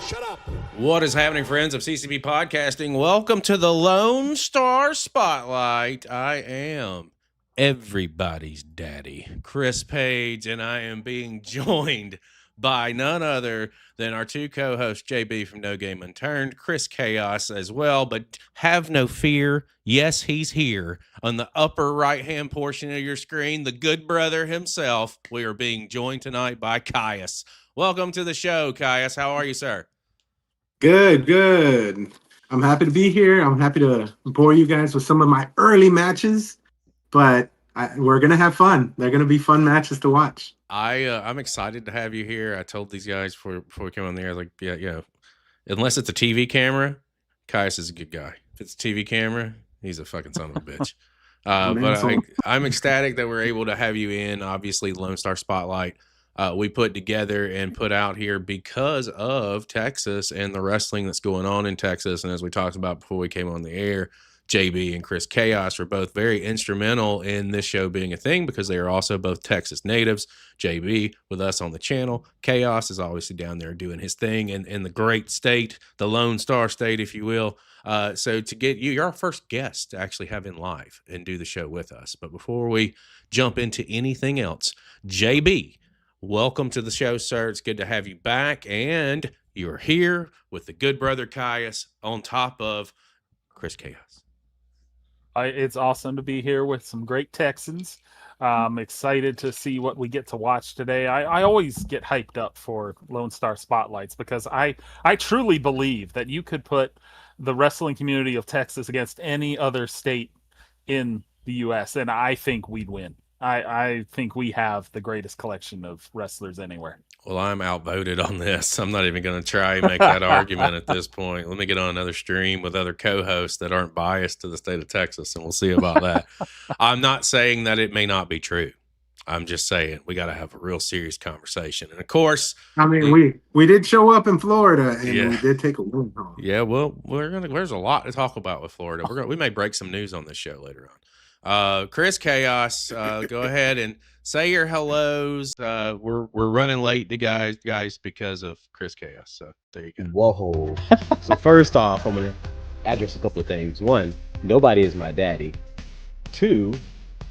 Shut up. What is happening, friends of CCB Podcasting? Welcome to the Lone Star Spotlight. I am everybody's daddy, Chris Page, and I am being joined by none other than our two co-hosts, JB from No Game Unturned, Chris Chaos as well, but have no fear. Yes, he's here on the upper right-hand portion of your screen, the good brother himself. We are being joined tonight by Kaius. Welcome to the show, Kaius. How are you, sir? Good. I'm happy to be here. I'm happy to bore you guys with some of my early matches, but we're going to have fun. They're going to be fun matches to watch. I'm excited to have you here. I told these guys before we came on the air, like, yeah, unless it's a TV camera, Kaius is a good guy. If it's a TV camera, he's a fucking son of a bitch. I'm ecstatic that we're able to have you in. Obviously, Lone Star Spotlight. We put together and put out here because of Texas and the wrestling that's going on in Texas. And as we talked about before we came on the air, JB and Chris Chaos are both very instrumental in this show being a thing because they are also both Texas natives. JB with us on the channel. Chaos is obviously down there doing his thing in the great state, the Lone Star State, if you will. So to get you, you're our first guest to actually have in live and do the show with us. But before we jump into anything else, JB, welcome to the show, sir. It's good to have you back. And you're here with the good brother Kaius on top of Chris Chaos. It's awesome to be here with some great Texans. I'm excited to see what we get to watch today. I always get hyped up for Lone Star Spotlights because I truly believe that you could put the wrestling community of Texas against any other state in the U.S., and I think we'd win. I think we have the greatest collection of wrestlers anywhere. Well, I'm outvoted on this. I'm not even going to try and make that argument at this point. Let me get on another stream with other co-hosts that aren't biased to the state of Texas, and we'll see about that. I'm not saying that it may not be true. I'm just saying we got to have a real serious conversation. And of course, I mean, we did show up in Florida, and we did take a win home. Yeah, well, there's a lot to talk about with Florida. We may break some news on this show later on. Chris Chaos, go ahead and say your hellos. We're running late to guys because of Chris Chaos. So there you go. Whoa. So first off, I'm gonna address a couple of things. One, nobody is my daddy. Two,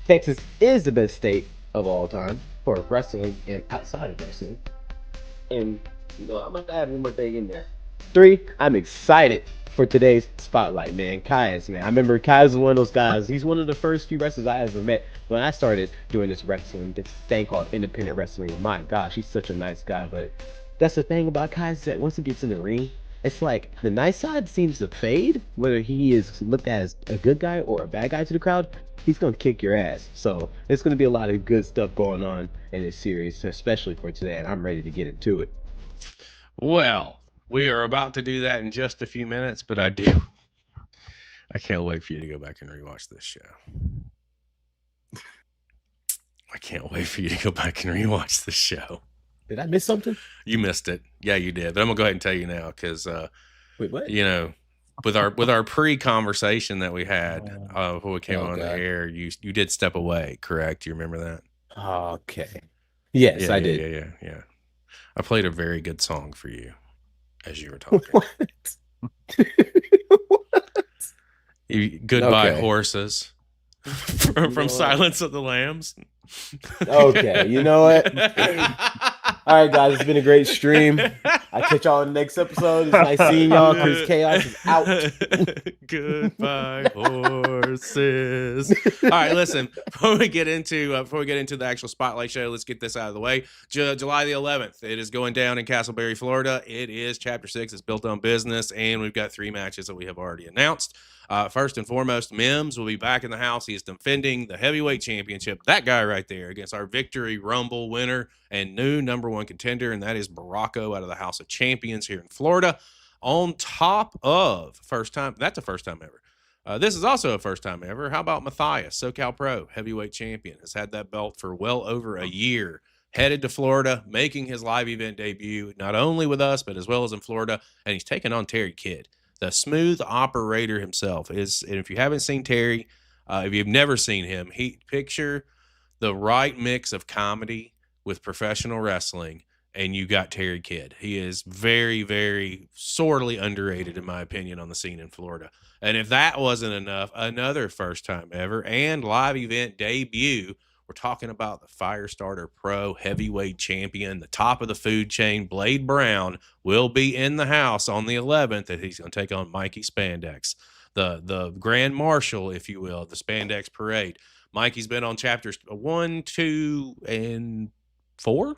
Texas is the best state of all time for wrestling and outside of wrestling. And I'm gonna add one more thing in there. Three, I'm excited for today's spotlight, man. Kaius, man. I remember Kaius was one of those guys. He's one of the first few wrestlers I ever met when I started doing this thing called independent wrestling. My gosh, he's such a nice guy. But that's the thing about Kaius, that once he gets in the ring, it's like the nice side seems to fade. Whether he is looked at as a good guy or a bad guy to the crowd, he's gonna kick your ass. So there's gonna be a lot of good stuff going on in this series, especially for today, and I'm ready to get into it. Well, we are about to do that in just a few minutes, but I can't wait for you to go back and rewatch this show. I can't wait for you to go back and rewatch this show. Did I miss something? You missed it. Yeah, you did. But I'm gonna go ahead and tell you now because wait, what? You know, with our pre-conversation that we had before we came on the air, you did step away, correct? You remember that? Okay. Yes, I did. Yeah. I played a very good song for you as you were talking. What? Goodbye Horses from Silence of the Lambs. Okay, you know what? All right, guys, it's been a great stream. I'll catch y'all in the next episode. It's nice seeing y'all. Chris Chaos is out. Goodbye, horses. All right, listen. Before we get into the actual spotlight show, let's get this out of the way. July the 11th, it is going down in Castleberry, Florida. It is Chapter 6. It's built on business, and we've got 3 matches that we have already announced. First and foremost, Mims will be back in the house. He is defending the heavyweight championship. That guy right there against our Victory Rumble winner and new #1 contender, and that is Baracco out of the House of Champions here in Florida. On top of that's a first time ever. This is also a first time ever. How about Matthias, SoCal Pro heavyweight champion, has had that belt for well over a year. Headed to Florida, making his live event debut, not only with us, but as well as in Florida, and he's taking on Terry Kidd. The smooth operator himself is, and if you haven't seen Terry, if you've never seen him, picture the right mix of comedy with professional wrestling, and you got Terry Kidd. He is very, very sorely underrated, in my opinion, on the scene in Florida. And if that wasn't enough, another first time ever and live event debut. We're talking about the Firestarter Pro heavyweight champion, the top of the food chain, Blade Brown, will be in the house on the 11th, and he's going to take on Mikey Spandex, the Grand Marshal, if you will, the Spandex Parade. Mikey's been on chapters 1, 2, and 4.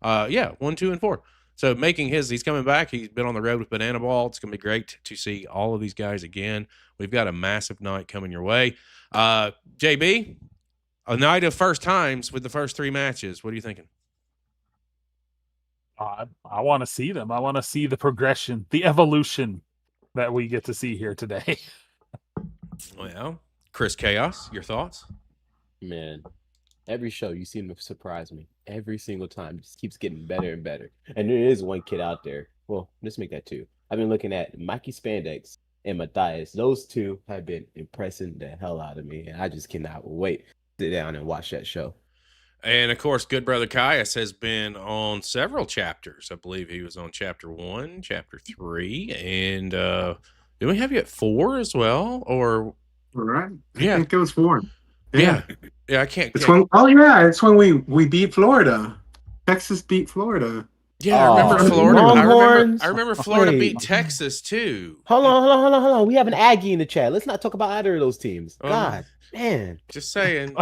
1, 2, and 4. So he's coming back. He's been on the road with Banana Ball. It's going to be great to see all of these guys again. We've got a massive night coming your way. JB, a night of first times with the first 3 matches. What are you thinking? I want to see them. I want to see the progression, the evolution that we get to see here today. Well, Chris Kaius, your thoughts? Man, every show you seem to surprise me. Every single time, it just keeps getting better and better. And there is one kid out there. Well, let's make that 2. I've been looking at Mikey Spandex and Matthias. Those 2 have been impressing the hell out of me, and I just cannot wait to sit down and watch that show. And of course, good brother Kaius has been on several chapters. I believe he was on chapter 1, chapter 3, and did we have you at 4 as well? Or All right. I Yeah. think it was 4. yeah, I can't. It's when we beat Florida. Texas beat Florida. Yeah, I remember Oh, Florida. Longhorns? I remember Florida Wait. beat Texas too. Hold on. We have an Aggie in the chat. Let's not talk about either of those teams. God, man. Just saying,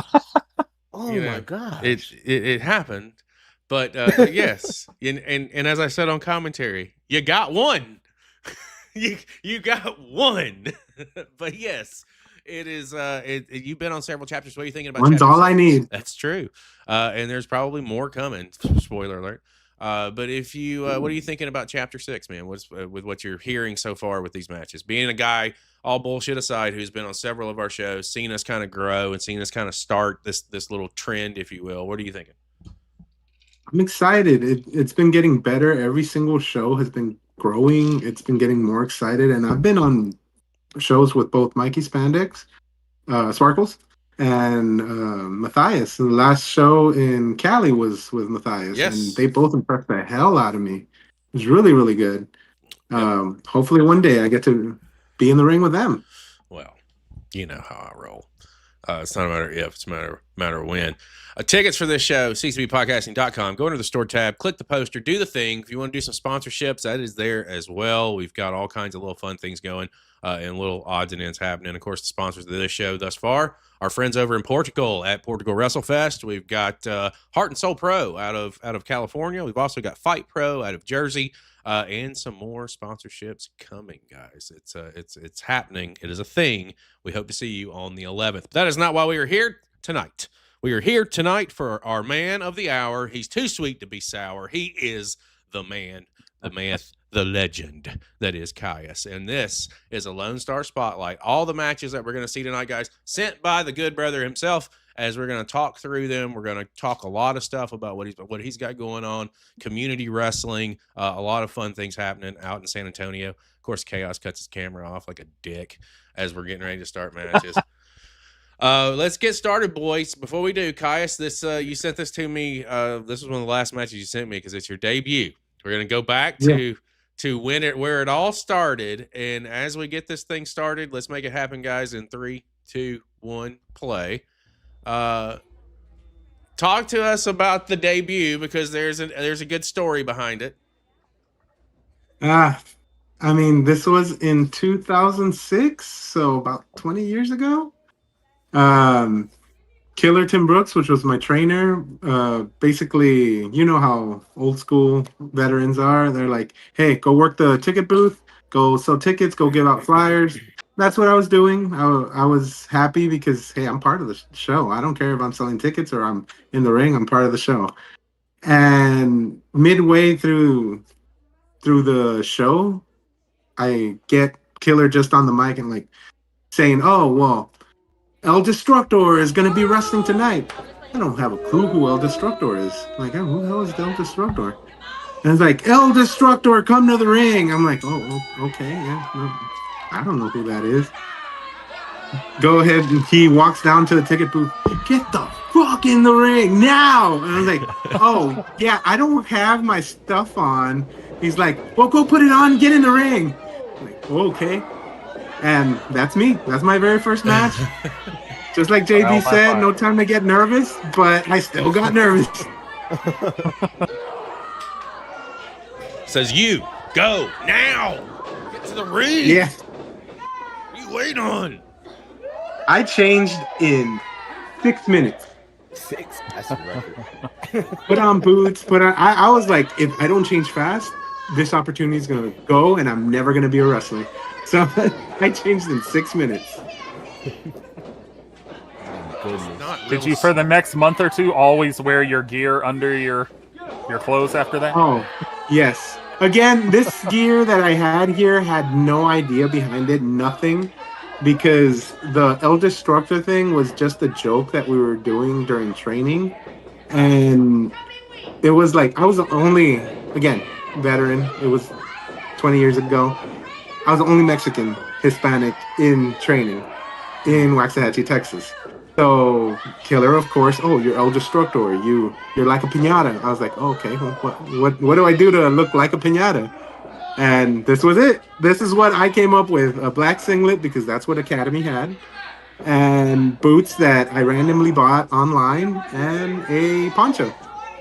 Oh You my know, God. it happened, but yes, and as I said on commentary, you got one. you got one. But yes, it is. You've been on several chapters. What are you thinking about? One's chapter all I 6? need. That's true, and there's probably more coming. Spoiler alert. But if you, what are you thinking about chapter 6, man? What's with what you're hearing so far with these matches? Being a guy, all bullshit aside, who's been on several of our shows, seen us kind of grow and seen us kind of start this little trend, if you will. What are you thinking? I'm excited. It's been getting better. Every single show has been growing. It's been getting more excited. And I've been on shows with both Mikey Spandex, Sparkles, and Matthias. The last show in Cali was with Matthias. Yes. And they both impressed the hell out of me. It was really, really good. Yep. Hopefully one day I get to be in the ring with them. Well, you know how I roll. It's not a matter of if, it's a matter of when. Tickets for this show, ccbpodcasting.com. Go into the store tab, click the poster, do the thing. If you want to do some sponsorships, that is there as well. We've got all kinds of little fun things going and little odds and ends happening. Of course, the sponsors of this show thus far, our friends over in Portugal at Portugal WrestleFest. We've got Heart and Soul Pro out of California. We've also got Fight Pro out of Jersey. And some more sponsorships coming, guys. It's happening. It is a thing. We hope to see you on the 11th. But that is not why we are here tonight. We are here tonight for our man of the hour. He's too sweet to be sour. He is the man, the myth, the legend that is Kaius. And this is a Lone Star Spotlight. All the matches that we're going to see tonight, guys, sent by the good brother himself. As we're going to talk through them, we're going to talk a lot of stuff about what he's got going on, community wrestling, a lot of fun things happening out in San Antonio. Of course, Kaius cuts his camera off like a dick as we're getting ready to start matches. Let's get started, boys. Before we do, Kaius, this you sent this to me. This was one of the last matches you sent me because it's your debut. We're going to go back to where it all started. And as we get this thing started, let's make it happen, guys. In 3, 2, 1, play. Talk to us about the debut because there's a good story behind it. I mean, this was in 2006, so about 20 years ago. Killer Tim Brooks, which was my trainer, basically, you know how old school veterans are. They're like, hey, go work the ticket booth, go sell tickets, go give out flyers. That's what I was doing. I was happy because, hey, I'm part of the show. I don't care if I'm selling tickets or I'm in the ring. I'm part of the show. And midway through the show, I get Killer just on the mic and like saying, oh, well, El Destructor is going to be wrestling tonight. I don't have a clue who El Destructor is. I'm like, oh, who the hell is El Destructor? And it's like, El Destructor, come to the ring. I'm like, oh, okay, yeah. No. I don't know who that is. go ahead, and he walks down to the ticket booth. Get the fuck in the ring now! And I was like, oh yeah, I don't have my stuff on. He's like, well, go put it on, get in the ring. I'm like, okay. And that's me. That's my very first match. Just like JD said, no time to get nervous, but I still got nervous. Says you go now. Get to the ring. Yeah. What are you waiting on? I changed in 6 minutes. 6. That's a record. Put on boots. I was like, if I don't change fast, this opportunity is gonna go, and I'm never gonna be a wrestler. So I changed in 6 minutes. Did you, for the next month or two, always wear your gear under your clothes after that? Oh, yes. Again, this gear that I had here had no idea behind it, nothing, because the El Destructor thing was just a joke that we were doing during training, and it was like I was the only, again, veteran. It was 20 years ago. I was the only Mexican Hispanic in training in Waxahachie, Texas. So Killer, of course. Oh, you're El Destructor. You're like a piñata. I was like, oh, okay. What do I do to look like a piñata? And this was it. This is what I came up with: a black singlet, because that's what Academy had, and boots that I randomly bought online, and a poncho,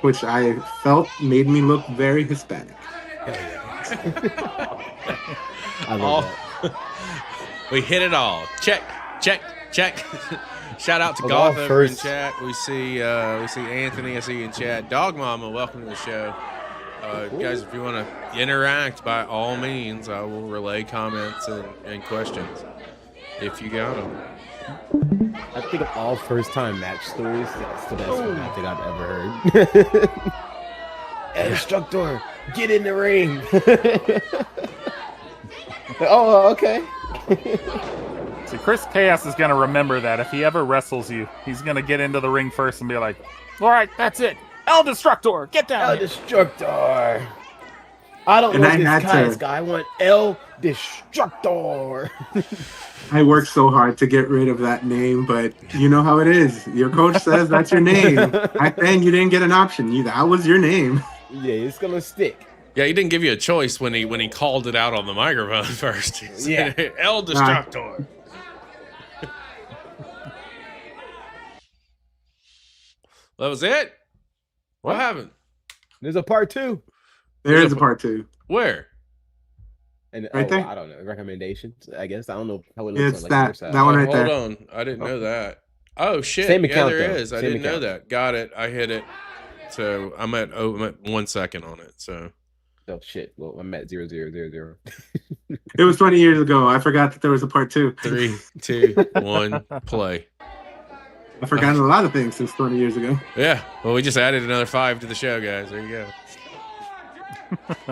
which I felt made me look very Hispanic. I love that. We hit it all. Check. Shout out to Of all Gotham first- in chat. We see Anthony. I see you in chat. Dog Mama, welcome to the show. Guys, if you want to interact, by all means, I will relay comments and questions if you got them. I think of all first-time match stories, that's the best one I think I've ever heard. Hey, Instructor, get in the ring. Oh, okay. See, Chris Chaos is going to remember that. If he ever wrestles you, he's going to get into the ring first and be like, all right, that's it. El Destructor, get down El here. Destructor. I don't And want I this had Kaius to- guy. I want El Destructor. I worked so hard to get rid of that name, but you know how it is. Your coach says that's your name. Back then, you didn't get an option. That was your name. Yeah, it's gonna stick. Yeah, he didn't give you a choice when he called it out on the microphone first. He said, Yeah. El Destructor. That was it? What happened? There's a part 2. There is a part 2. Where? And Right there. I don't know. Recommendations, I guess. I don't know how it looks It's on that- your side. that one Oh, right hold there. on. I didn't know that. Oh, shit. Same yeah, account, there though. is. I Same didn't know account. that. Got it. I hit it. So I'm at 1 second on it. So Oh shit. Well, I'm at 0000. It was 20 years ago. I forgot that there was a part 2. 3, 2, 1, play. I've forgotten a lot of things since 20 years ago. Yeah. Well, we just added another 5 to the show, guys. There you go.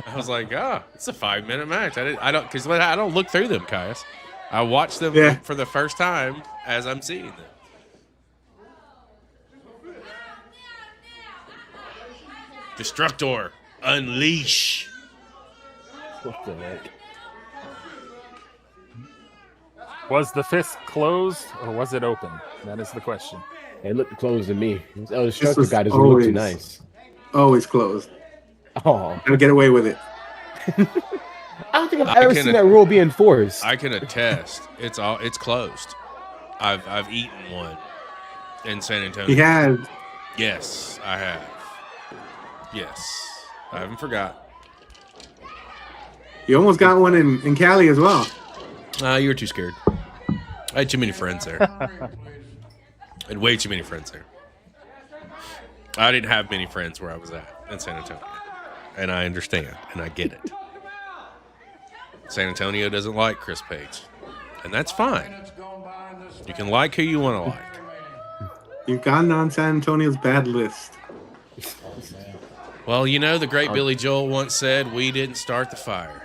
I was like, it's a 5-minute match. I don't look through them, Kaius. I watch them Yeah. for the first time as I'm seeing them. Destructor, unleash. What the heck? Was the fist closed or was it open? That is the question. It looked closed to me. This El Destructor was guy doesn't look too always- nice. Always closed. Oh, Gotta get away with it. I don't think I've I ever can- seen that rule be enforced. I can attest. It's closed. I've eaten one in San Antonio. He has. Yes, I have. Yes, I haven't forgot. You almost got one in Cali as well. You were too scared. I had too many friends there. I had way too many friends there. I didn't have many friends where I was at in San Antonio. And I understand, and I get it. San Antonio doesn't like Chris Page. And that's fine. You can like who you want to like. You've gotten on San Antonio's bad list. Well, you know, the great Billy Joel once said, we didn't start the fire.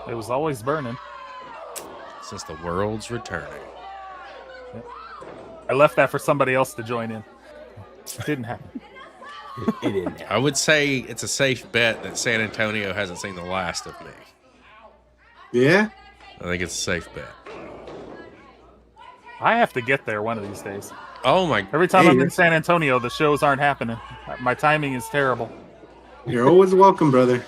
It was always burning. Since the world's returning. I left that for somebody else to join in. Didn't happen. It didn't. I would say it's a safe bet that San Antonio hasn't seen the last of me. Yeah? I think it's a safe bet. I have to get there one of these days. Oh my! Every time Hey, I'm in San Antonio, the shows aren't happening. My timing is terrible. You're always welcome, brother.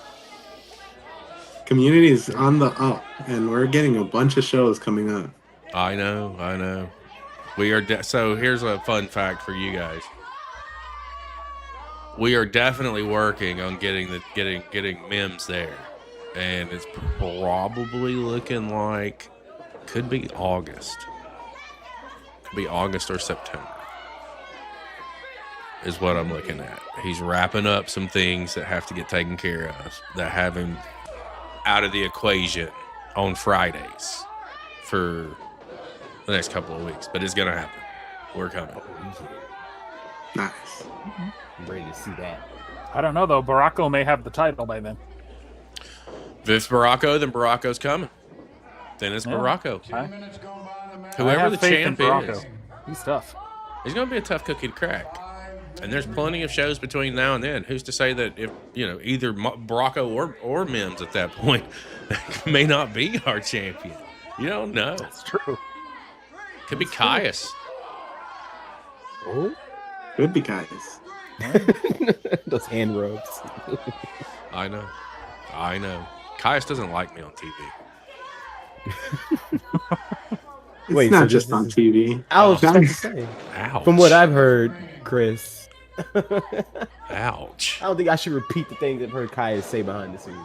Community is on the up, and we're getting a bunch of shows coming up. I know. We are so here's a fun fact for you guys. We are definitely working on getting Mims there, and it's probably looking like could be August. Could be August or September. Is what I'm looking at. He's wrapping up some things that have to get taken care of that have him out of the equation on Fridays for the next couple of weeks, but it's gonna happen. We're coming. Nice. I'm ready to see that. I don't know though. Baracco may have the title by then. If it's Baracco, then Baracco's coming. Then it's Baracco. I Whoever have the faith in champ Baracco. is, He's tough. he's gonna be a tough cookie to crack. And there's plenty of shows between now and then. Who's to say that if either Baracco or Mims at that point may not be our champion? You don't know. That's true. Could be Kaius. Oh, Could be Kaius. those hand rubs. I know. Kaius doesn't like me on TV. It's Wait, not so just this on is- TV. I was That- about to say. Ouch. From what I've heard, Chris, Ouch. I don't think I should repeat the things I've heard Kaius say behind the scenes.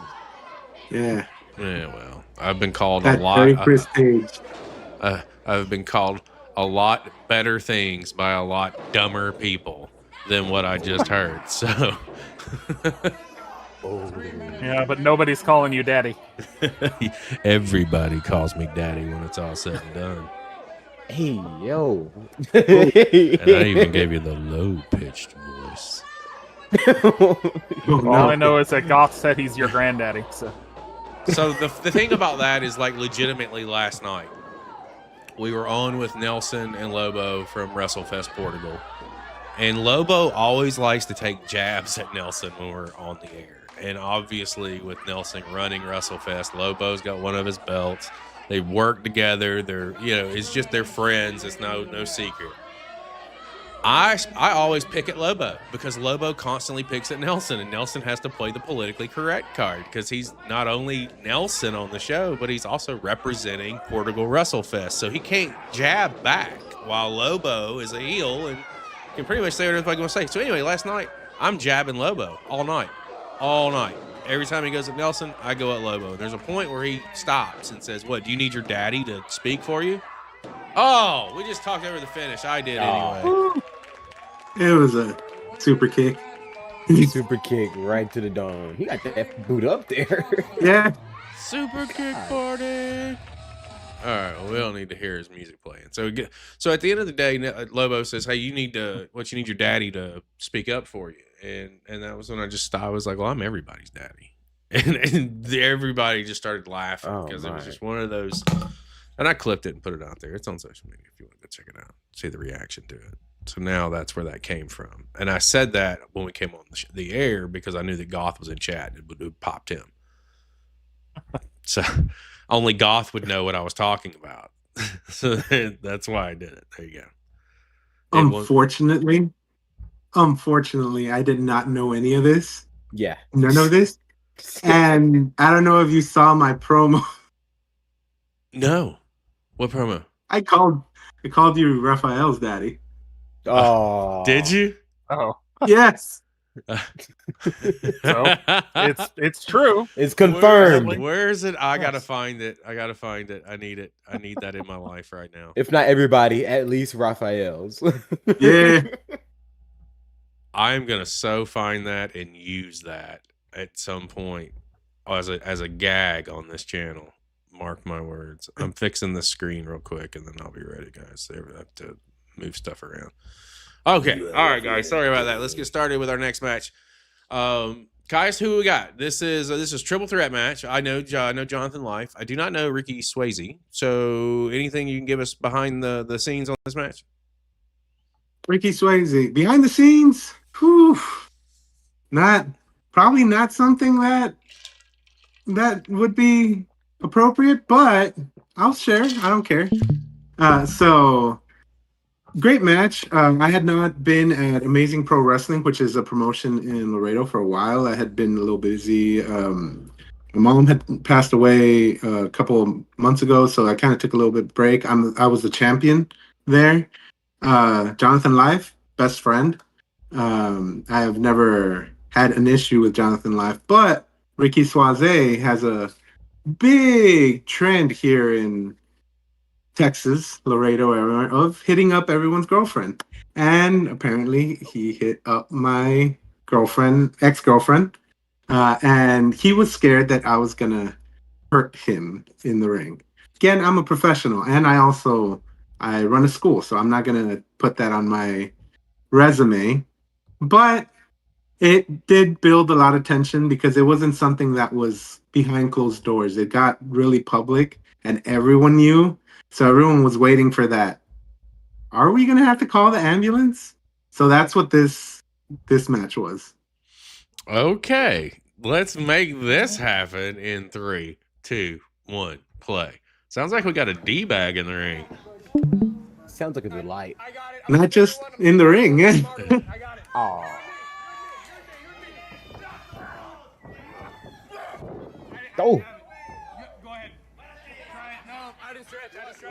Yeah. Yeah, well, I've been called That a lot. very first page. I've been called a lot better things by a lot dumber people than what I just heard. So, Yeah, but nobody's calling you daddy. everybody calls me daddy when it's all said and done. Hey, yo. And I even gave you the low-pitched voice. Oh, All no. I know is that Goth said he's your granddaddy. So So the thing about that is, like, legitimately last night, we were on with Nelson and Lobo from WrestleFest Portugal. And Lobo always likes to take jabs at Nelson when we're on the air. And obviously, with Nelson running WrestleFest, Lobo's got one of his belts. They work together. They're, it's just they're friends. It's no secret. I always pick at Lobo because Lobo constantly picks at Nelson, and Nelson has to play the politically correct card because he's not only Nelson on the show, but he's also representing Portugal WrestleFest. So he can't jab back while Lobo is a heel and can pretty much say whatever he wants to say. So anyway, last night, I'm jabbing Lobo all night. Every time he goes at Nelson, I go at Lobo. There's a point where he stops and says, "What, do you need your daddy to speak for you?" Oh, we just talked over the finish. I did anyway. It was a super kick. Super kick right to the dome. He got that boot up there. Yeah. Super kick party. All right, well, we don't need to hear his music playing. So at the end of the day, Lobo says, "Hey, you need your daddy to speak up for you." And that was when I was like, "Well, I'm everybody's daddy," and everybody just started laughing because it was just one of those. And I clipped it and put it out there. It's on social media if you want to go check it out, see the reaction to it. So now that's where that came from. And I said that when we came on the air because I knew that Goth was in chat. It would popped him. So only Goth would know what I was talking about. So that's why I did it. There you go. Unfortunately, I did not know any of this. Yeah. None of this. And I don't know if you saw my promo. No. What promo? I called you Rafael's daddy. Oh. Did you? oh, Yes. so it's true. It's confirmed. Where is it? I gotta find it. I need it. I need that in my life right now. If not everybody, at least Rafael's. Yeah. I'm gonna find that and use that at some point as a gag on this channel. Mark my words. I'm fixing the screen real quick and then I'll be ready, guys. I have to move stuff around. Okay. All right, guys. Sorry about that. Let's get started with our next match. Kaius, who we got? This is triple threat match. I know Johnathan Life. I do not know Ricky Swayze. So anything you can give us behind the scenes on this match? Ricky Swayze. Behind the scenes, whew, probably not something that would be appropriate, but I'll share. I don't care. So great match. I had not been at Amazing Pro Wrestling, which is a promotion in Laredo, for a while. I had been a little busy. My mom had passed away a couple of months ago, so I kind of took a little bit break. I was the champion there. Johnathan Life, best friend. I have never had an issue with Johnathan Life, but Ricky Swayze has a big trend here in Texas, Laredo area, of hitting up everyone's girlfriend. And apparently he hit up my girlfriend, ex-girlfriend, and he was scared that I was gonna hurt him in the ring. Again, I'm a professional, and I run a school, so I'm not gonna put that on my resume. But it did build a lot of tension because it wasn't something that was behind closed doors. It got really public, and everyone knew. So everyone was waiting for that. Are we gonna have to call the ambulance? So that's what this match was. Okay, let's make this happen in 3, 2, 1, play. Sounds like we got a D-bag in the ring. Sounds like a delight. Not just in the ring. Aw. Oh.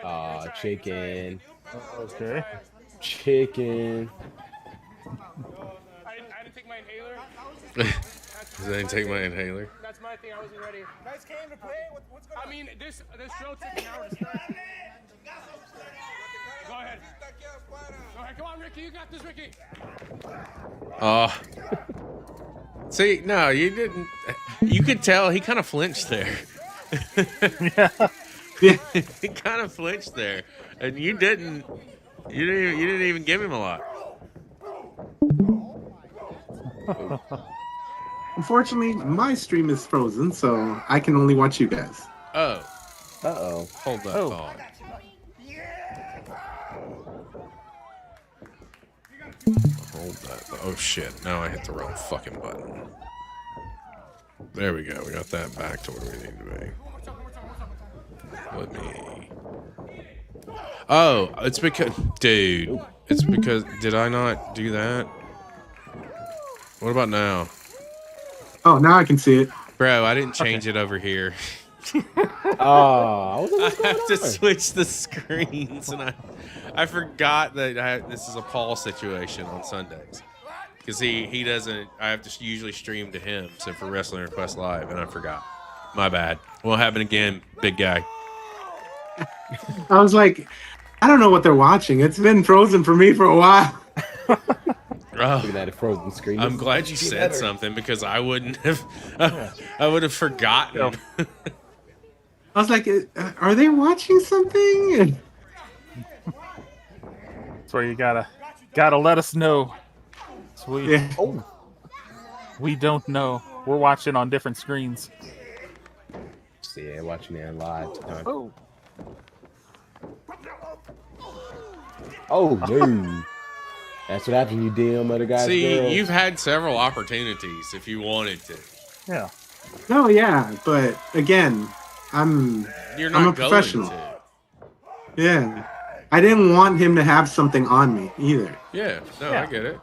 Aw, chicken. Okay. Chicken. I didn't take my inhaler. Does anyone take my inhaler? That's my thing. I wasn't ready. Guys came to play. What's going on? I mean, this show took an hour to start. Go ahead. Go ahead. Come on, Ricky. You got this, Ricky. See, no, you didn't. You could tell he kind of flinched there. Yeah. He kind of flinched there, and you didn't. You didn't even give him a lot. Unfortunately, my stream is frozen, so I can only watch you guys. Oh, Uh-oh. hold that Oh. thought. Hold that. Oh shit! Now I hit the wrong fucking button. There we go. We got that back to where we need to be. Let me. Oh, it's because, dude. It's because did I not do that? What about now, Oh, now I can see it. bro? I didn't change it over here. Oh, I have to switch the screens, and I forgot that this is a Paul situation on Sundays. Because he doesn't, I have to usually stream to him, so for Wrestling Request Live, and I forgot. My bad. Won't happen again, big guy. I was like, I don't know what they're watching. It's been frozen for me for a while. Looking at a frozen screen. I'm glad you said something because I wouldn't have, I would have forgotten. I was like, are they watching something? That's where you gotta let us know. So Yeah. we don't know. We're watching on different screens. Yeah, watching it live. Oh. Oh, no. That's what happens when you DM other guys. See, girls. you've had several opportunities if you wanted to. Yeah. No, yeah, but again, I'm You're I'm not a professional. going to. Yeah. I didn't want him to have something on me either. Yeah, no, I get it.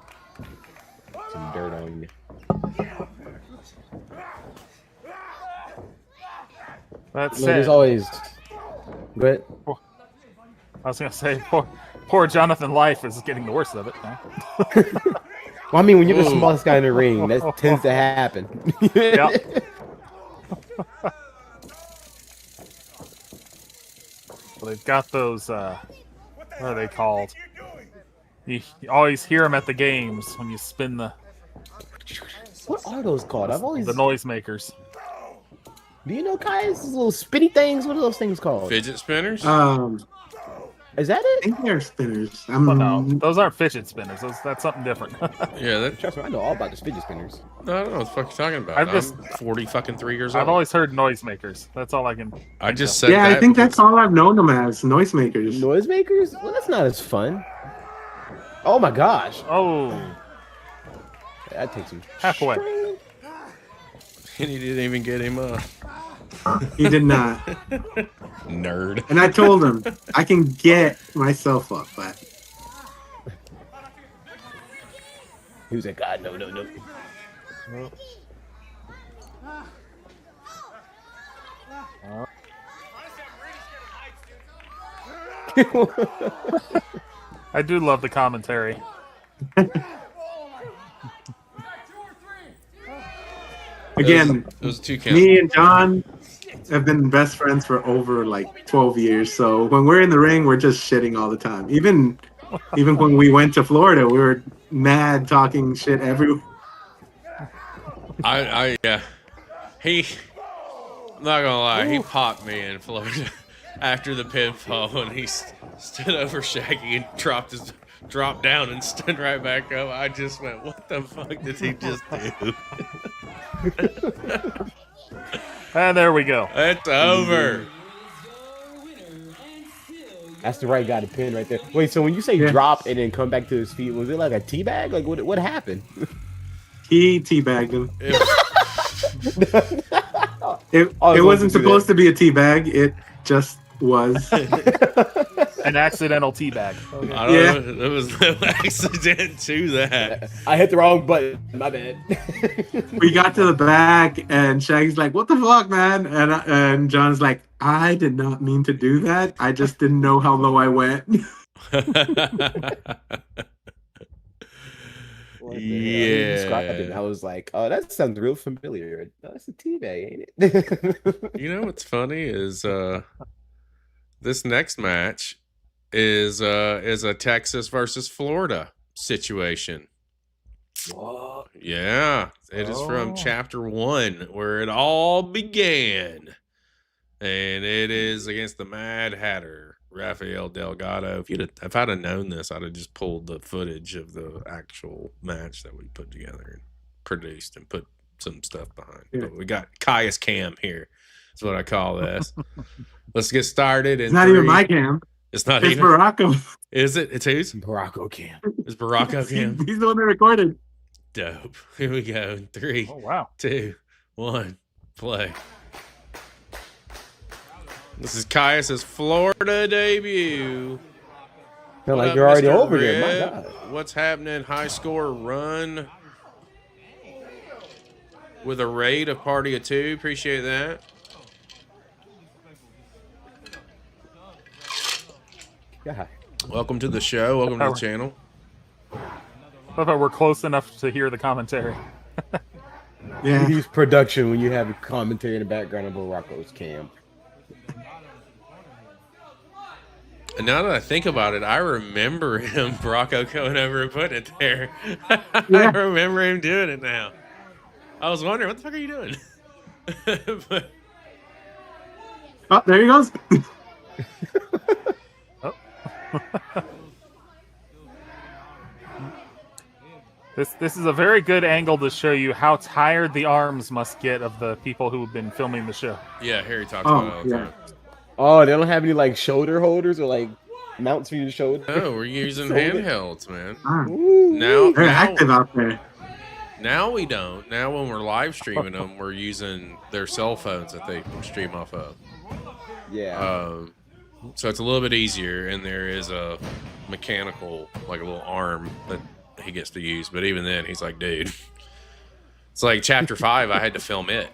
Some dirt on you. That's Look, there's always. But I was gonna say poor Johnathan Life is getting the worst of it now. well, I mean, when you're the Ooh. smallest guy in the ring, that tends to happen. Yeah. Well, they've got those. What are they called? You always hear them at the games when you spin the What are those called? I've always. noisemakers. Do you know, Kaius? Those little spinny things. What are those things called? Fidget spinners? Is that I it? think they're spinners. Well, no, those aren't fidget spinners. That's something different. Yeah, that. Trust me, I know all about the fidget spinners. No, I don't know what the fuck you're talking about. I've I'm just- 43 years old. I've always heard noisemakers. That's all I can. I just said Yeah, that I think because- that's all I've known them as, noisemakers. Noisemakers? Well, that's not as fun. Oh my gosh. Oh, That takes some. halfway. And he didn't even get him up. He did not. Nerd. And I told him I can get myself up, but He was like, God, no, no, no. I do love the commentary. again, It was 2 counts. me and John have been best friends for over like 12 years. So when we're in the ring, we're just shitting all the time. Even when we went to Florida, we were mad talking shit everywhere. Yeah. I'm not gonna lie, he popped me in Florida after the pinfall when he stood over Shaggy and dropped down and stood right back up. I just went, what the fuck did he just do? And there we go. It's over. That's the right guy to pin right there. Wait, so when you say drop and then come back to his feet, was it like a teabag? Like what happened? He teabagged him. It was wasn't to do supposed to be a teabag. It just was. An accidental teabag. Okay. I don't know. There was no accident to that. I hit the wrong button. My bad. We got to the back, and Shaggy's like, "What the fuck, man?" And John's like, "I did not mean to do that. I just didn't know how low I went." Yeah. I was like, oh, that sounds real familiar. Oh, that's a teabag, ain't it? You know what's funny is this next match is a Texas versus Florida situation. What? Yeah, it is from chapter 1 where it all began, and it is against the Mad Hatter, Rafael Delgado. If I'd have known this, I'd have just pulled the footage of the actual match that we put together and produced and put some stuff behind. Yeah. But we got Kaius Cam here. That's what I call this. Let's get started. It's not even my cam. It's not It's even. Baracco. Is it? It's whose? Baracco Cam. It's Baracco Cam. He's the one that recorded. Dope. Here we go. 3, Oh, wow. 2, 1, play. This is Kaius' Florida debut. Feel What like up, you're already Mr. over here. My Red? God. What's happening? High score run with a raid of party of 2. Appreciate that. God. Welcome to the show. Welcome to the channel. I thought we're close enough to hear the commentary. Yeah. You use production when you have a commentary in the background of Baracco's Cam. And now that I think about it, I remember him, Baracco, going over and putting it there. I remember him doing it now. I was wondering, what the fuck are you doing? But, Oh, there he goes. This is a very good angle to show you how tired the arms must get of the people who have been filming the show. yeah, Harry talks about it all the yeah. time. Oh, they don't have any like shoulder holders or like mounts for your shoulder. No, we're using So handhelds, man. Ah, Now, they're active out there. now we don't. Now when we're live streaming them, we're using their cell phones that they stream off of. Yeah. So it's a little bit easier, and there is a mechanical, like a little arm that he gets to use. But even then, he's like, dude, it's like chapter 5. I had to film it.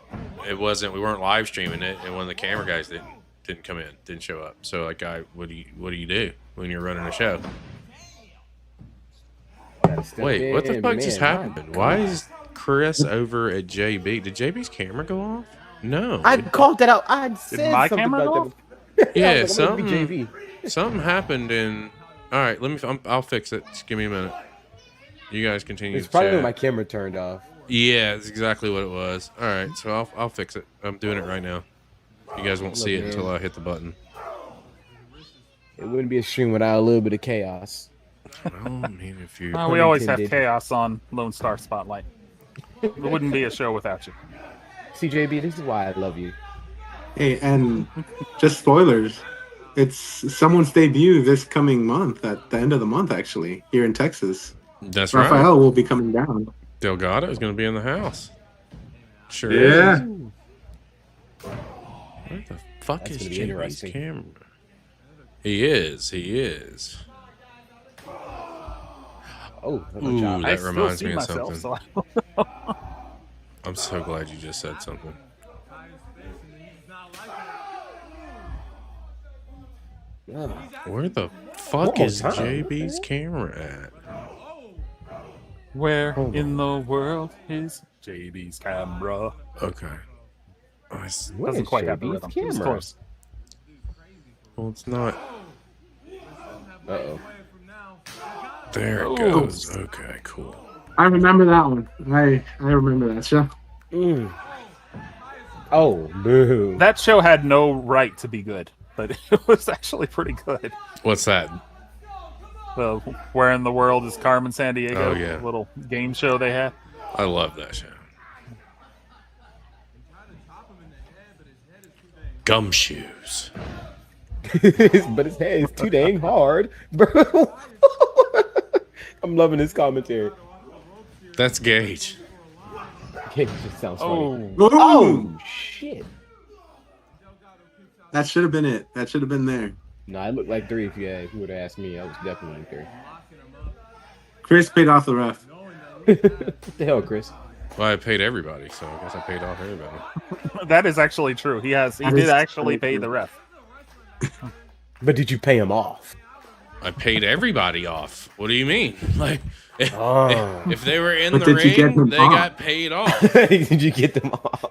We weren't live streaming it, and one of the camera guys didn't come in, didn't show up. So like, what do you do when you're running a show? Wait, what the fuck just happened? Why is Chris over at JB? Did JB's camera go off? No. I called that out. I said my something camera about go that. Yeah, I was like, I'm gonna be something happened in. All right, I'll fix it. Just give me a minute. You guys continue. It's to probably chat. when my camera turned off. Yeah, that's exactly what it was. All right, so I'll fix it. I'm doing it right now. You guys won't see it until I hit the button. It wouldn't be a stream without a little bit of chaos. Well, I mean, if you. We always have Intended. chaos on Lone Star Spotlight. It wouldn't be a show without you. CJB, this is why I love you. Hey, and just spoilers. It's someone's debut this coming month, at the end of the month, actually, here in Texas. That's right. Rafael will be coming down. Delgado is going to be in the house. Sure. Yeah. Where the fuck That's is gonna be JB's interesting. camera? He is. Oh, Ooh, I that still reminds see me of myself, something. so I'm so glad you just said something. Yeah. Where the fuck more is time. JB's camera at? where Hold in the world is JB's camera? Okay. Where Doesn't is quite have the JB's rhythm. It was camera? close. Well, it's not. Uh-oh. There it Oh. goes. Okay, cool. I remember that one. I remember that show. Mm. Oh, boo. That show had no right to be good, but it was actually pretty good. What's that? The Where in the World is Carmen San Diego? Oh, yeah. Little game show they had. I love that show. Gumshoes. But his head is too dang hard, bro. I'm loving his commentary. That's Gage. It just sounds funny. Oh, Oh, shit. That should have been it. That should have been there. No, I looked like 3 if you would have asked me. I was definitely 3. Chris paid off the ref. What the hell, Chris? Well, I paid everybody, so I guess I paid off everybody. that is actually true. He That did is actually true. pay the ref. But did you pay him off? I paid everybody off. What do you mean? Like, Oh. if they were in But the did you get ring, them they off? got paid off. Did you get them off?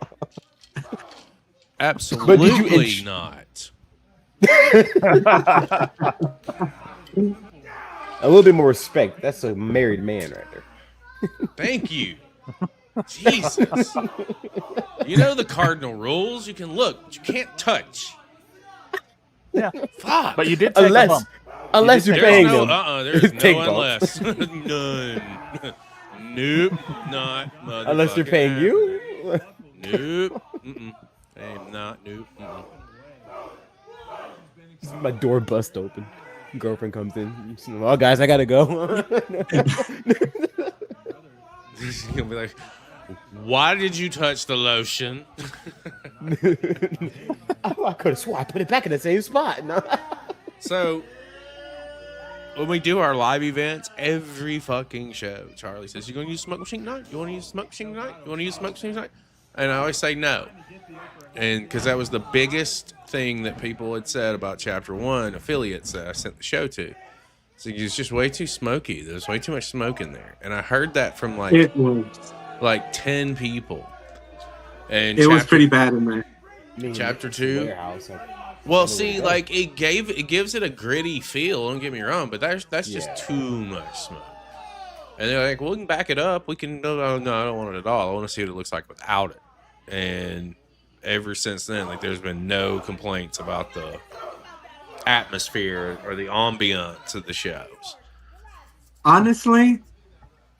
Absolutely not. A little bit more respect. That's a married man right there. Thank you. Jesus. You know the cardinal rules. You can look, but you can't touch. Yeah, Fuck. but you did take a bump. Unless you're There's paying no, them. there's Take no bumps. unless. None. Nope. Not. Unless you're paying you. Nope. Mm-mm. I'm not. Nope. Mm-mm. My door bust open. Girlfriend comes in. Well, guys, I gotta go. He's gonna be like, "Why did you touch the lotion?" I could have swore I put it back in the same spot. No. So, when we do our live events, every fucking show, Charlie says, "You gonna use smoke machine tonight? You want to use smoke machine tonight? You want to use smoke machine tonight?" And I always say no, and because that was the biggest thing that people had said about Chapter 1 affiliates that I sent the show to. So it's just way too smoky. There's way too much smoke in there, and I heard that from It was. like 10 people. And It was pretty bad in there. Chapter 2. Warehouse, Well, see, like it gives it a gritty feel. Don't get me wrong, but that's just Yeah. too much smoke. And they're like, well, we can back it up. We can no, I don't want it at all. I want to see what it looks like without it. And ever since then, like there's been no complaints about the atmosphere or the ambiance of the shows. Honestly,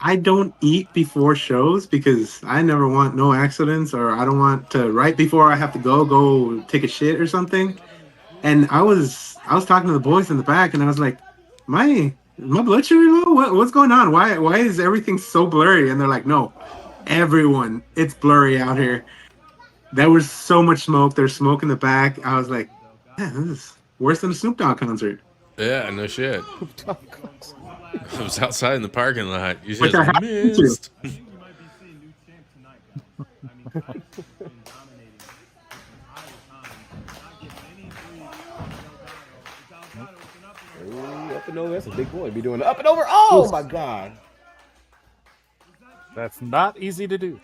I don't eat before shows because I never want no accidents, or I don't want to right before I have to go take a shit or something. And I was talking to the boys in the back, and I was like, my blood sugar low? What's going on? Why is everything so blurry? And they're like, no, everyone, it's blurry out here. There was so much smoke. There's smoke in the back. I was like, man, this is worse than a Snoop Dogg concert. Yeah, no shit. It was outside in the parking lot. You Which I just happened to. missed. Ooh, up and over. That's a big boy. Be doing the up and over. Oh my god. That's not easy to do.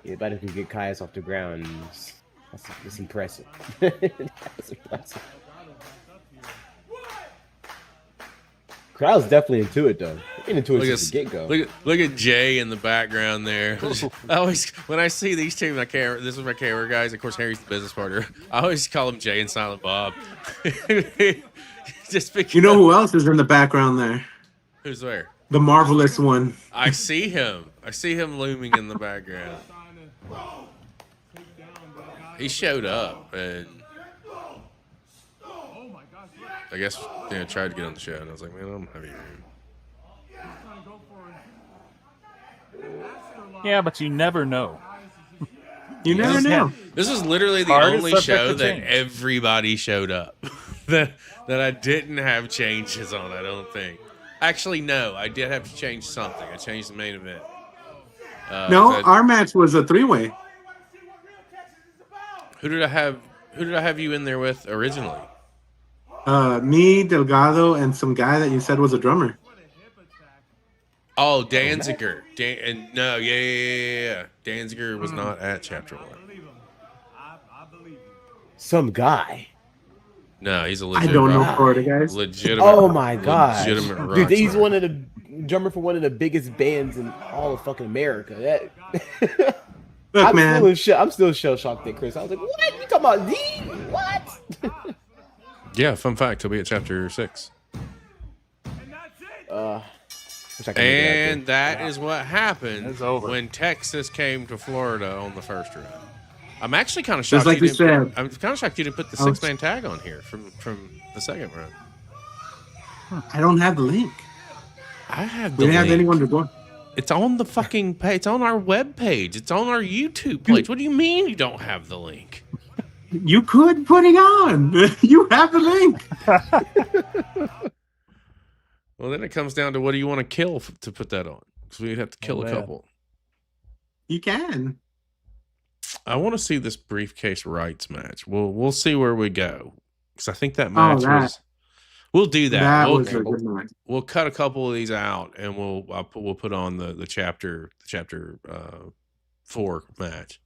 Yeah, but if we get Kaius off the ground, that's impressive. That's impressive. Crowd's definitely into it though. They're into it since the get go. Look at Jay in the background there. I always, when I see these two, this is my camera guys. Of course, Harry's the business partner. I always call him Jay and Silent Bob. Just because, You know who else is in the background there? who's there? The marvelous one. I see him. I see him looming in the background. He showed up and I guess tried to get on the show, and I was like, man, I'm heavy. Yeah, but you never know. You never know. This is literally the Art is only subject show to that change. everybody showed up that I didn't have changes on. I don't think. Actually, no, I did have to change something. I changed the main event. No, our match was a 3-way. Who did I have? Who did I have you in there with originally? Me, Delgado, and some guy that you said was a drummer. Oh, Danziger. Yeah. Danziger was not at Chapter 1. Some guy. No, he's a I legit don't know rock. Florida guys. Legitimate. Oh my god, Legitimate rock dude! He's star. one of the drummer for one of the biggest bands in all of fucking America. That Look, I'm man. still shell shocked at Chris. I was like, "What? You talking about D? What?" Yeah, fun fact. He'll be at Chapter 6. Wish I could make it out And there. that is what happened It's over. when Texas came to Florida on the first round. I'm actually kind of shocked. Just like you said. I'm kind of shocked you didn't put the I was- 6-man tag on here from the second round. I don't have the link. I have We the didn't have link. anyone to go. It's on the fucking page. It's on our web page. It's on our YouTube page. What do you mean you don't have the link? You could put it on. You have the link. Well, then it comes down to what do you want to kill to put that on? Because we'd have to kill a man. couple. You can. I want to see this briefcase rights match. We'll see where we go because I think that match that- was. We'll do that. That we'll, was a good match. we'll cut a couple of these out and we'll put on the chapter 4 match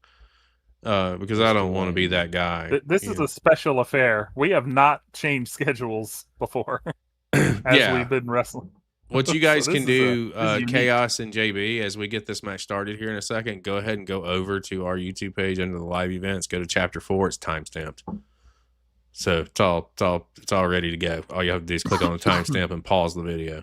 because I don't want to be that guy. This is a special affair. We have not changed schedules before as Yeah. we've been wrestling. What you guys So can this is do, this is unique. Chaos and JB, as we get this match started here in a second, go ahead and go over to our YouTube page under the live events. Go to Chapter 4. It's timestamped, so it's all ready to go. All you have to do is click on the timestamp and pause the video,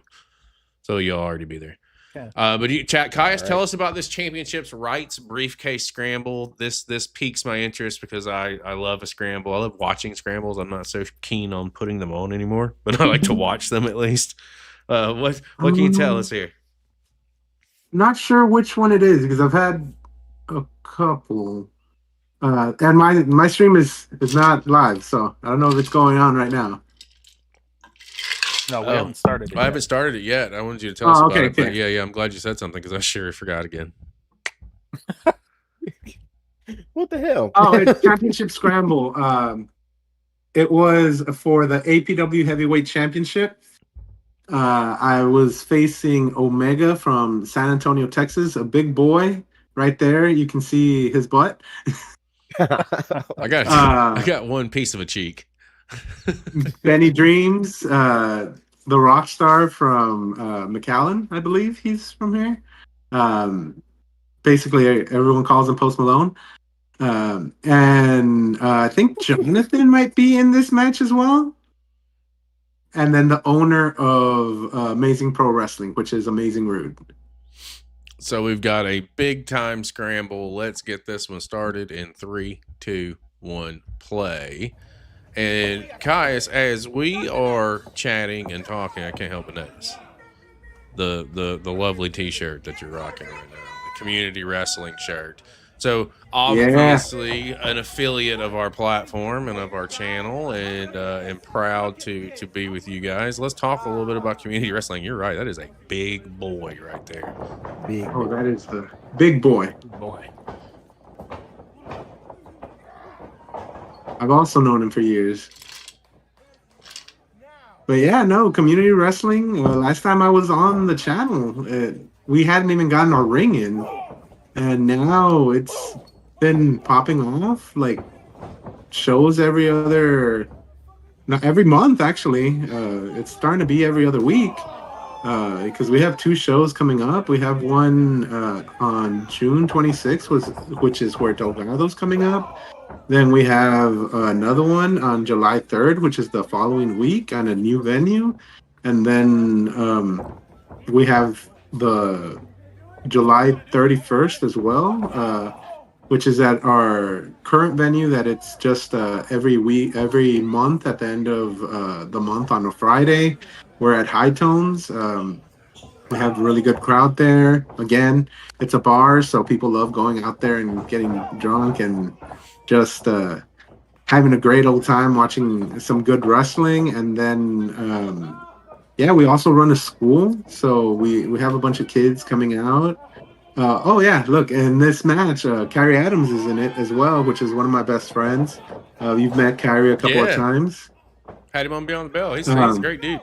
so you'll already be there. Okay. But you, Kaius, All tell right. us about this championships rights briefcase scramble. This piques my interest because I love a scramble. I love watching scrambles. I'm not so keen on putting them on anymore, but I like to watch them at least. What can you tell us here? Not sure which one it is because I've had a couple. And my stream is not live, so I don't know if it's going on right now. No, we Oh. haven't started it I yet. haven't started it yet. I wanted you to tell us Oh, about okay, it. But okay. yeah, I'm glad you said something because I sure forgot again. What the hell? Oh, it's Championship Scramble. It was for the APW Heavyweight Championship. I was facing Omega from San Antonio, Texas, a big boy right there. You can see his butt. I got Uh, I got one piece of a cheek. Benny Dreams, the rock star from McAllen, I believe he's from here. Basically, everyone calls him Post Malone. And I think Johnathan might be in this match as well. And then the owner of Amazing Pro Wrestling, which is Amazing Rude. So we've got a big time scramble. Let's get this one started in 3, 2, 1, play. And Kaius, as we are chatting and talking, I can't help but notice the lovely T-shirt that you're rocking right now, the community wrestling shirt. So obviously an affiliate of our platform and of our channel, and proud to be with you guys. Let's talk a little bit about community wrestling. You're right, that is a big boy right there. Big. Oh, that is the big boy. Boy. I've also known him for years. But yeah, no, community wrestling. Last time I was on the channel, we hadn't even gotten our ring in. And now it's been popping off, like shows every month, actually. It's starting to be every other week. Because we have 2 shows coming up. We have one on June 26th, which is where Delgado's coming up. Then we have another one on July 3rd, which is the following week on a new venue. And then we have the July 31st as well, which is at our current venue that it's just every month at the end of the month on a Friday. We're at High Tones. We have a really good crowd there. Again, it's a bar, so people love going out there and getting drunk and just having a great old time watching some good wrestling. And then, yeah, we also run a school, so we have a bunch of kids coming out. Oh yeah, look, in this match, Kyrie Adams is in it as well, which is one of my best friends. You've met Kyrie a couple of Yeah. times. Had him on Beyond the Bell. He's a great dude.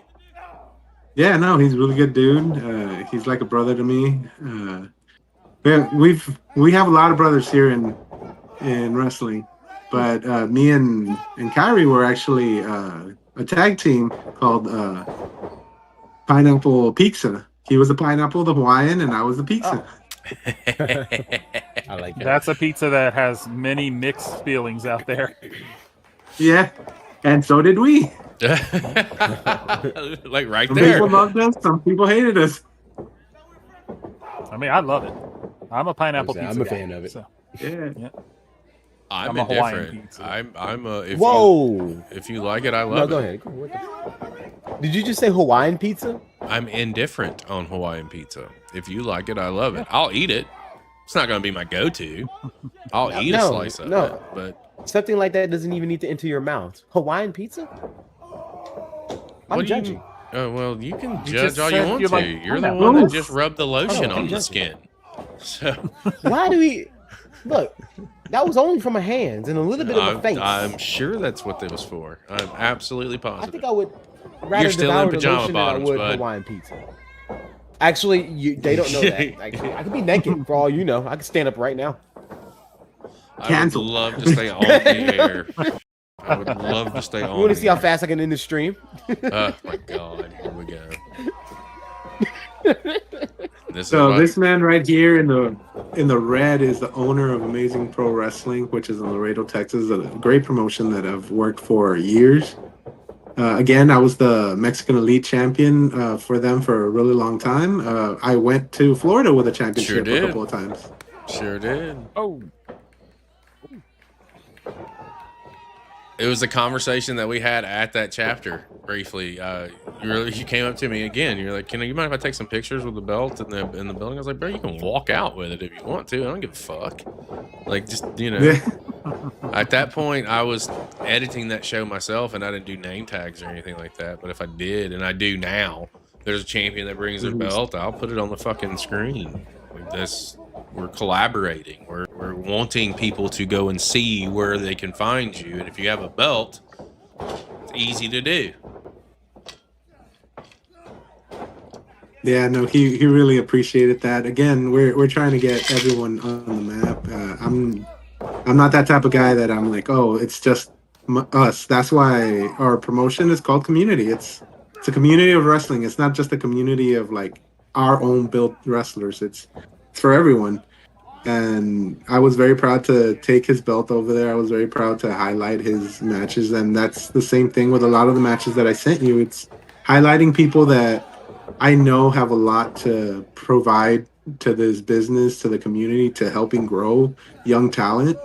Yeah, no, he's a really good dude. He's like a brother to me. We have a lot of brothers here in wrestling, but me and Kyrie were actually a tag team called Pineapple Pizza. He was the pineapple, the Hawaiian, and I was the pizza. I like that. That's a pizza that has many mixed feelings out there. Yeah, and so did we. Like right Some there. people loved us, some people hated us. I mean, I love it. I'm a pineapple pizza. I'm a guy, fan of it. So. Yeah. I'm a Hawaiian indifferent. pizza. I'm a. If you like it, I No, love go it. ahead. What Did you just say Hawaiian pizza? I'm indifferent on Hawaiian pizza. If you like it, I love it. I'll eat it. It's not going to be my go-to. I'll eat a slice of it, but Something like that doesn't even need to enter your mouth. Hawaiian pizza? I'm what do you- judging. well, you can You judge just all you said want you to. like You're the pineapple. one that just rubbed the lotion Oh, on the just- skin. So Why do we look? That was only for my hands and a little bit of my face. I'm sure that's what it was for. I'm absolutely I positive. think I would rather You're still in devour the pajama lotion bottoms, than I would bud. Hawaiian pizza. Actually, they don't know that. Actually, I could be naked for all you know. I could stand up right now. I would Cancel. love to stay on the air. I would love to stay on. You want to the see how air. fast I can end the stream? Oh my god! Here we go. This So is this man right here in the red is the owner of Amazing Pro Wrestling, which is in Laredo, Texas, a great promotion that I've worked for years. Again, I was the Mexican Elite Champion for them for a really long time. I went to Florida with a championship did. a couple of times. Sure did. Oh, It was a conversation that we had at that chapter briefly. You came up to me again. You're like, you mind if I take some pictures with the belt in the building? I was like, bro, you can walk out with it if you want to. I don't give a fuck. Like, just, Yeah. At that point, I was editing that show myself, and I didn't do name tags or anything like that. But if I did, and I do now, there's a champion that brings their belt, I'll put it on the fucking screen. Like, we're collaborating. We're wanting people to go and see where they can find you. And if you have a belt, it's easy to do. Yeah, no, he really appreciated that. Again, we're trying to get everyone on the map. I'm not that type of guy that I'm like, oh, it's just us. That's why our promotion is called community. It's a community of wrestling. It's not just a community of like our own built wrestlers. It's for everyone. And I was very proud to take his belt over there. I was very proud to highlight his matches, and that's the same thing with a lot of the matches that I sent you. It's highlighting people that I know have a lot to provide to this business, to the community, to helping grow young talent.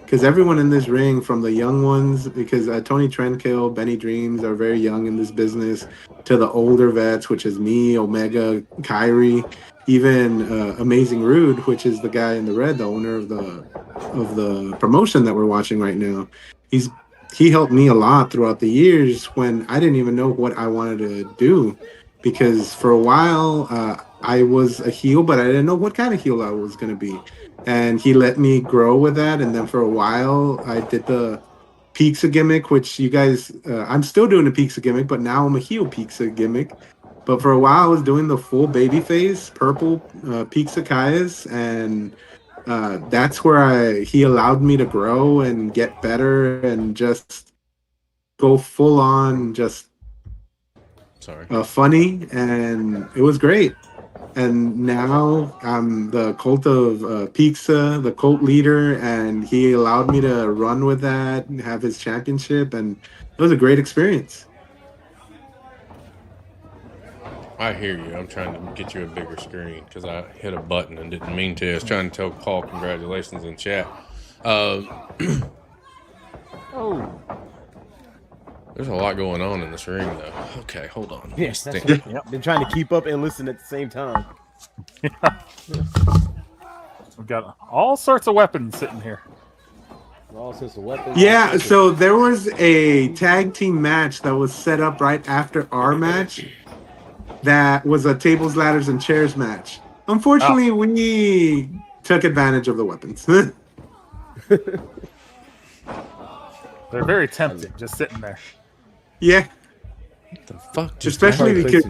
Because everyone in this ring, from the young ones, because Tony Trenkill, Benny Dreams are very young in this business, to the older vets, which is me, Omega, Kyrie, even Amazing Rude, which is the guy in the red, the owner of the promotion that we're watching right now. He helped me a lot throughout the years when I didn't even know what I wanted to do. Because for a while, I was a heel, but I didn't know what kind of heel I was going to be. And he let me grow with that. And then for a while, I did the pizza gimmick, which you guys, I'm still doing the pizza gimmick, but now I'm a heel pizza gimmick. But for a while, I was doing the full baby face, purple pizza Kaius. And that's where he allowed me to grow and get better and just go full on, just funny, and it was great. And now I'm the cult of pizza, the cult leader, and he allowed me to run with that and have his championship, and it was a great experience. I hear you. I'm trying to get you a bigger screen because I hit a button and didn't mean to. I was trying to tell Paul congratulations in chat. oh, There's a lot going on in this ring, though. Okay, hold on. Yes, that's Stand- what, been trying to keep up and listen at the same time. We've got all sorts of weapons sitting here. All sorts of weapons. Yeah, so there was a tag team match that was set up right after our match. That was a tables, ladders, and chairs match. Unfortunately, we took advantage of the weapons. They're very tempting, just sitting there. Yeah, What the fuck? Just especially Probably because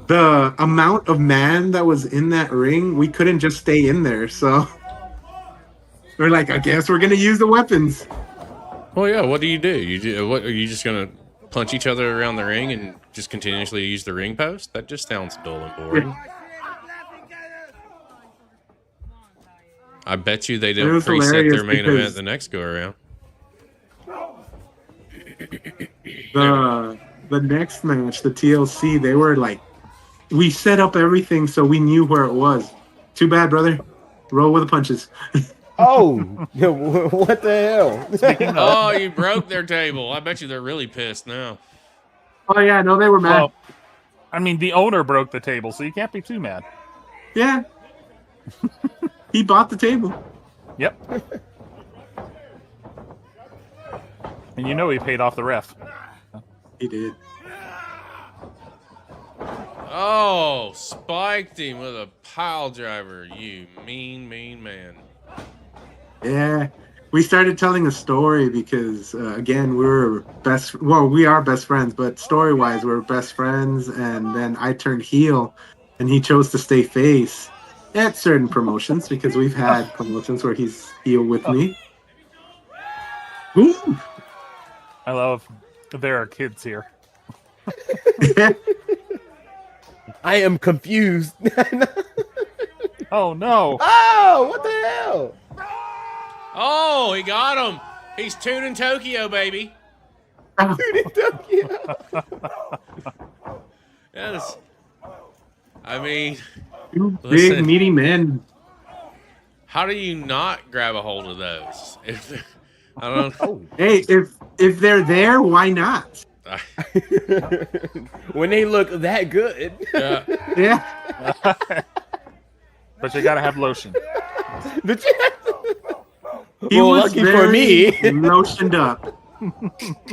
the amount of man that was in that ring, we couldn't just stay in there. So we're like, I guess we're gonna use the weapons. Well, yeah. What do? What are you just gonna punch each other around the ring and just continuously use the ring post? That just sounds dull and boring. I bet you they It don't was preset hilarious their main because- event the next go around. The next match, the TLC, they were like, we set up everything so we knew where it was. Too bad, brother. Roll with the punches. Oh, yeah, what the hell? Oh, you broke their table. I bet you they're really pissed now. Oh yeah, no, they were mad. Well, I mean, the owner broke the table, so you can't be too mad. Yeah. He bought the table. Yep. And you know he paid off the ref. He did. Oh, spiked him with a pile driver. You mean man. Yeah. We started telling a story because, again, we are best friends, but story-wise, we're best friends, and then I turned heel, and he chose to stay face at certain promotions because we've had promotions where he's heel with me. Ooh. I love there are kids here. I am confused. Oh, no. Oh, what the hell? Oh, he got him. He's tuning Tokyo, baby. Yes. I mean, Two big, listen. meaty men. How do you not grab a hold of those? I don't. Oh. Hey, if they're there, why not? When they look that good. Yeah. Yeah. But you gotta have lotion. But you- He Well, was lucky for very me. lotioned up.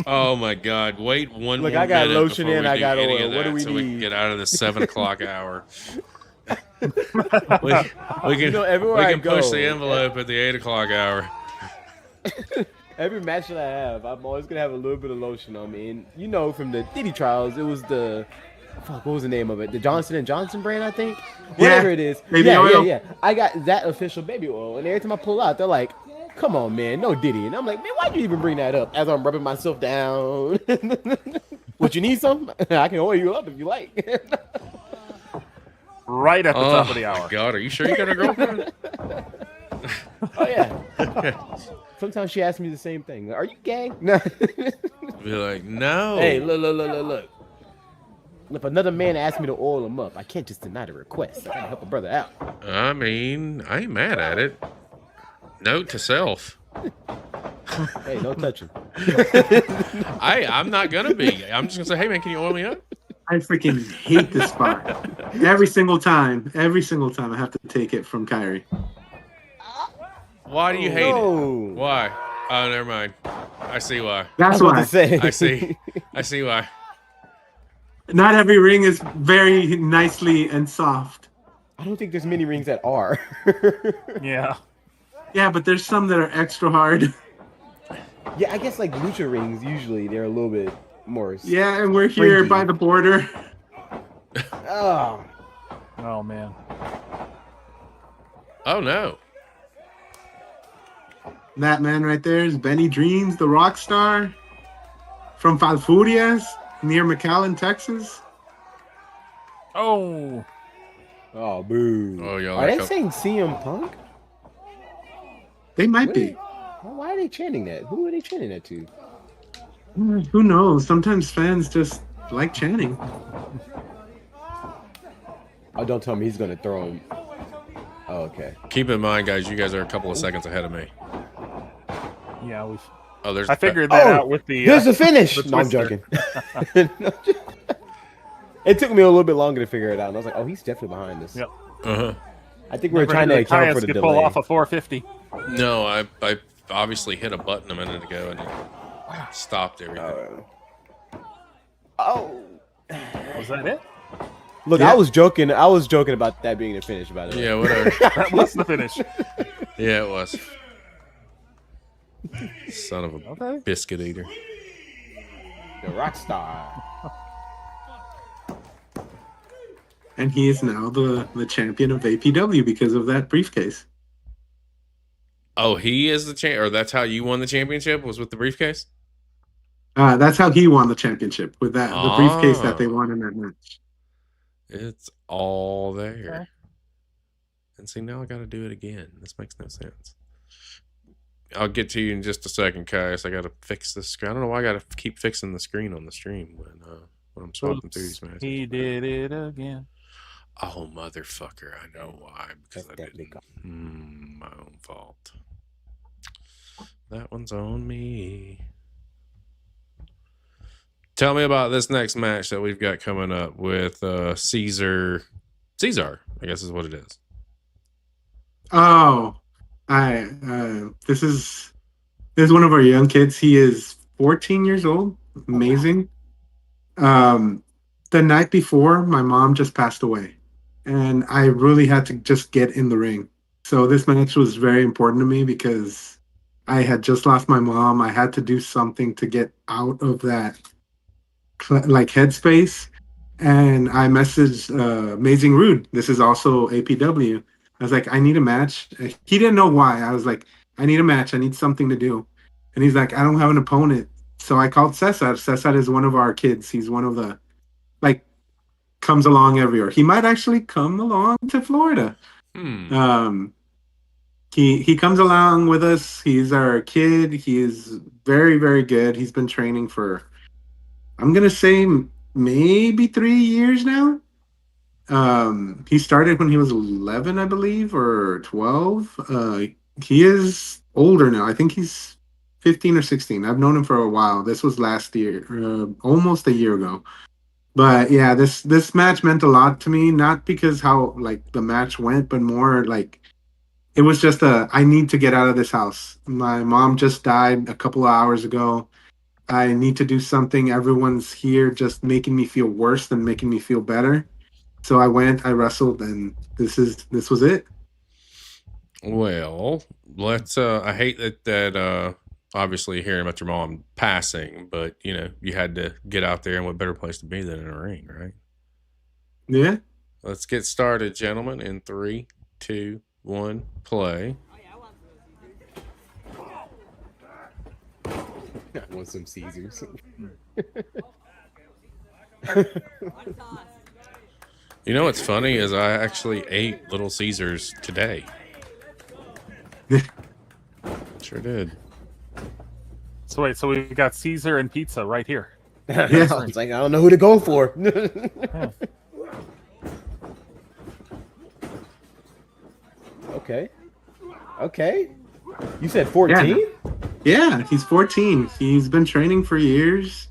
Oh my God! Wait one Look, more I got minute lotion before and we I do got any oil. of What do that we so we can need? get out of the 7 o'clock hour. we can everywhere we I can push go- the envelope at the 8 o'clock hour. Every match that I have, I'm always gonna have a little bit of lotion on me. And you know, from the Diddy trials, it was the what was the name of it? The Johnson & Johnson brand, I think. Whatever it is. Baby yeah, oil. yeah. I got that official baby oil, and every time I pull out, they're like, "Come on, man, no Diddy." And I'm like, "Man, why'd you even bring that up?" As I'm rubbing myself down. What, you need some? I can oil you up if you like. Right at the top of the Oh hour. my God! Are you sure you got a girlfriend? Oh yeah. Sometimes she asks me the same thing. Are you gay? No. Be like, no. Hey, look. If another man asks me to oil him up, I can't just deny the request. I gotta help a brother out. I mean, I ain't mad at it. Note to self. Hey, no touching. I'm not gonna be. I'm just gonna say, hey man, can you oil me up? I freaking hate this spot. Every single time I have to take it from Kyrie. Why do you hate it? No. Why? Oh, never mind. I see why. I That's was about why. to say. I see why. Not every ring is very nicely and soft. I don't think there's many rings that are. Yeah. Yeah, but there's some that are extra hard. Yeah, I guess like lucha rings, usually they're a little bit more. Yeah, and we're here Fringy. by the border. Oh. Oh, man. Oh no. That man right there is Benny Dreams, the rock star from Falfurrias near McAllen, Texas. Oh. Oh, boo. Oh, y'all Are are they co- saying CM Punk? They might be. Why are they chanting that? Who are they chanting that to? Who knows? Sometimes fans just like chanting. Oh, don't tell me he's gonna throw him. Oh, okay. Keep in mind, guys, you guys are a couple of seconds ahead of me. Yeah, Oh, there's. I figured that out with the. There's a finish. The No, I'm twister. joking. It took me a little bit longer to figure it out. And I was like, oh, he's definitely behind this. Yep. Uh-huh. I think we were trying to account for the delay. pull off a 450. No, I obviously hit a button a minute ago and it stopped everything. Oh. Was that it? Look, Yeah. I was joking. I was joking about that being the finish, by the way. Yeah, whatever. That was the finish. Yeah, it was. Son of a Okay. biscuit eater. The rock star. And he is now the champion of APW because of that briefcase. Oh, he is the champ, or that's how you won the championship? Was with the briefcase? That's how he won the championship, with that the briefcase that they won in that match. It's all there. Okay. And see, now I got to do it again. This makes no sense. I'll get to you in just a second, Kaius. I got to fix this screen. I don't know why I got to keep fixing the screen on the stream when I'm swapping through these matches. He did it again. Oh, motherfucker. I know why. Because I didn't. My own fault. That one's on me. Tell me about this next match that we've got coming up with Cesar. Cesar, I guess is what it is. Oh, this is one of our young kids. He is 14 years old. Amazing. The night before, my mom just passed away, and I really had to just get in the ring. So this match was very important to me because I had just lost my mom. I had to do something to get out of that headspace. And I messaged Amazing Rude. This is also APW. I was like, I need a match. He didn't know why. I was like, I need a match. I need something to do. And he's like, I don't have an opponent. So I called Cesar. Cesar is one of our kids. He's one of the, comes along everywhere. He might actually come along to Florida. He comes along with us. He's our kid. He is very, very good. He's been training for, I'm going to say, maybe 3 years now. He started when he was 11, I believe, or 12. He is older now. I think he's 15 or 16. I've known him for a while. This was last year, almost a year ago. But yeah, this match meant a lot to me, not because how the match went, but more it was just I need to get out of this house. My mom just died a couple of hours ago. I need to do something. Everyone's here just making me feel worse than making me feel better. So I went, I wrestled, and this was it. Well, let's I hate that obviously hearing about your mom passing, but you had to get out there, and what better place to be than in a ring, right? Yeah. Let's get started, gentlemen, in 3, 2, 1, play. I want some Caesars. You know what's funny is I actually ate Little Caesars today. Sure did. So wait, so we've got Caesar and pizza right here. Yeah, I was like, I don't know who to go for. Okay. You said 14? Yeah, he's 14. He's been training for years.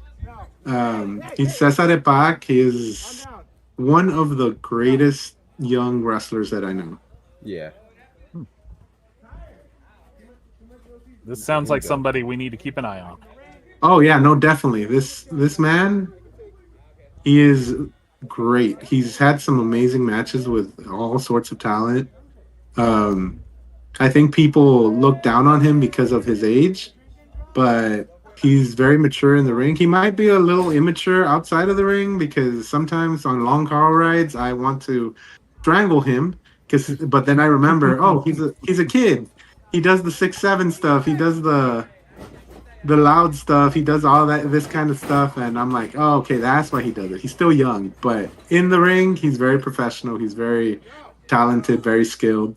He's Cesar back. He is one of the greatest young wrestlers that I know. Yeah. This sounds like somebody we need to keep an eye on. Oh yeah, no, definitely. This man, he is great. He's had some amazing matches with all sorts of talent. I think people look down on him because of his age, but he's very mature in the ring. He might be a little immature outside of the ring because sometimes on long car rides I want to strangle him. But then I remember, oh, he's a kid. He does the 6'7" stuff. He does the loud stuff. He does all this kind of stuff, and I'm like, oh, okay, that's why he does it. He's still young, but in the ring, he's very professional. He's very talented, very skilled.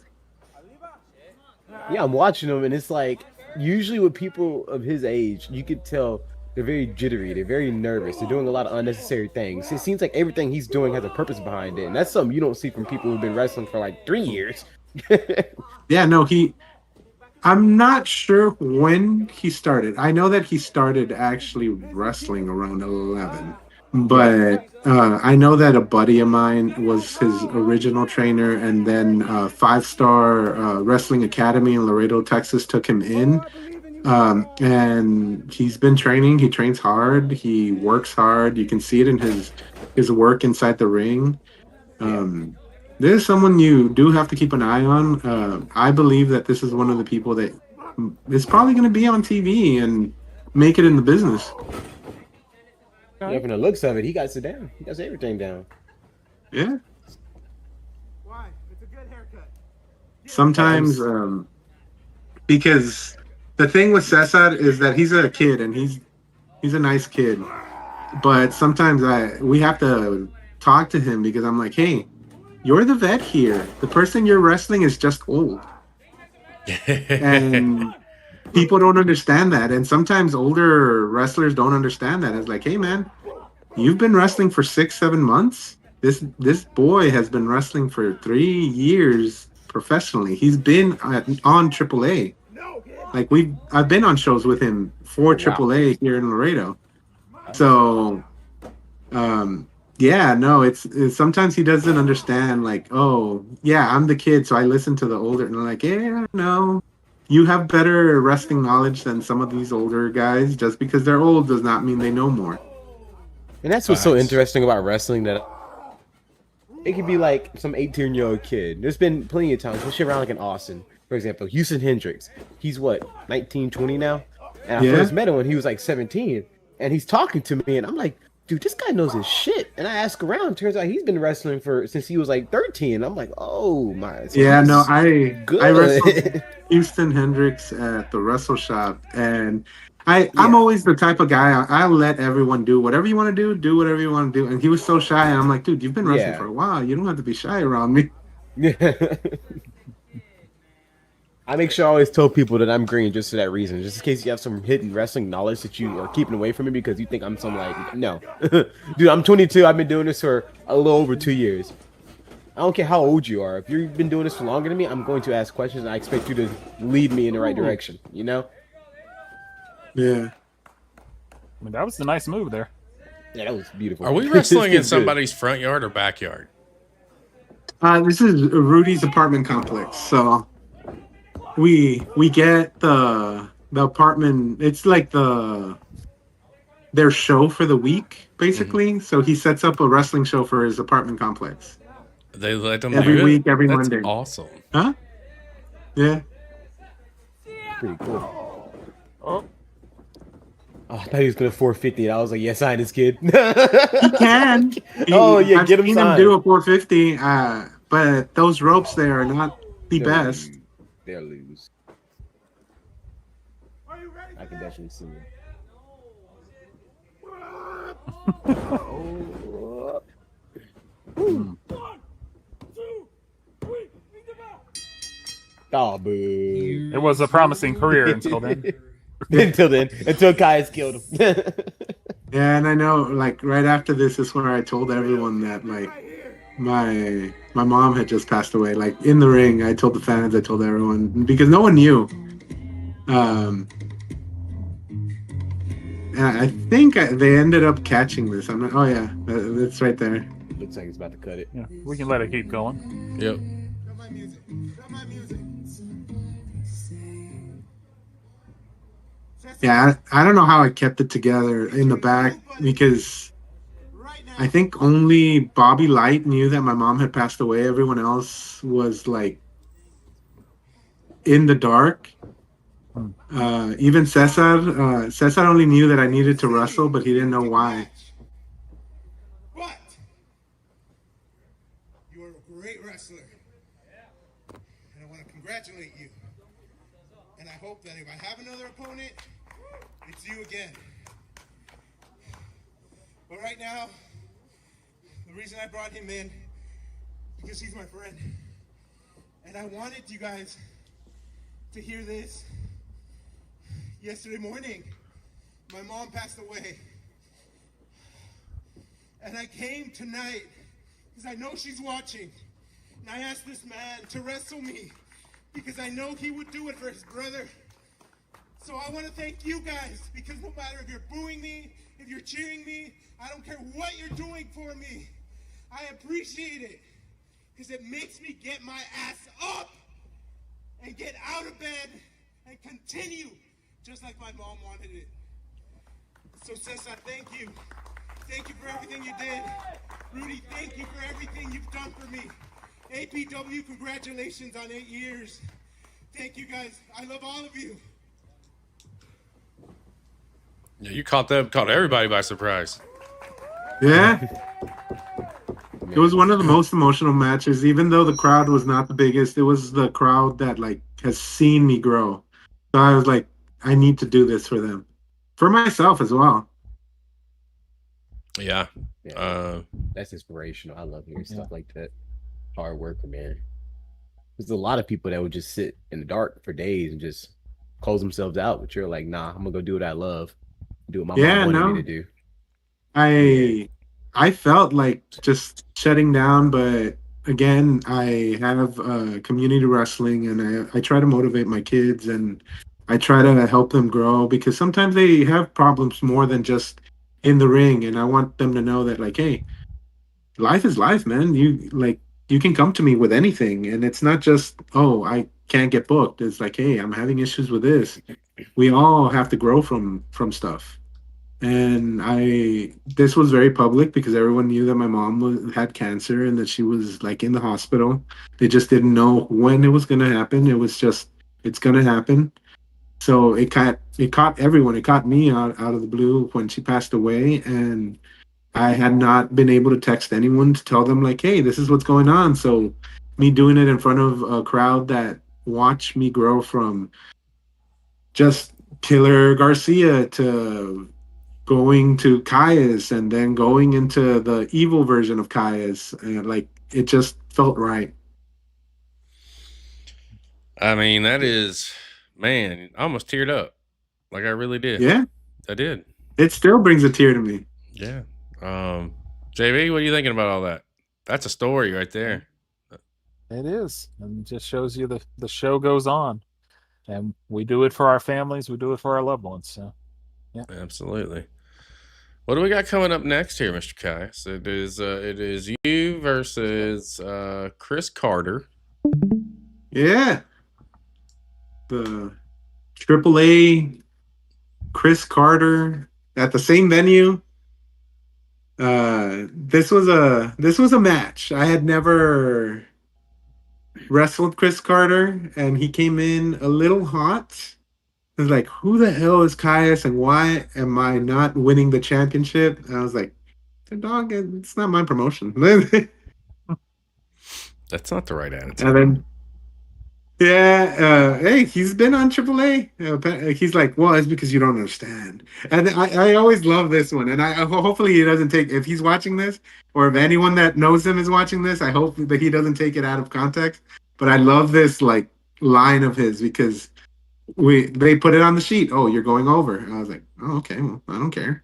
Yeah, I'm watching him, and it's like, usually with people of his age, you could tell they're very jittery. They're very nervous. They're doing a lot of unnecessary things. It seems like everything he's doing has a purpose behind it, and that's something you don't see from people who've been wrestling for 3 years. Yeah, no, I'm not sure when he started. I know that he started actually wrestling around 11, but I know that a buddy of mine was his original trainer, and then Five Star Wrestling Academy in Laredo, Texas, took him in. And he's been training. He trains hard. He works hard. You can see it in his work inside the ring. There's someone you do have to keep an eye on. I believe that this is one of the people that is probably going to be on TV and make it in the business. Yeah, from the looks of it, he got it down. He got everything down. Yeah. Why? It's a good haircut. Sometimes, because the thing with Cesar is that he's a kid and he's a nice kid, but sometimes we have to talk to him because I'm like, hey, you're the vet here. The person you're wrestling is just old. And people don't understand that. And sometimes older wrestlers don't understand that. It's like, hey, man, you've been wrestling for 6-7 months. This boy has been wrestling for 3 years professionally. He's been on AAA. Like I've been on shows with him for AAA here in Laredo. So, yeah, no, it's sometimes he doesn't understand. Like, oh, yeah, I'm the kid, so I listen to the older, and I'm like, yeah, no, you have better wrestling knowledge than some of these older guys. Just because they're old does not mean they know more. And that's what's so interesting about wrestling, that it could be like some 18-year-old kid. There's been plenty of times, especially around like in Austin, for example, Houston Hendricks. He's what, 19, 20 now? And I first met him when he was like 17, and he's talking to me, and I'm like, dude, this guy knows his shit. And I ask around, turns out he's been wrestling since he was like 13. I'm like, oh my. So yeah, no, I wrestled Houston Hendricks at the Wrestle Shop, and I'm always the type of guy, I'll let everyone do whatever you want to do whatever you want to do. And he was so shy, and I'm like, dude, you've been wrestling for a while. You don't have to be shy around me. Yeah. I make sure I always tell people that I'm green just for that reason. Just in case you have some hidden wrestling knowledge that you are keeping away from me because you think I'm some like, no. Dude, I'm 22. I've been doing this for a little over 2 years. I don't care how old you are. If you've been doing this for longer than me, I'm going to ask questions, and I expect you to lead me in the right direction, you know? Yeah. I mean, that was a nice move there. Yeah, that was beautiful. Are we wrestling in somebody's front yard or backyard? This is Rudy's apartment complex, so we get the apartment. It's like their show for the week, basically. So he sets up a wrestling show for his apartment complex. They let them every do week, it? every That's Monday. Awesome. Huh? Yeah. Pretty cool. Oh, I thought he was gonna 450, and I was like, "Yeah, sign this kid." He can. I've get him seen him do a 450. But those ropes there are not the best. They'll lose. I can definitely see it. Oh, boo. it was a promising career until then. until Kaius killed him. Yeah, and I know, like, right after this is when I told everyone that, like, my mom had just passed away. Like, in the ring, I told the fans, I told everyone, because no one knew. And I think they ended up catching this. I'm like, oh yeah, it's right there. Looks like it's about to cut it. Yeah, we can let it keep going. Yep. Yeah, I don't know how I kept it together in the back because I think only Bobby Light knew that my mom had passed away. Everyone else was like in the dark. Even Cesar. Cesar only knew that I needed to wrestle, but he didn't know why. But you're a great wrestler, and I want to congratulate you. And I hope that if I have another opponent, it's you again. But right now, the reason I brought him in is because he's my friend. And I wanted you guys to hear this. Yesterday morning, my mom passed away. And I came tonight because I know she's watching. And I asked this man to wrestle me because I know he would do it for his brother. So I want to thank you guys, because no matter if you're booing me, if you're cheering me, I don't care what you're doing for me. I appreciate it, because it makes me get my ass up and get out of bed and continue just like my mom wanted it. So Cesar, thank you. Thank you for everything you did. Rudy, thank you for everything you've done for me. APW, congratulations on 8 years. Thank you guys. I love all of you. Yeah, you caught everybody by surprise. Yeah. It was one of the most emotional matches, even though the crowd was not the biggest. It was the crowd that like has seen me grow. So I was like, I need to do this for them, for myself as well. Yeah. That's inspirational. I love hearing stuff like that. Hard worker, man. There's a lot of people that would just sit in the dark for days and just close themselves out, but you're like, nah, I'm gonna go do what I love, do what my mom wanted me to do. I felt like just shutting down, but again, I have community wrestling, and I try to motivate my kids, and I try to help them grow, because sometimes they have problems more than just in the ring, and I want them to know that, like, hey, life is life, man. You can come to me with anything, and it's not just, oh, I can't get booked. It's like, hey, I'm having issues with this. We all have to grow from stuff. And this was very public, because everyone knew that my mom had cancer and that she was like in the hospital. They just didn't know when it was going to happen. It was just, it's going to happen. So it caught everyone. It caught me out of the blue when she passed away, and I had not been able to text anyone to tell them, like, hey, this is what's going on. So me doing it in front of a crowd that watched me grow from just Killer Garcia to going to Kaius, and then going into the evil version of Kaius, and like, it just felt right. I mean, that is, man, I almost teared up. Like, I really did. Yeah, I did. it still brings a tear to me. Yeah. JB, what are you thinking about all that? That's a story right there. It is, and it just shows you the show goes on, and we do it for our families, we do it for our loved ones. So, yeah, absolutely. What do we got coming up next here, Mr. Kaius? It is you versus Chris Carter. Yeah, the AAA Chris Carter at the same venue. This was a match. I had never wrestled Chris Carter, and he came in a little hot. I was like, who the hell is Kaius, and why am I not winning the championship? And I was like, dog, it's not my promotion. That's not the right attitude. And then, hey, he's been on AAA. He's like, well, it's because you don't understand. And I always love this one. And hopefully he doesn't take, if he's watching this, or if anyone that knows him is watching this, I hope that he doesn't take it out of context. But I love this like line of his, because they put it on the sheet. Oh, you're going over. And I was like, oh, okay, well, I don't care.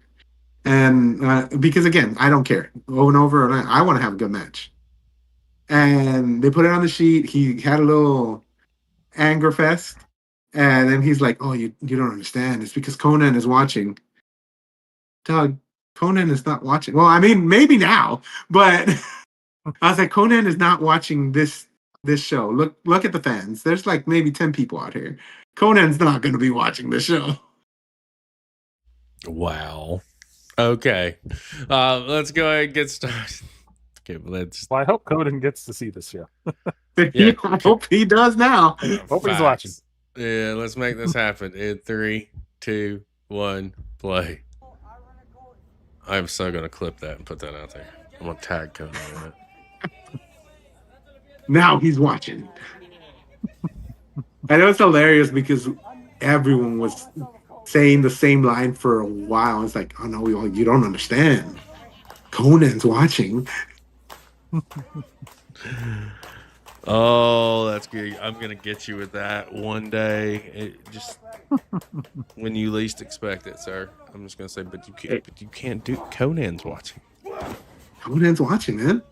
And because again, I don't care. Over and over, and I want to have a good match. And they put it on the sheet. He had a little anger fest, and then he's like, oh, you don't understand. It's because Konan is watching. Doug, Konan is not watching. Well, I mean, maybe now, but I was like, Konan is not watching this show. Look at the fans. There's like maybe 10 people out here. Conan's not going to be watching the show. Wow. Okay. Let's go ahead and get started. Okay, well, I hope Konan gets to see this show. Yeah. I hope he does now. Hope he's watching. Yeah, let's make this happen. In 3, 2, 1, play. I'm so going to clip that and put that out there. I'm going to tag Konan on it. Now he's watching. And it was hilarious because everyone was saying the same line for a while. It's like, oh no, you don't understand. Konan's watching. Oh, that's good. I'm going to get you with that one day. Just when you least expect it, sir. I'm just going to say, but you can't do, Konan's watching. Konan's watching, man.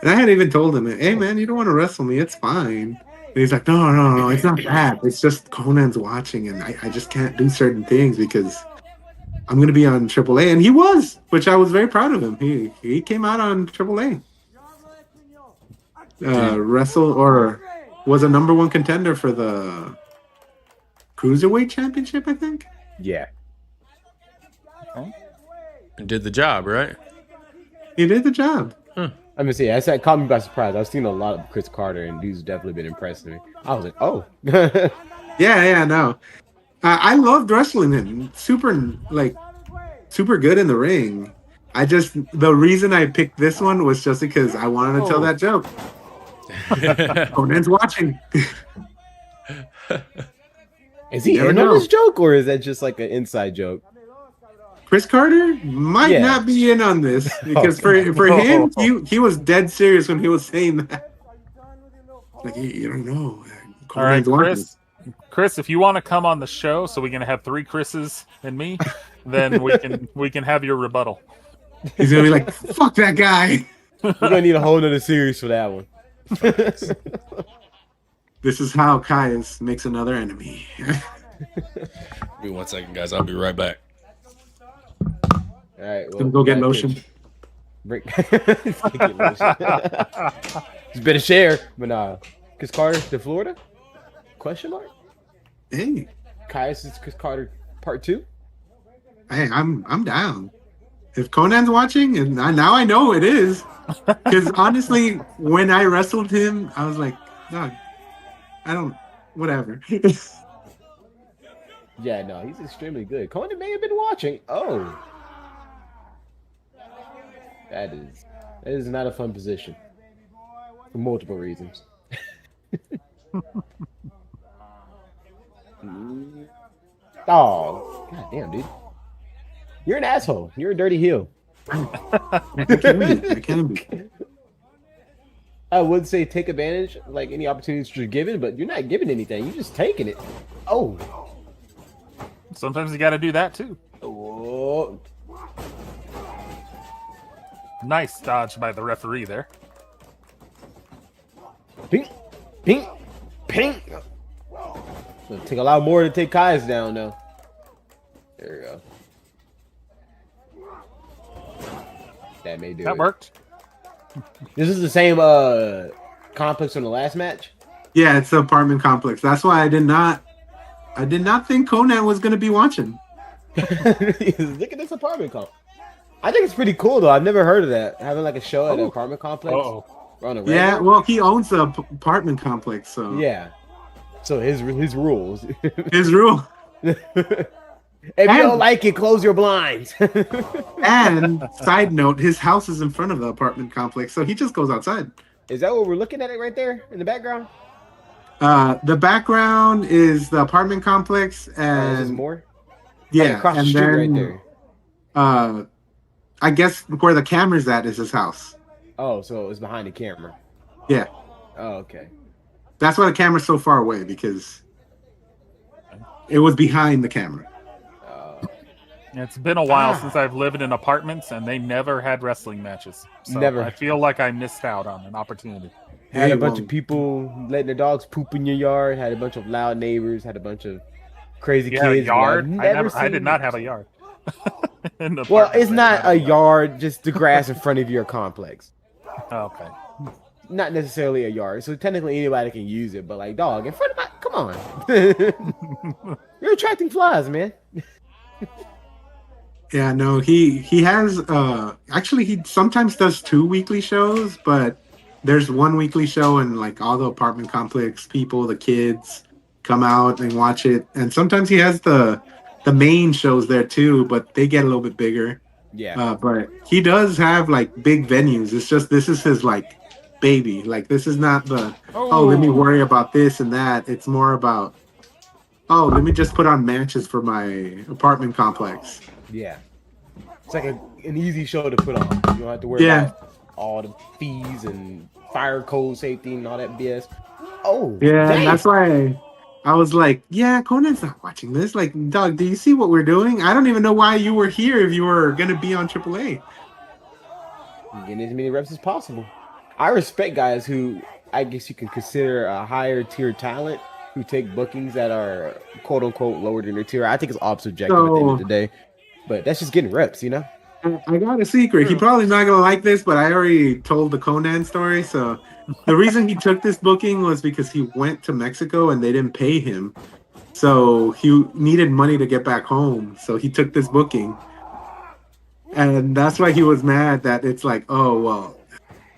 And I had even told him, hey man, you don't want to wrestle me, it's fine. And he's like, no, it's not that. It's just Conan's watching, and I just can't do certain things because I'm going to be on AAA. And he was, which I was very proud of him. He came out on AAA. Wrestle, or was a #1 contender for the Cruiserweight Championship, I think. Yeah. Did the job, right? He did the job. Huh. I mean, see, I said caught me by surprise. I've seen a lot of Chris Carter, and he's definitely been impressing me. I was like, oh. Yeah, no. I loved wrestling him. Super good in the ring. The reason I picked this one was just because I wanted to tell that joke. Conan's watching. Is he Never in know. on this joke, or is that just like an inside joke? Chris Carter might not be in on this because for him, he was dead serious when he was saying that. Like, you don't know. All right, watching. Chris, if you want to come on the show, so we're gonna have 3 Chris's and me, then we can have your rebuttal. He's gonna be like, "Fuck that guy." We're gonna need a whole nother series for that one. This is how Kaius makes another enemy. Give me 1 second, guys. I'll be right back. All right, well, Gonna go get lotion. Break. Just better share, but nah. Chris Carter to Florida? Question mark. Hey, Kaius is Chris Carter part 2. hey, I'm down. If Conan's watching, and now I know it is, because honestly, when I wrestled him, I was like, "Dog, I don't, whatever." Yeah, no, he's extremely good. Konan may have been watching. Oh, that is not a fun position for multiple reasons. Oh, god damn, dude. You're an asshole. You're a dirty heel. I can be. I would say take advantage, like any opportunities you're given, but you're not giving anything. You're just taking it. Oh. Sometimes you got to do that too. Oh. Nice dodge by the referee there. Ping. Ping. Ping. It'll take a lot more to take Kaius down, though. There we go. That may do it. That worked. This is the same complex from the last match? Yeah, it's the apartment complex. That's why I did not think Konan was gonna be watching. Look at this apartment complex. I think it's pretty cool though. I've never heard of that. Having like a show at an apartment complex. On a yeah, well, he owns the apartment complex, so yeah. So his rules. His rule. If you don't like it, close your blinds. And side note, his house is in front of the apartment complex, so he just goes outside. Is that what we're looking at it right there in the background? The background is the apartment complex, and there's more. Yeah, like across the street right there. I guess where the camera's at is his house. Oh, so it was behind the camera. Yeah. Oh, okay. That's why the camera's so far away, because it was behind the camera. It's been a while since I've lived in apartments, and they never had wrestling matches. So Never. I feel like I missed out on an opportunity. Had a bunch of people letting their dogs poop in your yard. Had a bunch of loud neighbors. Had a bunch of crazy Yeah, a kids. yard. I've I did not have a yard. In the Well, apartments it's I not had. a yard, just the grass in front of your complex. Okay. Not necessarily a yard. So technically anybody can use it, but like, dog, in front of my, come on. You're attracting flies, man. Yeah, no, he has actually he sometimes does 2 weekly shows, but there's 1 weekly show and like all the apartment complex people, the kids come out and watch it. And sometimes he has the main shows there too, but they get a little bit bigger. Yeah. But he does have like big venues. It's just this is his like baby. Like this is not the let me worry about this and that. It's more about let me just put on matches for my apartment complex. Yeah. It's like an easy show to put on. You don't have to worry about all the fees and fire code safety and all that BS. Oh, yeah, dang. that's why I was like, yeah, Conan's not watching this. Like, dog, do you see what we're doing? I don't even know why you were here if you were gonna be on AAA. Getting as many reps as possible. I respect guys who I guess you can consider a higher tier talent who take bookings that are quote unquote lower than their tier. I think it's all subjective at the end of the day, but that's just getting reps, you know. I got a secret. He probably not gonna like this, but I already told the Konan story. So the reason he took this booking was because he went to Mexico and they didn't pay him. So he needed money to get back home. So he took this booking. And that's why he was mad that it's like, oh, well,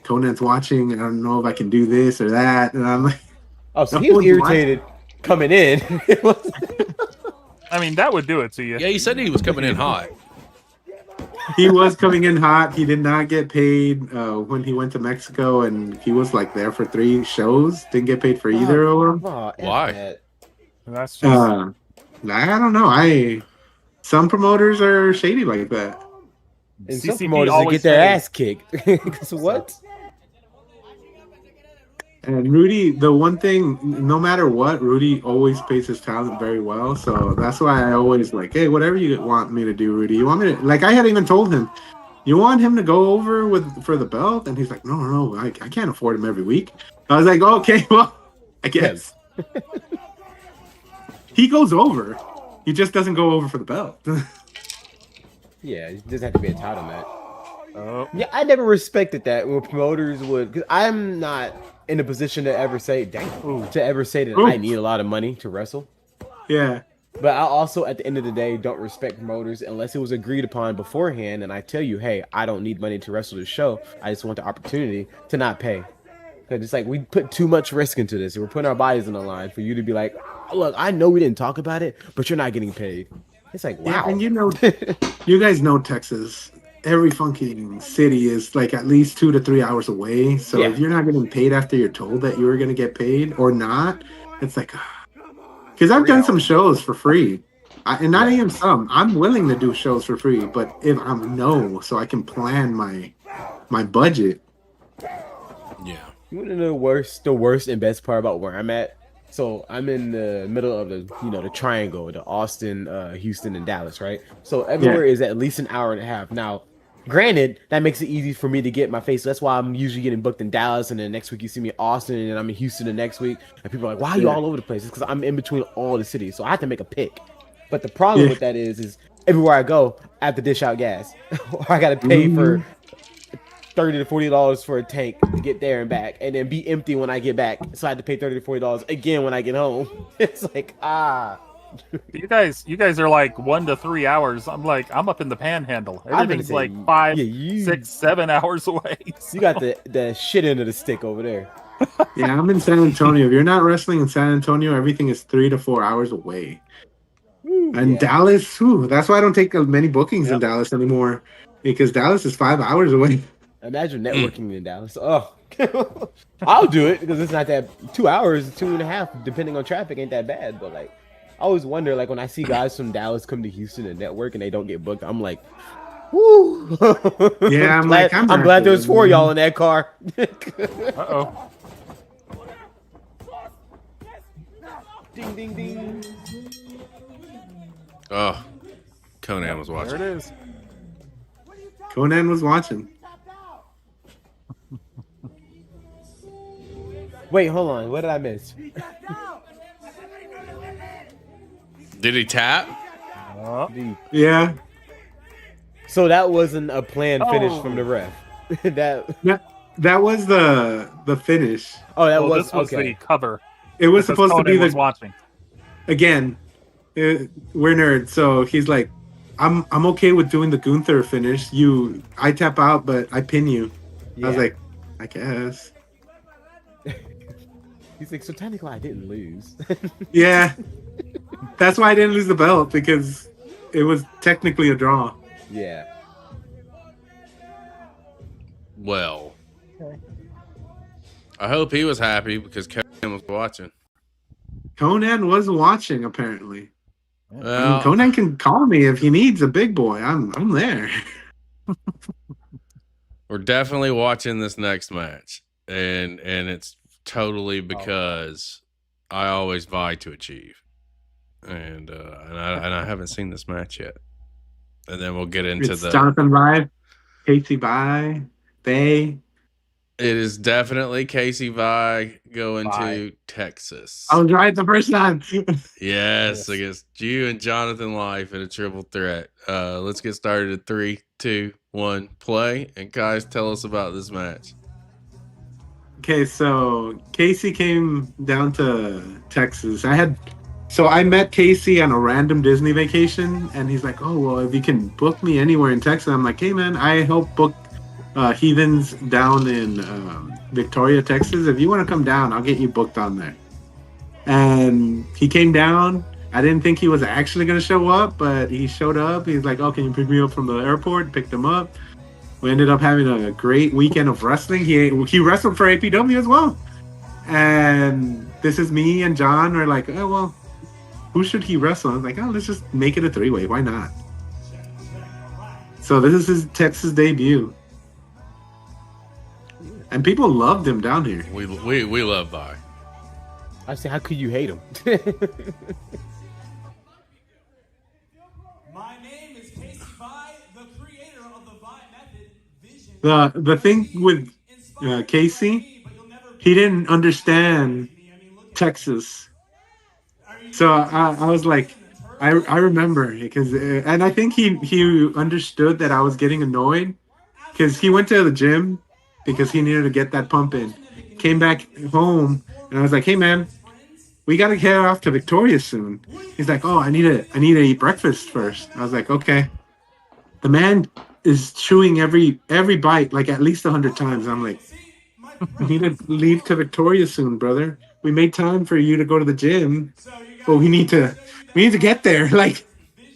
Conan's watching. I don't know if I can do this or that. And I'm like, oh, so he was irritated coming in. I mean, that would do it to you. Yeah, he said he was coming in hot. He was coming in hot. He did not get paid when he went to Mexico, and he was like there for 3 shows. Didn't get paid for either of them. Why? That's just... I don't know. Some promoters are shady like that. And some promoters that get their ass kicked. So what? And Rudy, the one thing, no matter what, Rudy always pays his talent very well. So that's why I always like, hey, whatever you want me to do, Rudy. You want me to, like, I had even told him, you want him to go over for the belt? And he's like, no, I can't afford him every week. I was like, okay, well, I guess. He goes over. He just doesn't go over for the belt. Yeah, it doesn't have to be a title match. Yeah, I never respected that when promoters would, because I'm not in a position to ever say, that I need a lot of money to wrestle. Yeah. But I also, at the end of the day, don't respect promoters unless it was agreed upon beforehand. And I tell you, hey, I don't need money to wrestle this show. I just want the opportunity to not pay. Because it's like we put too much risk into this. We're putting our bodies on the line for you to be like, oh, look, I know we didn't talk about it, but you're not getting paid. It's like, wow. Yeah, and you know, you guys know Texas. Every fucking city is like at least 2 to 3 hours away. So if you're not getting paid after you're told that you were going to get paid or not, it's like, because I've done some shows for free. And not even some. I'm willing to do shows for free, but if I'm so I can plan my budget. Yeah. You want to know the worst and best part about where I'm at? So I'm in the middle of the triangle, the Austin, Houston, and Dallas, right? So everywhere is at least an hour and a half. Now, granted, that makes it easy for me to get my face. So that's why I'm usually getting booked in Dallas, and then next week you see me in Austin, and then I'm in Houston the next week. And people are like, "Why are you all over the place?" It's because I'm in between all the cities, so I have to make a pick. But the problem with that is everywhere I go, I have to dish out gas, or I got to pay for $30 to $40 for a tank to get there and back, and then be empty when I get back. So I had to pay $30 to $40 again when I get home. It's like You guys are like 1 to 3 hours. I'm up in the Panhandle. Everything's like 5, 6, 7 hours away. So. You got the shit end of the stick over there. Yeah, I'm in San Antonio. If you're not wrestling in San Antonio, everything is 3 to 4 hours away. And Dallas, that's why I don't take many bookings in Dallas anymore, because Dallas is 5 hours away. Imagine networking in Dallas. Oh, I'll do it because it's not that 2 hours, 2.5, depending on traffic, ain't that bad. But like, I always wonder, like when I see guys from Dallas come to Houston and network and they don't get booked, I'm like, whoo. Yeah, I'm glad there's 4 of y'all in that car. Uh-oh. Ding, ding, ding. Oh, Konan was watching. There it is. Konan was watching. Wait, hold on. What did I miss? Did he tap? Yeah. So that wasn't a planned finish from the ref. That was the finish. Oh, that was this was the cover. It was supposed to be was watching. Again, we're nerds, so he's like, I'm okay with doing the Gunther finish. I tap out, but I pin you. Yeah. I was like, I guess. He's like, so technically I didn't lose. Yeah. That's why I didn't lose the belt, because it was technically a draw. Yeah. Well, I hope he was happy because Konan was watching. Konan was watching, apparently. Well, Konan can call me if he needs a big boy. I'm there. We're definitely watching this next match, and it's totally because I always vie to achieve, and I haven't seen this match yet. And then we'll get into Johnathan Vibe, Casey Bay. It is definitely Casey Vi going to Texas. I was right the first time. Yes, against you and Johnathan Life in a triple threat. Let's get started at 3, 2, 1, play. And guys, tell us about this match. Okay, so Casey came down to Texas. I met Casey on a random Disney vacation, and he's like, "Oh, well, if you can book me anywhere in Texas," I'm like, "Hey, man, I help book Heathens down in Victoria, Texas. If you want to come down, I'll get you booked on there." And he came down. I didn't think he was actually going to show up, but he showed up. He's like, "Oh, can you pick me up from the airport?" Picked him up. We ended up having a great weekend of wrestling. He wrestled for APW as well. And this is me and John. We're like, "Oh, well, who should he wrestle?" I was like, "Oh, let's just make it a 3-way. Why not?" So this is his Texas debut. And people loved him down here. We love Vi. I say, how could you hate him? My name is Casey Vi, the creator of the Vi method, vision. The thing with Casey, he didn't understand Texas. So I was like, I remember because, and I think he understood that I was getting annoyed because he went to the gym because he needed to get that pump in. Came back home and I was like, "Hey man, we gotta head off to Victoria soon." He's like, "Oh, I need to eat breakfast first." I was like, "Okay." The man is chewing every bite like at least 100 times. I'm like, "We need to leave to Victoria soon, brother. We made time for you to go to the gym, but we need to get there." Like,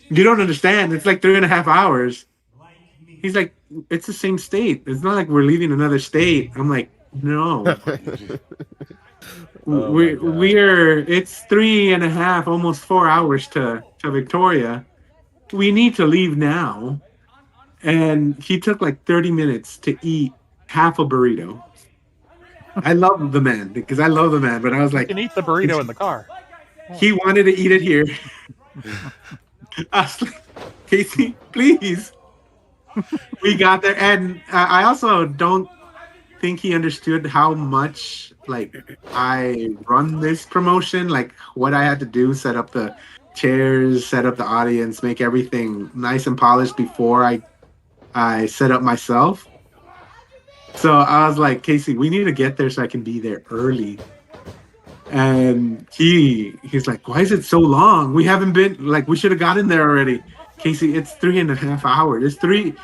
you don't understand. It's like 3.5 hours. He's like, "It's the same state. It's not like we're leaving another state." I'm like, "No." It's 3.5, almost 4 hours to Victoria. We need to leave now. And he took like 30 minutes to eat half a burrito. I love the man because I love the man, but I was like, You can eat the burrito in the car. he wanted to eat it here. I was like, "Casey, please." We got there, and I also don't think he understood how much like I run this promotion, like what I had to do, set up the chairs, set up the audience, make everything nice and polished before I set up myself. So I was like, "Casey, we need to get there so I can be there early." And he's like, "Why is it so long? We haven't been, like, we should have gotten there already." "Casey, it's 3.5 hours. It's 3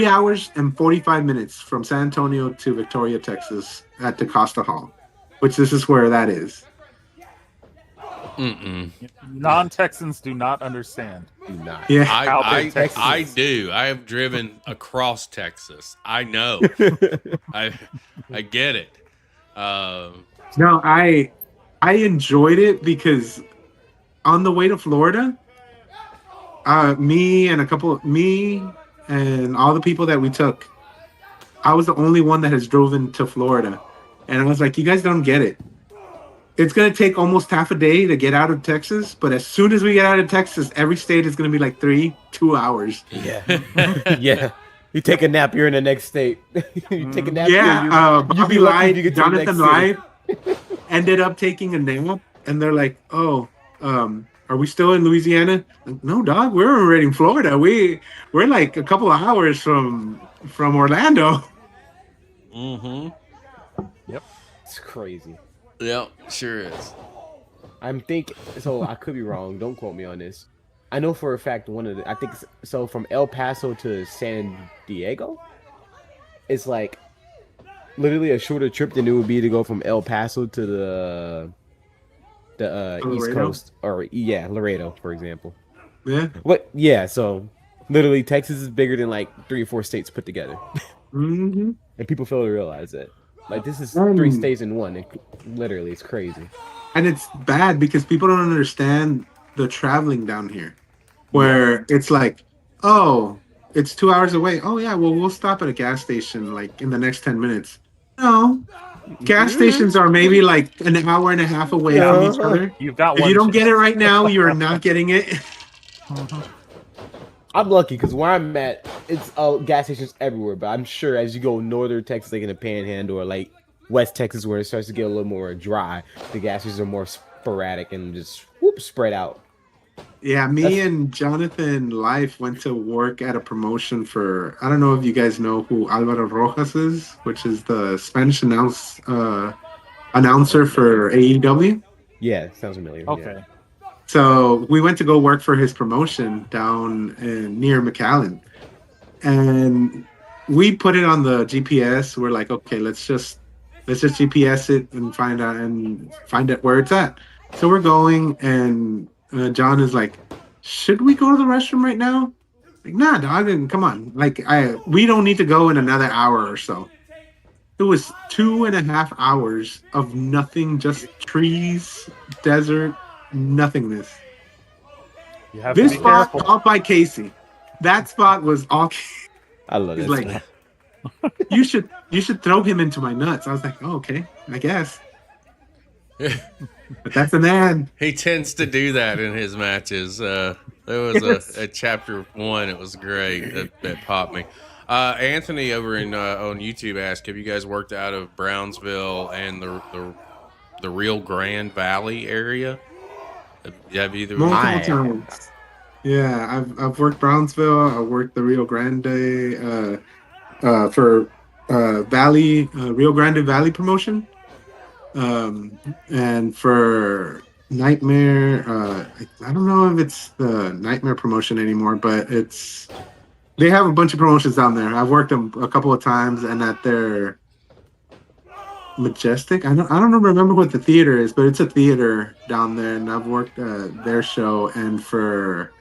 hours and 45 minutes from San Antonio to Victoria, Texas at DaCosta Hall, which this is where that is." Non-Texans do not understand. Do not. Yeah. I do. I have driven across Texas. I know. I get it. No, I enjoyed it because on the way to Florida, me and all the people that we took, I was the only one that has driven to Florida. And I was like, "You guys don't get it. It's going to take almost half a day to get out of Texas, but as soon as we get out of Texas, every state is going to be like 2 hours." Yeah. Yeah. You take a nap, you're in the next state. You take a nap. Yeah, you'll Bobby be lucky Light, if you get to the next Jonathan city. Light ended up taking a nap, and they're like, "Oh, are we still in Louisiana?" Like, "No, dog, we're already in Florida. We're like a couple of hours from Orlando." Mm-hmm. Yep. It's crazy. Yep, sure is. I'm thinking, so I could be wrong. Don't quote me on this. I know for a fact I think so from El Paso to San Diego, it's like literally a shorter trip than it would be to go from El Paso to the East Coast, or Laredo, for example. Yeah. What? Yeah. So literally, Texas is bigger than like 3 or 4 states put together, Mm-hmm. and people fail to realize that. Like, this is 3 states in one. Literally, it's crazy. And it's bad because people don't understand the traveling down here, where it's like, "Oh, it's 2 hours away. Oh yeah, well, we'll stop at a gas station like in the next 10 minutes. No, gas stations are maybe like an hour and a half away from each other. You've got If one you don't chance. get it right now, you are not getting it. I'm lucky because where I'm at, it's gas stations everywhere. But I'm sure as you go northern Texas, like in the Panhandle or like West Texas, where it starts to get a little more dry, the gas stations are more sporadic and just spread out. Yeah, me That's- and Jonathan Life went to work at a promotion for, I don't know if you guys know who Alvaro Rojas is, which is the Spanish announcer for AEW. Yeah, sounds familiar. Okay. Yeah. So we went to go work for his promotion down near McAllen, and we put it on the GPS. We're like, okay, let's just GPS it and find out where it's at. So we're going, and John is like, should we go to the restroom right now? Like, nah, dog, and come on. Like, we don't need to go in another hour or so. It was 2.5 hours of nothing, just trees, desert, nothingness. You have This to be spot careful. all by Casey. That spot was all. I love He's that. like, you should throw him into my nuts. I was like, oh, okay, I guess. But that's a man. He tends to do that in his matches. There was a chapter 1. It was great. That popped me. Anthony over on YouTube asked, "Have you guys worked out of Brownsville and the Rio Grande Valley area? Have either of you?" Multiple times. Yeah, I've worked Brownsville. I worked the Rio Grande for Rio Grande Valley promotion. And for Nightmare, I don't know if it's the Nightmare promotion anymore, but they have a bunch of promotions down there. I've worked them a couple of times, and at their Majestic, I don't remember what the theater is, but it's a theater down there, and I've worked their show. And for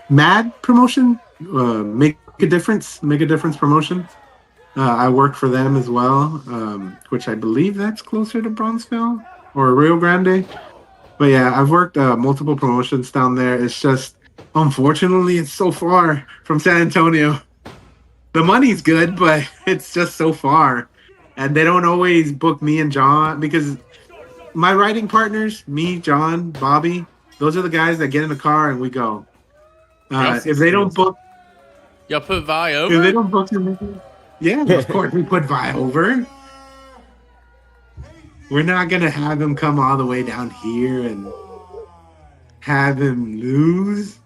Mad promotion, Make a Difference promotion. I work for them as well, which I believe that's closer to Bronzeville or Rio Grande. But yeah, I've worked multiple promotions down there. It's just, unfortunately, it's so far from San Antonio. The money's good, but it's just so far. And they don't always book me and John, because my writing partners, me, John, Bobby, those are the guys that get in the car and we go. If they don't book... Y'all put Vi If they over? don't book him... Yeah, of course, we put Vi over. We're not going to have him come all the way down here and have him lose.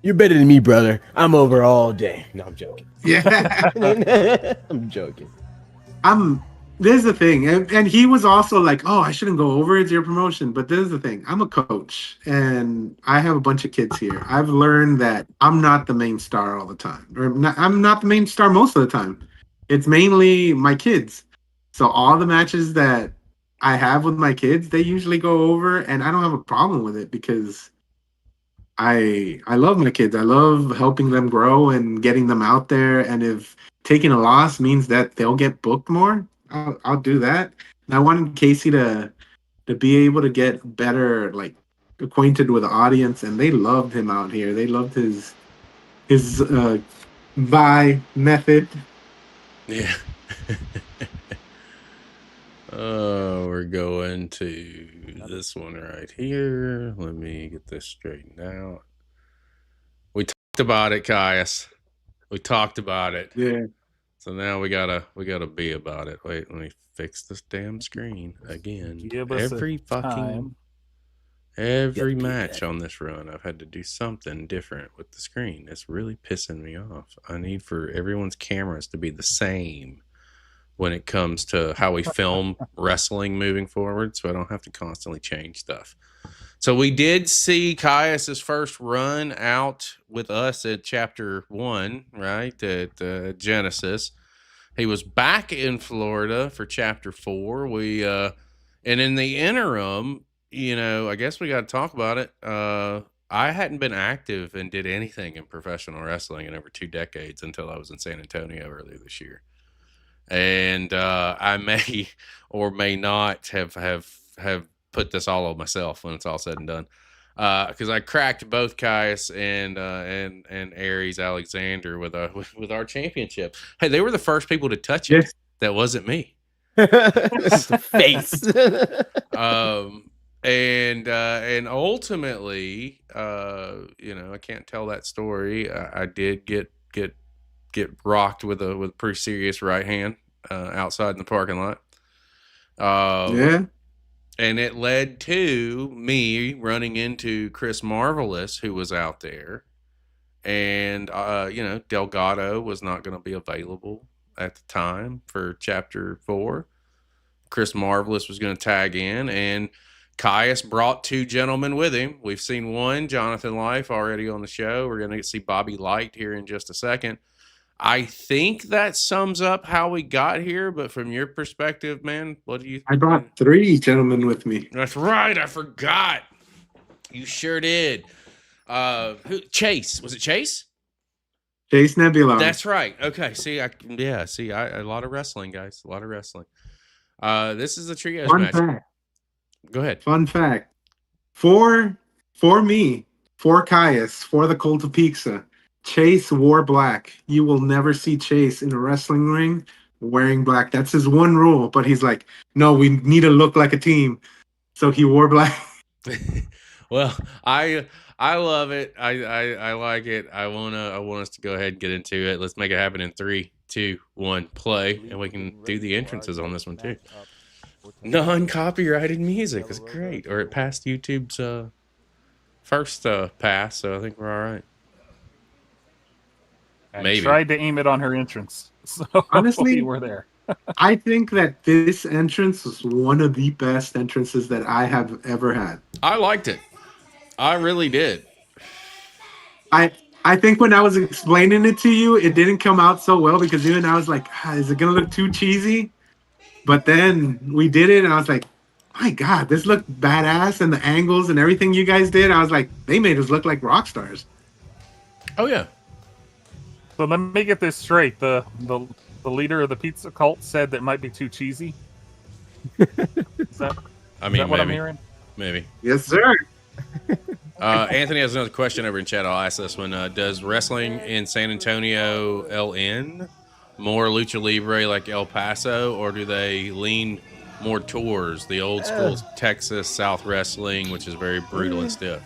You're better than me, brother. I'm over all day. No, I'm joking. Yeah. I'm joking. This is the thing. And he was also like, oh, I shouldn't go over. It's your promotion. But this is the thing. I'm a coach and I have a bunch of kids here. I've learned that I'm not the main star all the time. I'm not the main star most of the time. It's mainly my kids. So all the matches that I have with my kids, they usually go over, and I don't have a problem with it because I love my kids. I love helping them grow and getting them out there. And if taking a loss means that they'll get booked more, I'll do that. And I wanted Casey to be able to get better, like, acquainted with the audience, and they loved him out here. They loved his Vi method. Yeah. Oh, we're going to this one right here. Let me get this straightened out. We talked about it, Kaius. We talked about it. Yeah. So now we gotta be about it. Wait, let me fix this damn screen again. Give us Every match on this run, I've had to do something different with the screen. It's really pissing me off. I need for everyone's cameras to be the same when it comes to how we film wrestling moving forward, so I don't have to constantly change stuff. So we did see Kaius' first run out with us at Chapter 1, right, at Genesis. He was back in Florida for Chapter 4. And in the interim, you know, I guess we got to talk about it. I hadn't been active and did anything in professional wrestling in over 2 decades until I was in San Antonio earlier this year. And I may or may not have put this all on myself when it's all said and done, because I cracked both Kaius and Aries Alexander with our championship. Hey, they were the first people to touch it. Yes. That wasn't me. Face. And ultimately, I can't tell that story. I did get rocked with a pretty serious right hand outside in the parking lot. Yeah. And it led to me running into Chris Marvelous, who was out there. And, Delgado was not going to be available at the time for chapter 4. Chris Marvelous was going to tag in, and Kaius brought 2 gentlemen with him. We've seen one, Johnathan Life, already on the show. We're going to see Bobby Light here in just a second. I think that sums up how we got here, but from your perspective, man, what do you think? I brought 3 gentlemen with me. That's right. I forgot. You sure did. Chase. Was it Chase? Chase Nebula. That's right. Okay. See, a lot of wrestling, guys. A lot of wrestling. This is a trios match. Fact. Go ahead. Fun fact. For me, for Kaius, for the Cult of Pizza, Chase wore black. You will never see Chase in a wrestling ring wearing black. That's his one rule. But he's like, no, we need to look like a team. So he wore black. Well, I love it. I like it. I want us to go ahead and get into it. Let's make it happen in 3, 2, 1, play, and we can do the entrances on this one too. Non-copyrighted music is great, or it passed YouTube's first pass, so I think we're all right. Maybe. I tried to aim it on her entrance, so honestly, we're there. I think that this entrance was one of the best entrances that I have ever had. I liked it. I really did. I think when I was explaining it to you, it didn't come out so well because even I was like, is it going to look too cheesy? But then we did it, and I was like, my God, this looked badass, and the angles and everything you guys did, I was like, they made us look like rock stars. Oh, yeah. So let me get this straight. The leader of the pizza cult said that it might be too cheesy. Is that what I'm hearing? Maybe. Yes, sir. Anthony has another question over in chat. I'll ask this one. Does wrestling in San Antonio LN more lucha libre like El Paso, or do they lean more towards the old school Texas South wrestling, which is very brutal and stiff?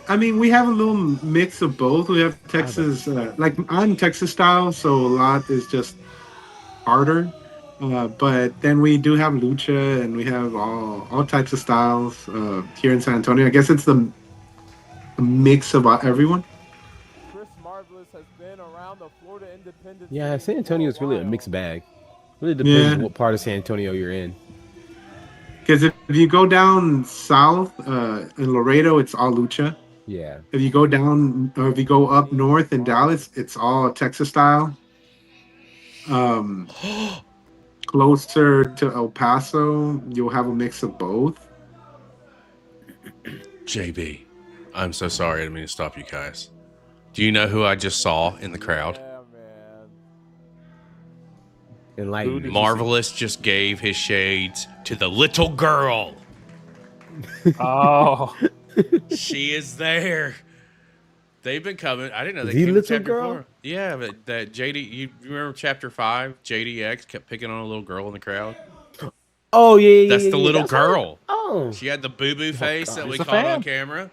I mean, we have a little mix of both. We have Texas, I'm Texas style, so a lot is just harder. But then we do have lucha, and we have all types of styles here in San Antonio. I guess it's a mix of everyone. Chris Marvelous has been around the Florida Independent. Yeah, San Antonio is really a mixed bag. Really depends on what part of San Antonio you're in. Because if you go down south in Laredo, it's all lucha. Yeah. If you go down, or if you go up north in Dallas, it's all Texas style. Closer to El Paso, you'll have a mix of both. JB, I'm so sorry. I didn't mean to stop you guys. Do you know who I just saw in the crowd? Yeah, man. Enlightened. Marvelous just gave his shades to the little girl. Oh. She is there. They've been coming. I didn't know they The came little to chapter girl? 4. Yeah, but that JD, you remember chapter 5? JDX kept picking on a little girl in the crowd. Oh yeah. That's the little girl. Her? Oh. She had the boo-boo face that we He's a caught fan. on camera.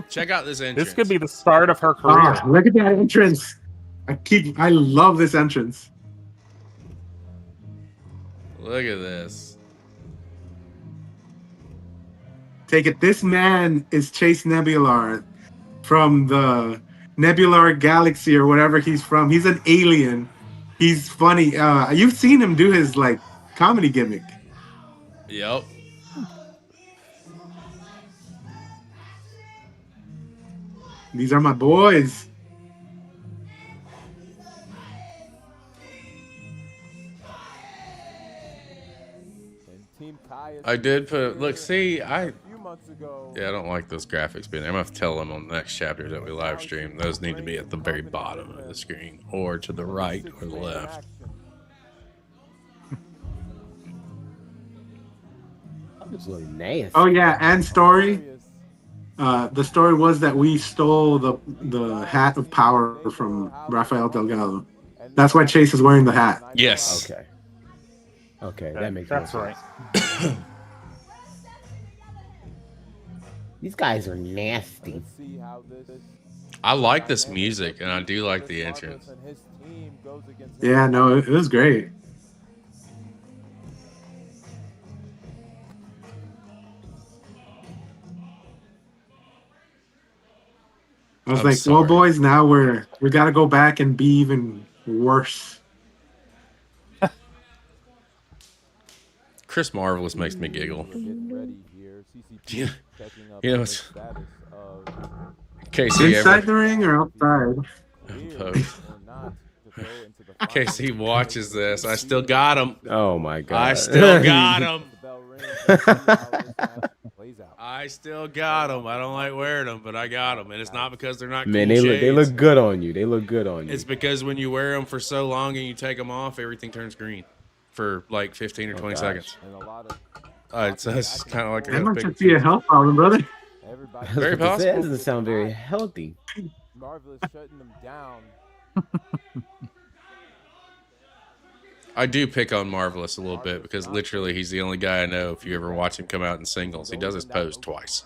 Check out this entrance. This could be the start of her career. Look at that entrance. I love this entrance. Look at this. Take it. This man is Chase Nebular from the Nebular Galaxy or whatever he's from. He's an alien. He's funny. You've seen him do his comedy gimmick. Yep. These are my boys. And Team Kaius I did put. Look, see, a few months ago. Yeah, I don't like those graphics being there. I'm going to have to tell them on the next chapters that we live stream. Those need to be at the very bottom of the screen, or to the right or the left. It's really nasty. Oh yeah, and story. The story was that we stole the hat of power from Rafael Delgado. That's why Chase is wearing the hat. Yes. Okay. Okay, that makes more That's sense. right. These guys are nasty. Let's see how this I like this music, and I do like the entrance. and his team goes against Yeah, no, it was great. I was I'm like, sorry. well, boys, now we got to go back and be even worse. Chris Marvelous makes me giggle. getting ready here. Yeah. CCP checking up You know, on the it's- status of Casey Inside ever the ring or outside? both. or not to go into the Casey watches this. I still got him. Oh my god. I still got him. The bell rings. Let's see how this match plays out. I still got them. I don't like wearing them, but I got them, and it's not because they're not Man, cool they shades. look good on you. They look good on you. It's because when you wear them for so long and you take them off, everything turns green for like 15 or 20 gosh. seconds. And a lot of It's kind of like That a might big. just be a health problem, brother. everybody. I was Very about to say, that possible. doesn't sound very healthy. Marvelous shutting them down. I do pick on Marvelous a little bit because literally he's the only guy I know. If you ever watch him come out in singles, he does his pose twice.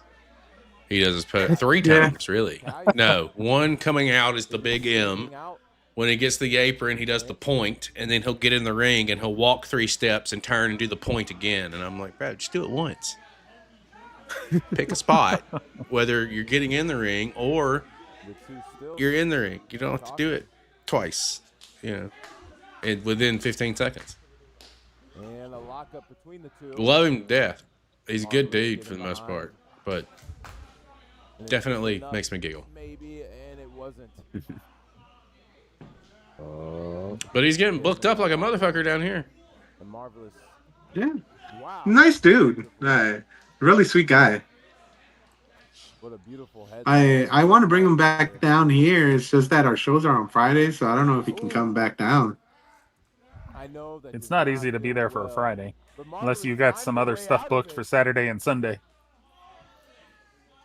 He does his pose 3 Yeah. times, really. No, one coming out is the big M. When he gets the apron, he does the point, and then he'll get in the ring and he'll walk 3 steps and turn and do the point again. And I'm like, bro, just do it once. Pick a spot, whether you're getting in the ring or you're in the ring. You don't have to do it twice, and within 15 seconds. And a lockup between the two. Love him to death. He's a good dude for the most part, but definitely makes me giggle. Maybe, and it wasn't. But he's getting booked up like a motherfucker down here. The Marvelous. Yeah, Wow. nice dude. Really sweet guy. What a beautiful head. I want to bring him back down here. It's just that our shows are on Fridays, so I don't know if he can come back down. I know that It's his not body easy to be there for a will, Friday, but unless Marvelous you got finds some a other way stuff out of booked it. for Saturday and Sunday.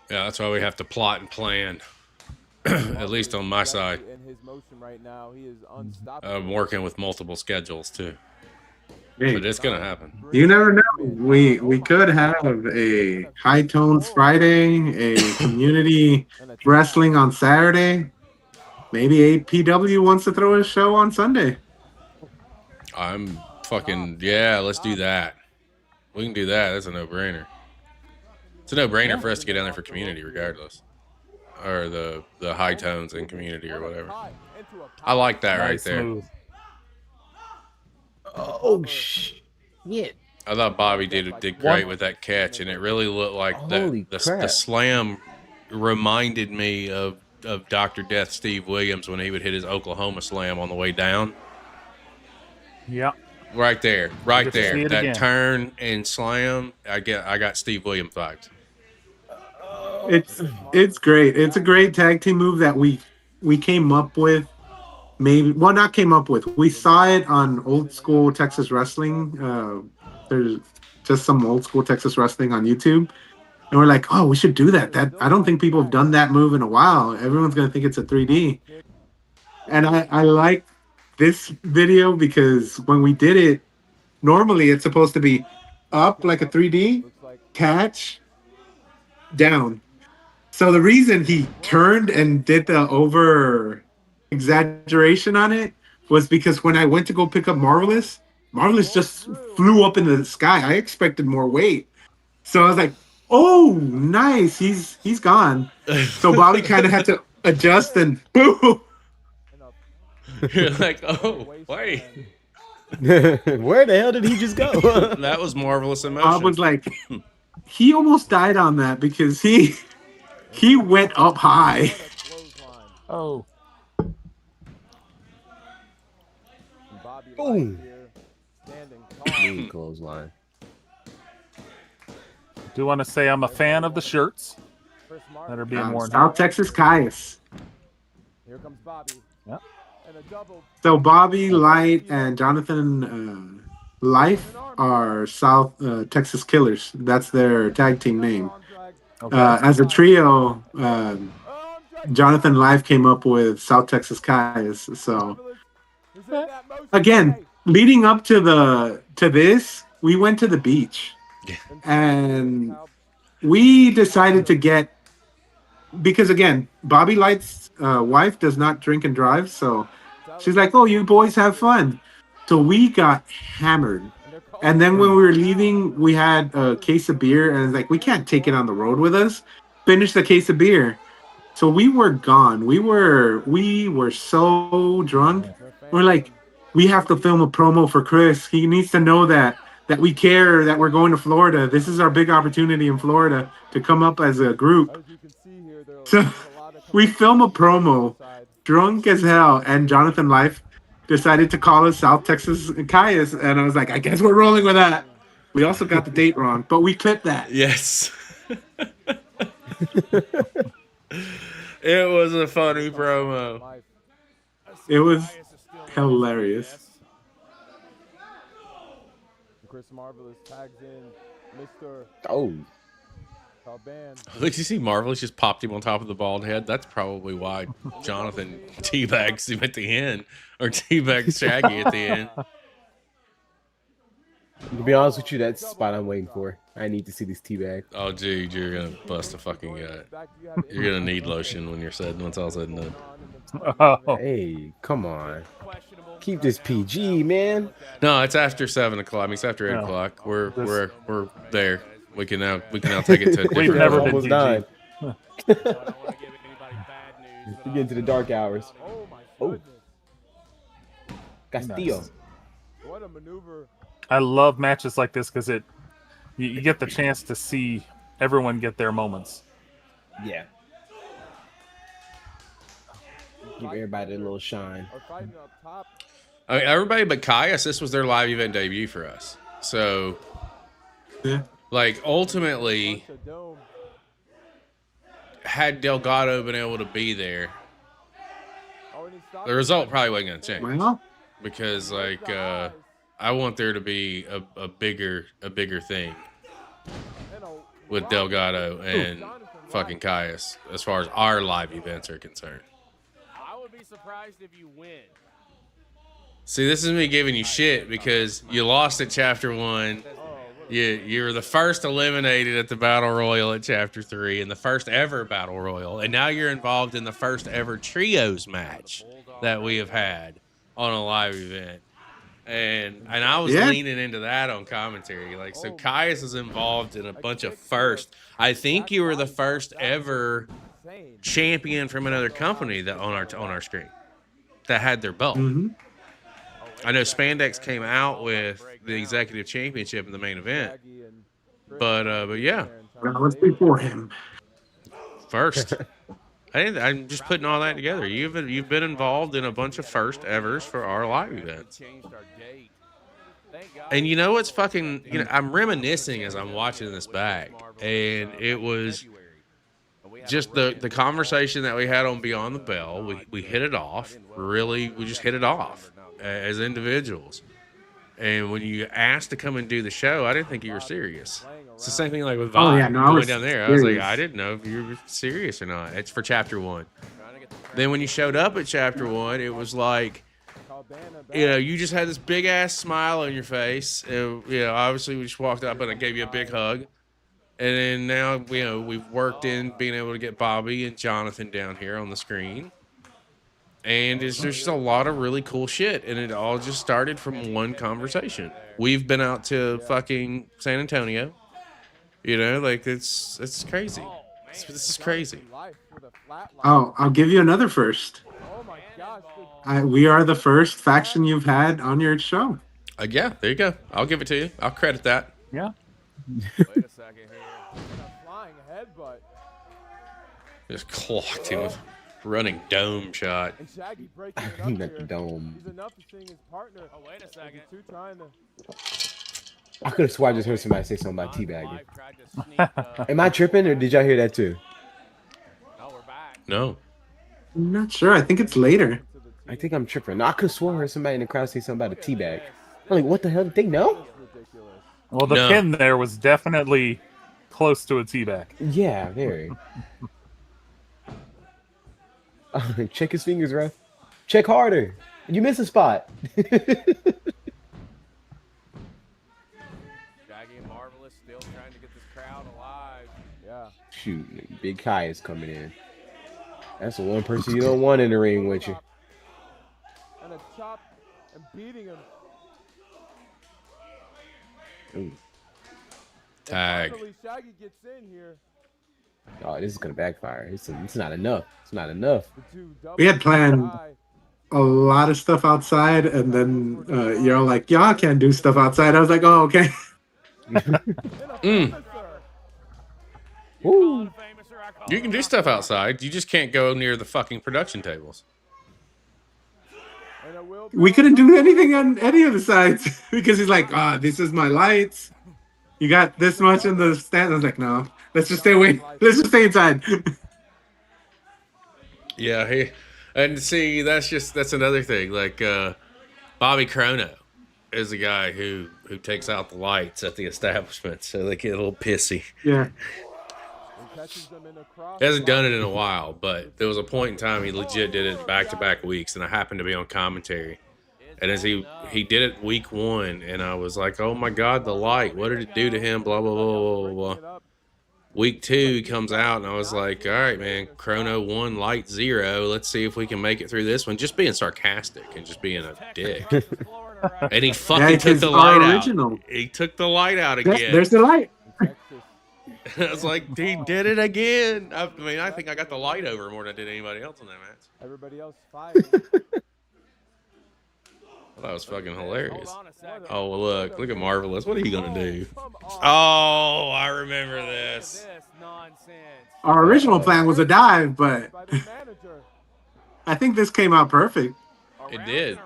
Yeah, that's why we have to plot and plan. At least on my side. In his motion right now, he is unstoppable. I'm working with multiple schedules too, Hey, but it's gonna happen. you never know. We could have a High Tones Friday, a community wrestling on Saturday. Maybe APW wants to throw a show on Sunday. I'm fucking let's do that. We can do that. That's a no-brainer. It's a no-brainer for us to get down there for community, regardless, or the High Tones in community or whatever. I like that right Nice there. move. Oh shit! I thought Bobby did great with that catch, and it really looked like Holy the crap. slam reminded me of Dr. Death Steve Williams when he would hit his Oklahoma slam on the way down. Yeah. Right there, right Get to see there. it That again. turn and slam, I got Steve Williams vibes. It's great. It's a great tag team move that we came up with. Maybe not came up with. We saw it on old school Texas wrestling. There's just some old school Texas wrestling on YouTube, and we're like, oh, we should do that. I don't think people have done that move in a while. Everyone's gonna think it's a 3D, and I like this video because when we did it, normally it's supposed to be up like a 3D, catch, down. So the reason he turned and did the over exaggeration on it was because when I went to go pick up Marvelous just flew up into the sky. I expected more weight. So I was like, oh, nice. He's gone. So Bobby kind of had to adjust and boom. You're like, oh, wait. Where the hell did he just go? That was marvelous emotion. Bob was like, he almost died on that because he went up high. Oh. Boom. Mean clothesline. Do want to say I'm a fan of the shirts that are being worn. South Texas Kaius. Here comes Bobby. Yep. And a double. So Bobby Light and Johnathan Life are South Texas Killers. That's their tag team name. Okay. As a trio, Johnathan Life came up with South Texas Kaius. So again, leading up to this, we went to the beach, and we decided to get, because again, Bobby Light's wife does not drink and drive, so she's like, "Oh, you boys have fun." So we got hammered, and then when we were leaving, we had a case of beer, and it's like, we can't take it on the road with us. Finish the case of beer. So we were gone. We were so drunk. We're like, we have to film a promo for Chris. He needs to know that we care, that we're going to Florida. This is our big opportunity in Florida to come up as a group. So we film a promo, drunk as hell, and Johnathan Life decided to call us South Texas Kaius, and I was like, I guess we're rolling with that. We also got the date wrong, but we clipped that. Yes. It was a funny promo. It was hilarious. Chris Marvelous tags in Mr. Oh, Calban. Did you see Marvelous just popped him on top of the bald head? That's probably why Johnathan teabags him at the end, or teabags Shaggy at the end. to be honest with you, that's the spot I'm waiting for. I need to see this teabag. Oh, dude, you're gonna bust a fucking gut. You're gonna need lotion when once all said and done. Oh, Hey, come on. Keep this PG, man. No, it's after 7 o'clock. I mean, it's after 8 No. o'clock. We're there. We can now take it to. A We've different never level. been Almost PG. died. We get into the dark hours. Oh my Oh. goodness. Castillo. Nice. What a maneuver. I love matches like this because you get the chance to see everyone get their moments. Yeah. Give everybody a little shine. Are fighting up top. I mean, everybody but Kaius, this was their live event debut for us. So, Yeah. like, ultimately, Bunch of dome. had Delgado been able to be there, Oh, and he stopped the result probably wasn't going to change. Well, Because, like, I want there to be a bigger thing and a with Delgado and Johnathan fucking Kaius as far as our live events are concerned. I would be surprised if you win. See, this is me giving you shit because you lost at Chapter 1. You were the first eliminated at the Battle Royal at Chapter 3 and the first ever Battle Royal. And now you're involved in the first ever trios match that we have had on a live event. And I was leaning into that on commentary. Like, so Kaius is involved in a bunch of firsts. I think you were the first ever insane. champion from another company that on our screen that had their belt. mhm. I know Spandex came out with the executive championship in the main event, Shaggy and but yeah, That was before him. first. I'm just putting all that together. You've been involved in a bunch of first evers for our live events. Changed our date. Thank God. And you know what's fucking, I'm reminiscing as I'm watching this back, and it was just the conversation that we had on Beyond the Bell. We hit it off. Really, we just hit it off as individuals. And when you asked to come and do the show, I didn't think you were serious. It's the same thing like with Vibe. Oh, yeah, no, I going was down there. I was like, serious. I didn't know if you were serious or not. It's for Chapter 1. Then when you showed up at Chapter 1, it was like, you just had this big ass smile on your face. Obviously we just walked up and I gave you a big hug. And then now, we've worked in being able to get Bobby and Johnathan down here on the screen. And there's just a lot of really cool shit. And it all just started from one conversation. We've been out to fucking San Antonio. It's crazy. This is crazy. Oh, I'll give you another first. Oh my gosh. We are the first faction you've had on your show. Yeah, there you go. I'll give it to you. I'll credit that. Yeah. Wait a second here. A flying headbutt. Just clocked him with running dome shot. And Shaggy breaking it up Not here. the dome. He's enough to seeing his partner. Oh, wait a second. Two trying to. I could have sworn I just heard somebody say something about teabagging. Live tried to sneak, Am I tripping, or did y'all hear that too? oh, we're back. No. I'm not sure. I think it's later. I think I'm tripping. No, I could have sworn I heard somebody in the crowd say something about a teabag. I'm like, what the hell? Did they know? Ridiculous. Well, the No. pin there was definitely close to a teabag. Yeah, very. Check his fingers, ref. Check harder. You miss a spot. Shoot, big Kaius coming in. That's the one person you don't want in the ring with you. And a chop and beating him. Ooh. Tag. Finally, Shaggy gets in here. Oh, this is gonna backfire. It's not enough. It's not enough. We had planned a lot of stuff outside, and then you're all like, y'all can't do stuff outside. I was like, oh, okay. Woo. You can do stuff outside. You just can't go near the fucking production tables. We couldn't do anything on any of the sides because he's like, this is my lights. You got this much in the stand. I was like, no, let's just stay away. Let's just stay inside. Yeah, and see, that's another thing. Like Bobby Chrono is a guy who takes out the lights at the establishment, so they get a little pissy. Yeah. He hasn't done it in a while, but there was a point in time he legit did it back-to-back weeks, and I happened to be on commentary. And as he did it week 1, and I was like, oh my God, the light, what did it do to him? Blah, blah, blah, blah, blah, blah. Week 2, he comes out, and I was like, all right, man, Chrono 1, light 0. Let's see if we can make it through this one. Just being sarcastic and just being a dick. And he fucking took the light out. He took the light out again. There's the light. I was like, he did it again. I mean, I think I got the light over more than I did anybody else in that match. Everybody else fired. That was fucking hilarious. Oh, well, look at Marvelous. What are you gonna do? Oh, I remember this. Our original plan was a dive, but I think this came out perfect. It did.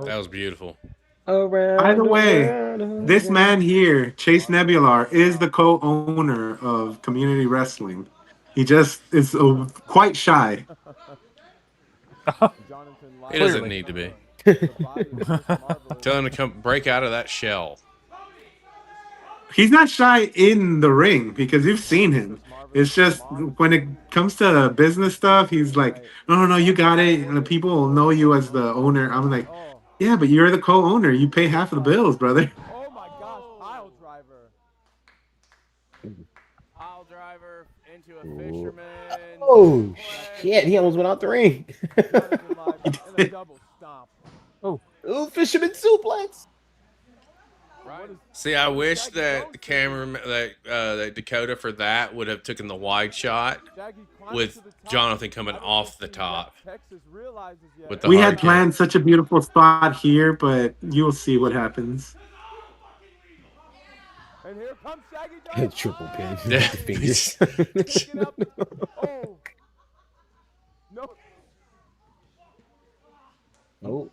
That was beautiful. By the way, this man here, Chase Nebular, is the co-owner of Community Wrestling. He just is quite shy. He doesn't need to be. Tell him to come break out of that shell. He's not shy in the ring because you've seen him. It's just when it comes to business stuff, he's like, no, you got it. And the people will know you as the owner. I'm like, yeah, but you're the co-owner. You pay half of the bills, brother. Oh my gosh, pile driver. Pile driver into a fisherman. Oh shit, he almost went out the ring. Double stomp. Ooh, fisherman suplex. See, I wish that the camera, that Dakota for that would have taken the wide shot with Johnathan coming off the top. With the we had planned such a beautiful spot here, but you'll see what happens. And here comes Shaggy. Triple pin. Yeah. Fingers. Oh. No. Oh.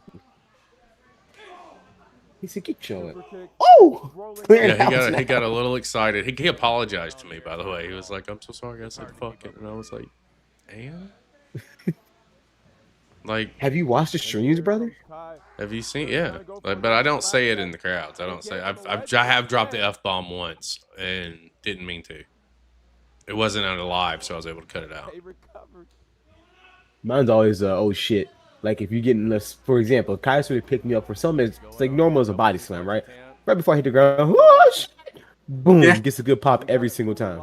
He said, "Get your it." Oh! Yeah, he got a little excited. He apologized to me, by the way. He was like, "I'm so sorry, I said fuck it," and I was like, "And?" Like, have you watched the streams, brother? Have you seen? Yeah, but I don't say it in the crowds. I don't say. I have dropped the F-bomb once and didn't mean to. It wasn't on a live, so I was able to cut it out. Mine's always oh shit. Like if you get in this, for example, Kaius would pick me up for something. It's like normal as a body slam, right? Right before I hit the ground, whoosh, boom, gets a good pop every single time.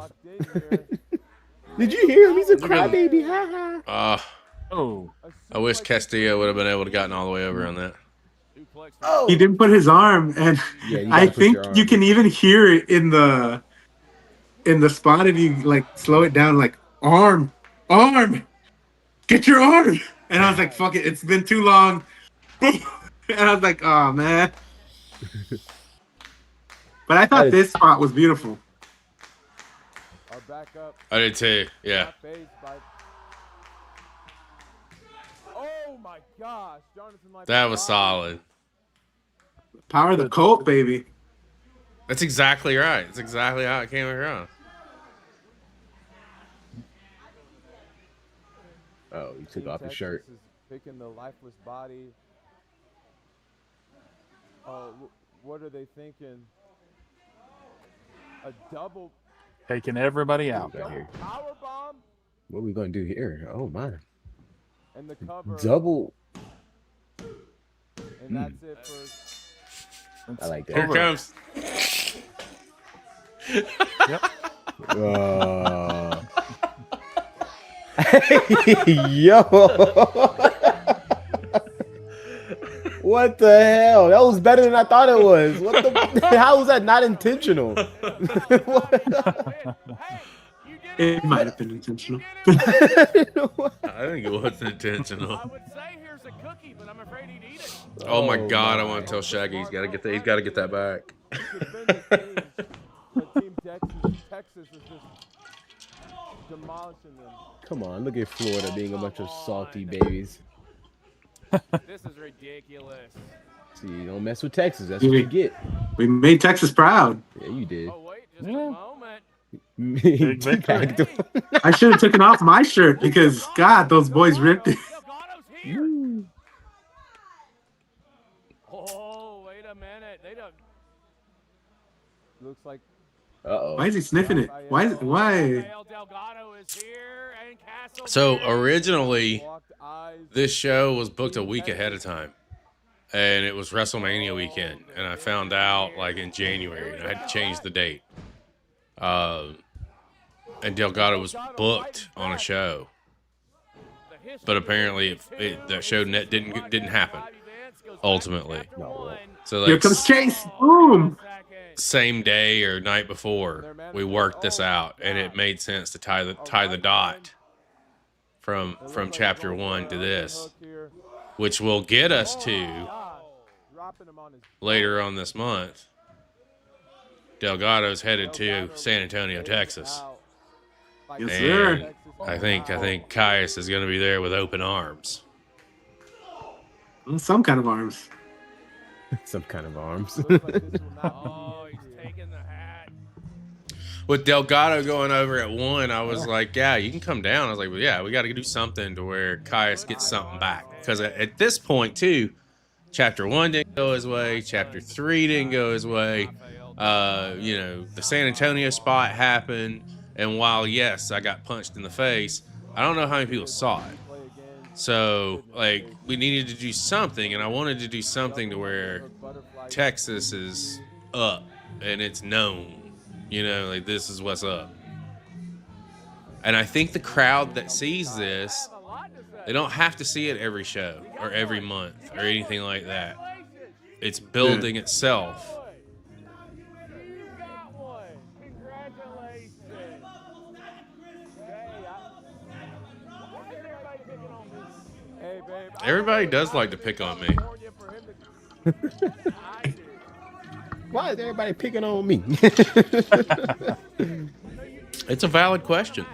Did you hear him? He's a crybaby. Ha ha. I wish Castillo would have been able to gotten all the way over on that. He didn't put his arm, and I think you can even hear it in the spot if you like slow it down, like arm, get your arm. And I was like, fuck it, it's been too long. And I was like, oh man. But I thought this spot was beautiful. I did too, yeah. Oh my gosh, Johnathan, that was solid. Power of the Colt, baby. That's exactly right. That's exactly how it came across. Oh, he took off his shirt. Picking the lifeless body. Oh, what are they thinking? A double. Taking everybody out. Power bomb. What are we gonna do here? Oh my. And the cover. Double. And that's it for. I like Here that. Comes. Yo. What the hell? That was better than I thought it was. What the? How was that not intentional? It might have been intentional. I think it was intentional. I would say here's a cookie, but I'm afraid he'd eat it. Oh my God! I want to tell Shaggy he's got to get that. He's got to get that back. Team Texas is just demolishing them. Come on, look at Florida being a bunch of salty babies. This is ridiculous. See, you don't mess with Texas. That's what you get. We made Texas proud. Yeah, you did. Oh wait, just a moment. Big victory. I should have taken off my shirt because God, those boys ripped it. Delgado's here. Oh, wait a minute. They don't. Looks like. Why is he sniffing it? Why? Delgado is here and Castle. So originally, this show was booked a week ahead of time, and it was WrestleMania weekend. And I found out like in January, and I had to change the date. And Delgado was booked on a show, but apparently that show didn't happen ultimately. So Here comes Chase. Boom. Same day or night before, we worked this out, and it made sense to tie the dot from chapter 1 to this, which will get us to later on this month. Delgado's headed to San Antonio, Texas. Yes, And sir. I think Kaius is going to be there with open arms. Some kind of arms. Some kind of arms. Oh, he's taking the hat. With Delgado going over at 1, I was like, yeah, you can come down. I was like, well, yeah, we got to do something to where Kaius gets something back. Because at this point, too, chapter 1 didn't go his way. Chapter 3 didn't go his way. The San Antonio spot happened. And while, yes, I got punched in the face, I don't know how many people saw it. So, like, we needed to do something, and I wanted to do something to where Texas is up and it's known. Like, this is what's up. And I think the crowd that sees this, they don't have to see it every show or every month or anything like that. It's building itself. Everybody does like to pick on me. Why is everybody picking on me? It's a valid question.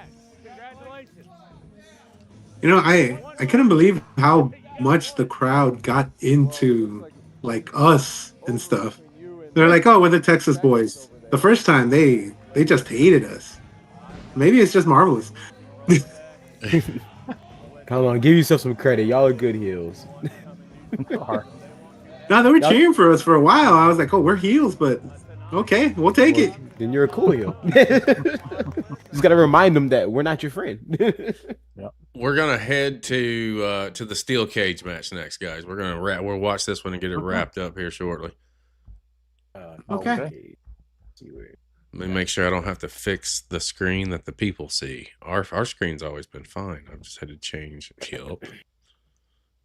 I couldn't believe how much the crowd got into like us and stuff. They're like, oh, we're the Texas boys. The first time they just hated us. Maybe it's just Marvelous. Come on, give yourself some credit. Y'all are good heels. No, they were cheering for us for a while. I was like, oh, we're heels, but okay, we'll take it. Then you're a cool heel. Just gotta remind them that we're not your friend. We're gonna head to the steel cage match next, guys. We'll watch this one and get it wrapped up here shortly. Okay. Let me make sure I don't have to fix the screen that the people see. Our screen's always been fine. I've just had to change. Yep.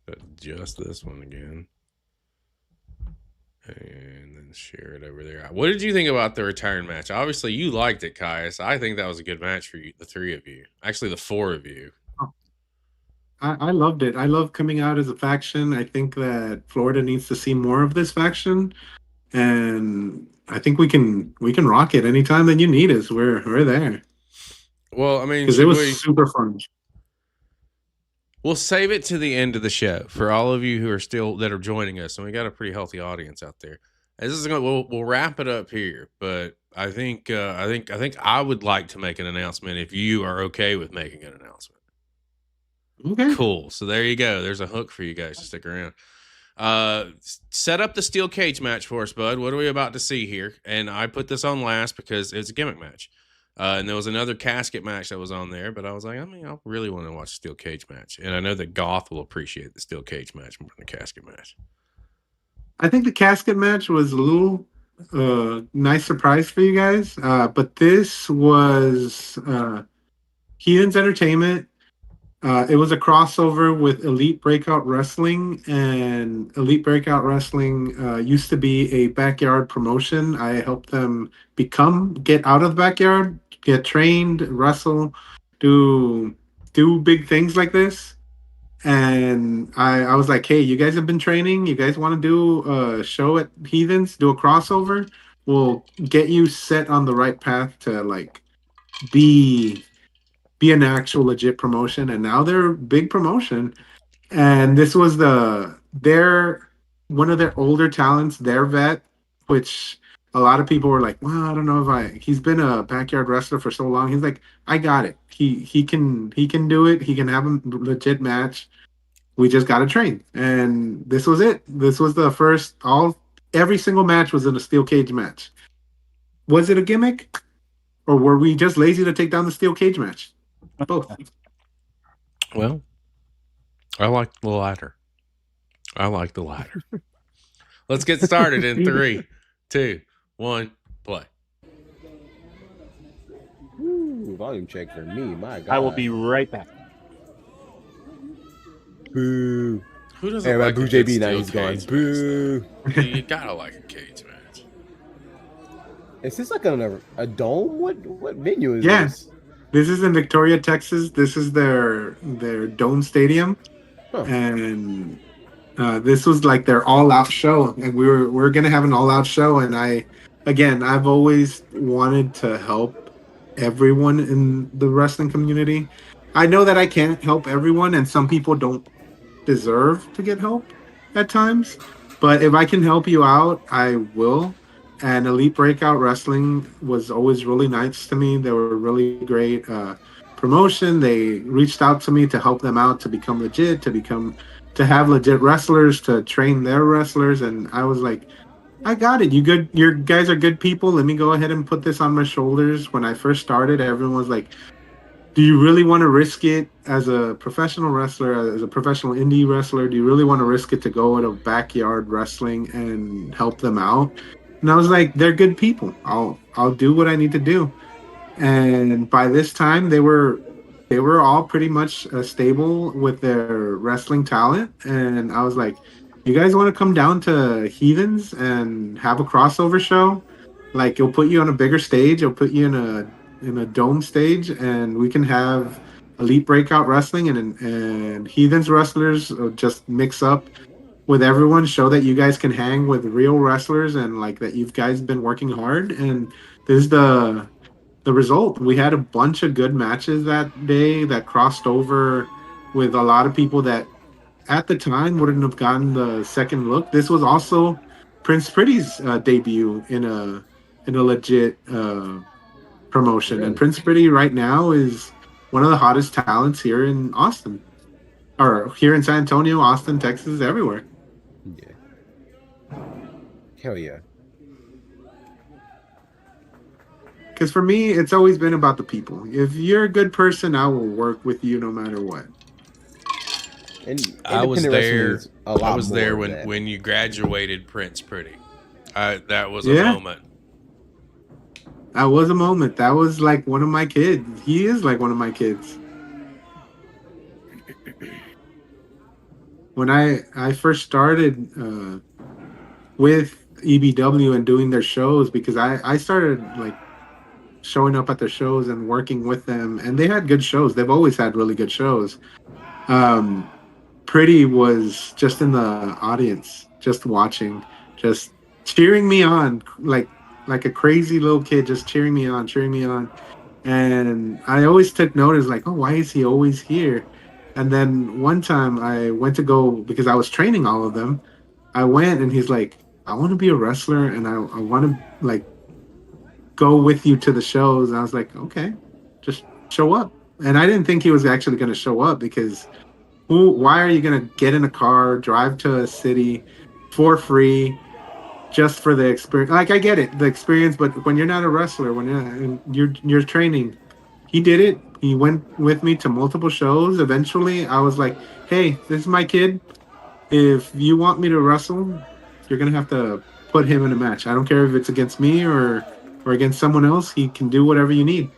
Adjust this one again. And then share it over there. What did you think about the return match? Obviously, you liked it, Kaius. I think that was a good match for you, the 3 of you. Actually, the 4 of you. I loved it. I love coming out as a faction. I think that Florida needs to see more of this faction. And I think we can rock it anytime that you need us. We're there. Well, I mean, because it was super fun. We'll save it to the end of the show for all of you who are that are joining us, and we got a pretty healthy audience out there. We'll wrap it up here, but I think I would like to make an announcement if you are okay with making an announcement. Okay. Cool. So there you go. There's a hook for you guys to stick around. Set up the steel cage match for us, bud. What are we about to see here? And I put this on last because it's a gimmick match. And there was another casket match that was on there, but I was like, I really want to watch a steel cage match. And I know that Goth will appreciate the steel cage match more than the casket match. I think the casket match was a little nice surprise for you guys. But this was Heathens Entertainment. It was a crossover with Elite Breakout Wrestling, and Elite Breakout Wrestling used to be a backyard promotion. I helped them get out of the backyard, get trained, wrestle, do big things like this. And I was like, hey, you guys have been training. You guys want to do a show at Heathens, do a crossover? We'll get you set on the right path to like be an actual legit promotion. And now they're a big promotion. And this was their one of their older talents, their vet, which a lot of people were like, well, I don't know if he's been a backyard wrestler for so long. He's like, I got it. He can do it. He can have a legit match. We just got to train. And this was it. This was the first every single match was in a steel cage match. Was it a gimmick? Or were we just lazy to take down the steel cage match? Both. Well, I like the latter. Let's get started in 3, 2, 1, play. Ooh, volume check for me. My God. I will be right back. Boo. Who doesn't Hey, like Boo a good JB now steel he's gone. cage Boo. match? You gotta like a cage match. Is this like a dome? What venue is Yeah. this? This is in Victoria, Texas. This is their dome stadium. Huh. And this was like their all-out show, and we're gonna have an all-out show. And I've always wanted to help everyone in the wrestling community. I know that I can't help everyone, and some people don't deserve to get help at times. But if I can help you out, I will. And Elite Breakout Wrestling was always really nice to me. They were really great promotion. They reached out to me to help them out to become legit, to have legit wrestlers, to train their wrestlers. And I was like, I got it. You guys are good people. Let me go ahead and put this on my shoulders. When I first started, everyone was like, do you really want to risk it as a professional wrestler, as a professional indie wrestler? Do you really want to risk it to go to backyard wrestling and help them out? And I was like, they're good people. I'll do what I need to do. And by this time, they were all pretty much stable with their wrestling talent. And I was like, you guys want to come down to Heathens and have a crossover show? Like, it'll put you on a bigger stage. It'll put you in a dome stage, and we can have Elite Breakout Wrestling and Heathens wrestlers just mix up with everyone, show that you guys can hang with real wrestlers, and like that you guys been working hard. And this is the result. We had a bunch of good matches that day that crossed over with a lot of people that at the time wouldn't have gotten the second look. This was also Prince Pretty's debut in a legit promotion. Really? And Prince Pretty right now is one of the hottest talents here in Austin, or here in San Antonio, Austin, Texas, everywhere. Yeah. Hell yeah. Because for me, it's always been about the people. If you're a good person, I will work with you no matter what. And I was independent wrestling there. is a lot I was more there of that. when you graduated Prince Pretty. That was a Yeah. moment. That was a moment. That was like one of my kids. He is like one of my kids. When I first started with EBW and doing their shows, because I started like showing up at their shows and working with them, and they had good shows. They've always had really good shows. Pretty was just in the audience, just watching, just cheering me on, like a crazy little kid, just cheering me on. And I always took notice, like, oh, why is he always here? And then one time I went to go, because I was training all of them, I went and he's like, I want to be a wrestler, and I want to like go with you to the shows. And I was like, okay, just show up. And I didn't think he was actually going to show up, because why are you going to get in a car, drive to a city for free, just for the experience? Like, I get it, the experience, but when you're not a wrestler, when you're training, he did it. He went with me to multiple shows. Eventually, I was like, hey, this is my kid. If you want me to wrestle, you're gonna have to put him in a match. I don't care if it's against me or against someone else. He can do whatever you need.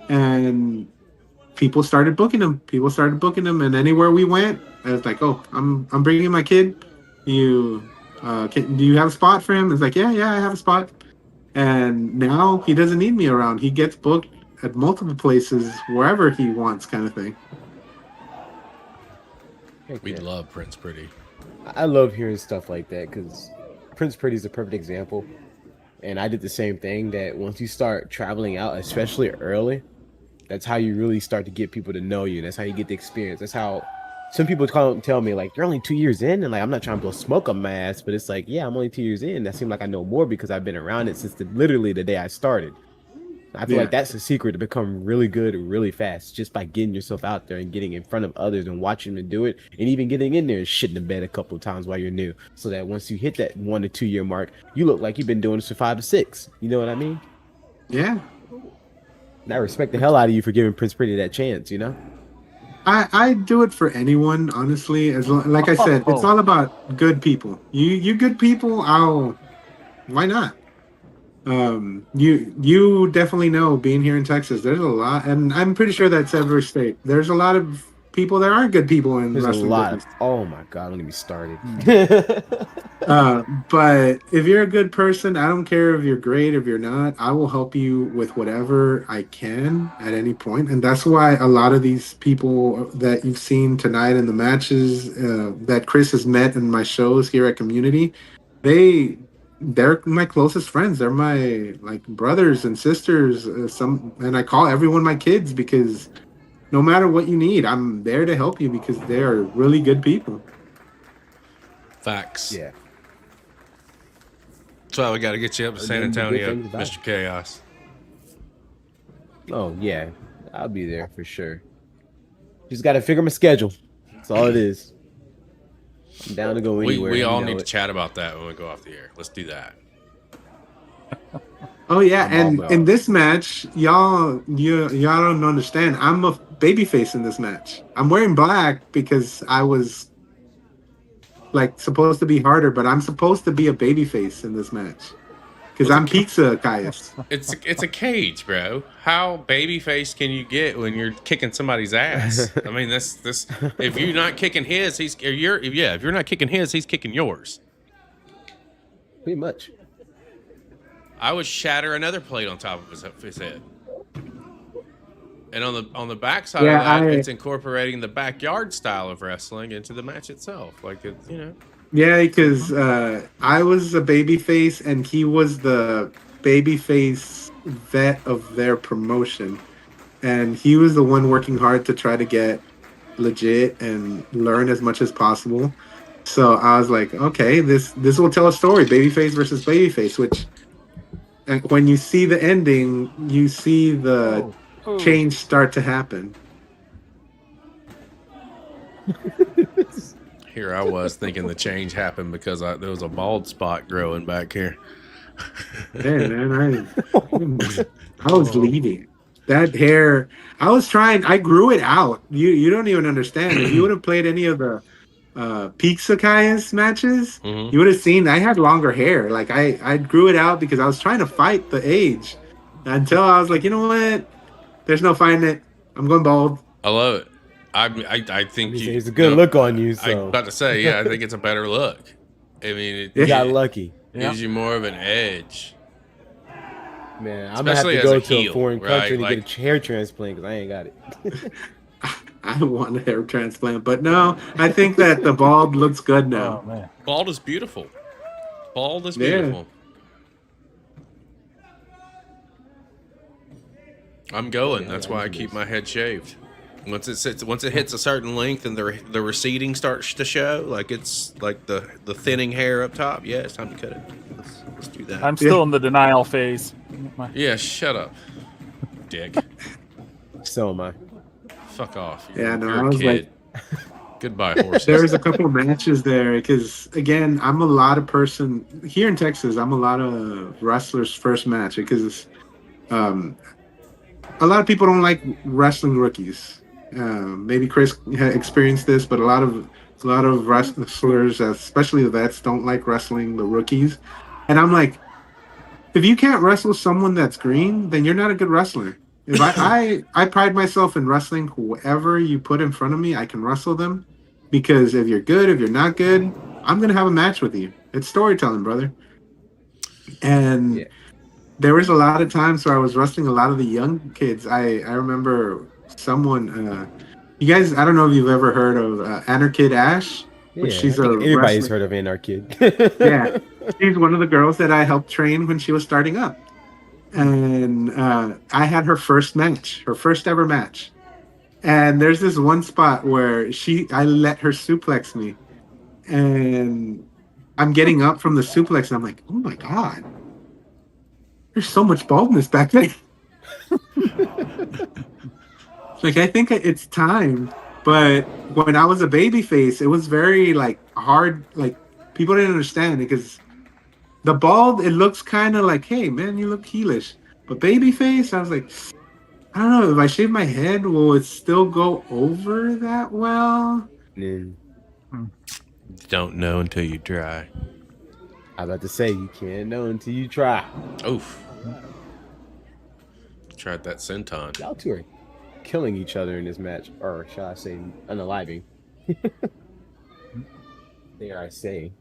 And people started booking him. And anywhere we went, I was like, oh, I'm bringing my kid. Do you have a spot for him? It's like, yeah, I have a spot. And now he doesn't need me around. He gets booked at multiple places wherever he wants, kind of thing. We love Prince Pretty. I love hearing stuff like that because Prince Pretty is a perfect example. And I did the same thing, that once you start traveling out, especially early, that's how you really start to get people to know you. That's how you get the experience. That's how some people tell me, like, you're only 2 years in. And like, I'm not trying to blow smoke on my ass, but it's like, yeah, I'm only 2 years in. That seems like I know more because I've been around it since literally the day I started. I feel like that's the secret to become really good really fast, just by getting yourself out there and getting in front of others and watching them do it, and even getting in there and shitting the bed a couple of times while you're new, so that once you hit that 1 to 2 year mark, you look like you've been doing this for 5 to 6. You know what I mean? Yeah. And I respect the hell out of you for giving Prince Pretty that chance, you know? I do it for anyone, honestly. Like I said, it's all about good people. You good people, why not? You definitely know, being here in Texas, there's a lot, and I'm pretty sure that's every state. There's a lot of people that aren't good people in There's wrestling a lot business. oh my god, don't get me started. But if you're a good person, I don't care if you're great, if you're not, I will help you with whatever I can at any point. And that's why a lot of these people that you've seen tonight in the matches, that Chris has met in my shows here at Community, they're my closest friends. They're my like brothers and sisters. And I call everyone my kids, because no matter what you need, I'm there to help you, because they are really good people. Facts. Yeah. That's why we got to get you up to San Good Antonio, things about Mr. Chaos. Oh yeah, I'll be there for sure. Just got to figure my schedule. That's all it is. I'm down to go anywhere. We all need to chat about that when we go off the air. Let's do that. Oh yeah, I'm all and about in it. this match, y'all don't understand. I'm a babyface in this match. I'm wearing black because I was like supposed to be harder, but I'm supposed to be a babyface in this match because I'm Pizza Kaius. It's a cage, bro. How babyface can you get when you're kicking somebody's ass? I mean, this. If you're not kicking his, if you're not kicking his, he's kicking yours. Pretty much. I would shatter another plate on top of his head. And on the backside of that, it's incorporating the backyard style of wrestling into the match itself. Like, it's, you know. Yeah, because I was a babyface and he was the babyface vet of their promotion, and he was the one working hard to try to get legit and learn as much as possible. So I was like, okay, this will tell a story, babyface versus babyface, which when you see the ending, you see the change start to happen. Here I was thinking the change happened because there was a bald spot growing back here. Hey man, I was leading that hair. I grew it out. You don't even understand. If you would have played any of the Pizza Kaius matches, you would have seen I had longer hair. Like I grew it out because I was trying to fight the age until I was like, you know what? There's no fighting it. I'm going bald. I love it. I think It's a good look on you. So. I was about to say, yeah, I think it's a better look. I mean, you got lucky. Gives you more of an edge. Man, I'm gonna have to go to a foreign country to get a hair transplant because I ain't got it. I want a hair transplant, but no, I think that the bald looks good now. Oh, man. Bald is beautiful. Bald is beautiful. I'm going. That's why I keep my head shaved. Once it hits a certain length and the receding starts to show, like it's like the thinning hair up top. Yeah, it's time to cut it. Let's do that. I'm still in the denial phase. Yeah, shut up, dick. So am I. Fuck off. Yeah, no, You're I a was kid. Goodbye, horses. There's a couple of matches there because, again, I'm a lot of person here in Texas. I'm a lot of wrestlers' first match because a lot of people don't like wrestling rookies. Maybe Chris experienced this, but a lot of A lot of wrestlers, especially the vets, don't like wrestling the rookies. And I'm like, if you can't wrestle someone that's green, then you're not a good wrestler. If I pride myself in wrestling whoever you put in front of me, I can wrestle them. Because if you're good, if you're not good, I'm gonna have a match with you. It's storytelling, brother. And Yeah. there was a lot of times where I was wrestling a lot of the young kids. I remember someone. You guys, I don't know if you've ever heard of Anarkid Ash, which Yeah, I she's a think everybody's wrestler. heard of Anarkid. Yeah, she's one of the girls that I helped train when she was starting up, and I had her first match, her first ever match. And there's this one spot where I let her suplex me, and I'm getting up from the suplex, and I'm like, oh my god, there's so much baldness back there. Like, I think it's time. But when I was a baby face, it was very like hard. Like, people didn't understand it because the bald, it looks kind of like, hey man, you look heelish. But baby face, I was like, I don't know, if I shave my head, will it still go over that well? And Don't know until you try. I was about to say, you can't know until you try. Oof. Tried that senton. Y'all two are killing each other in this match, or shall I say, unaliving. Dare I say.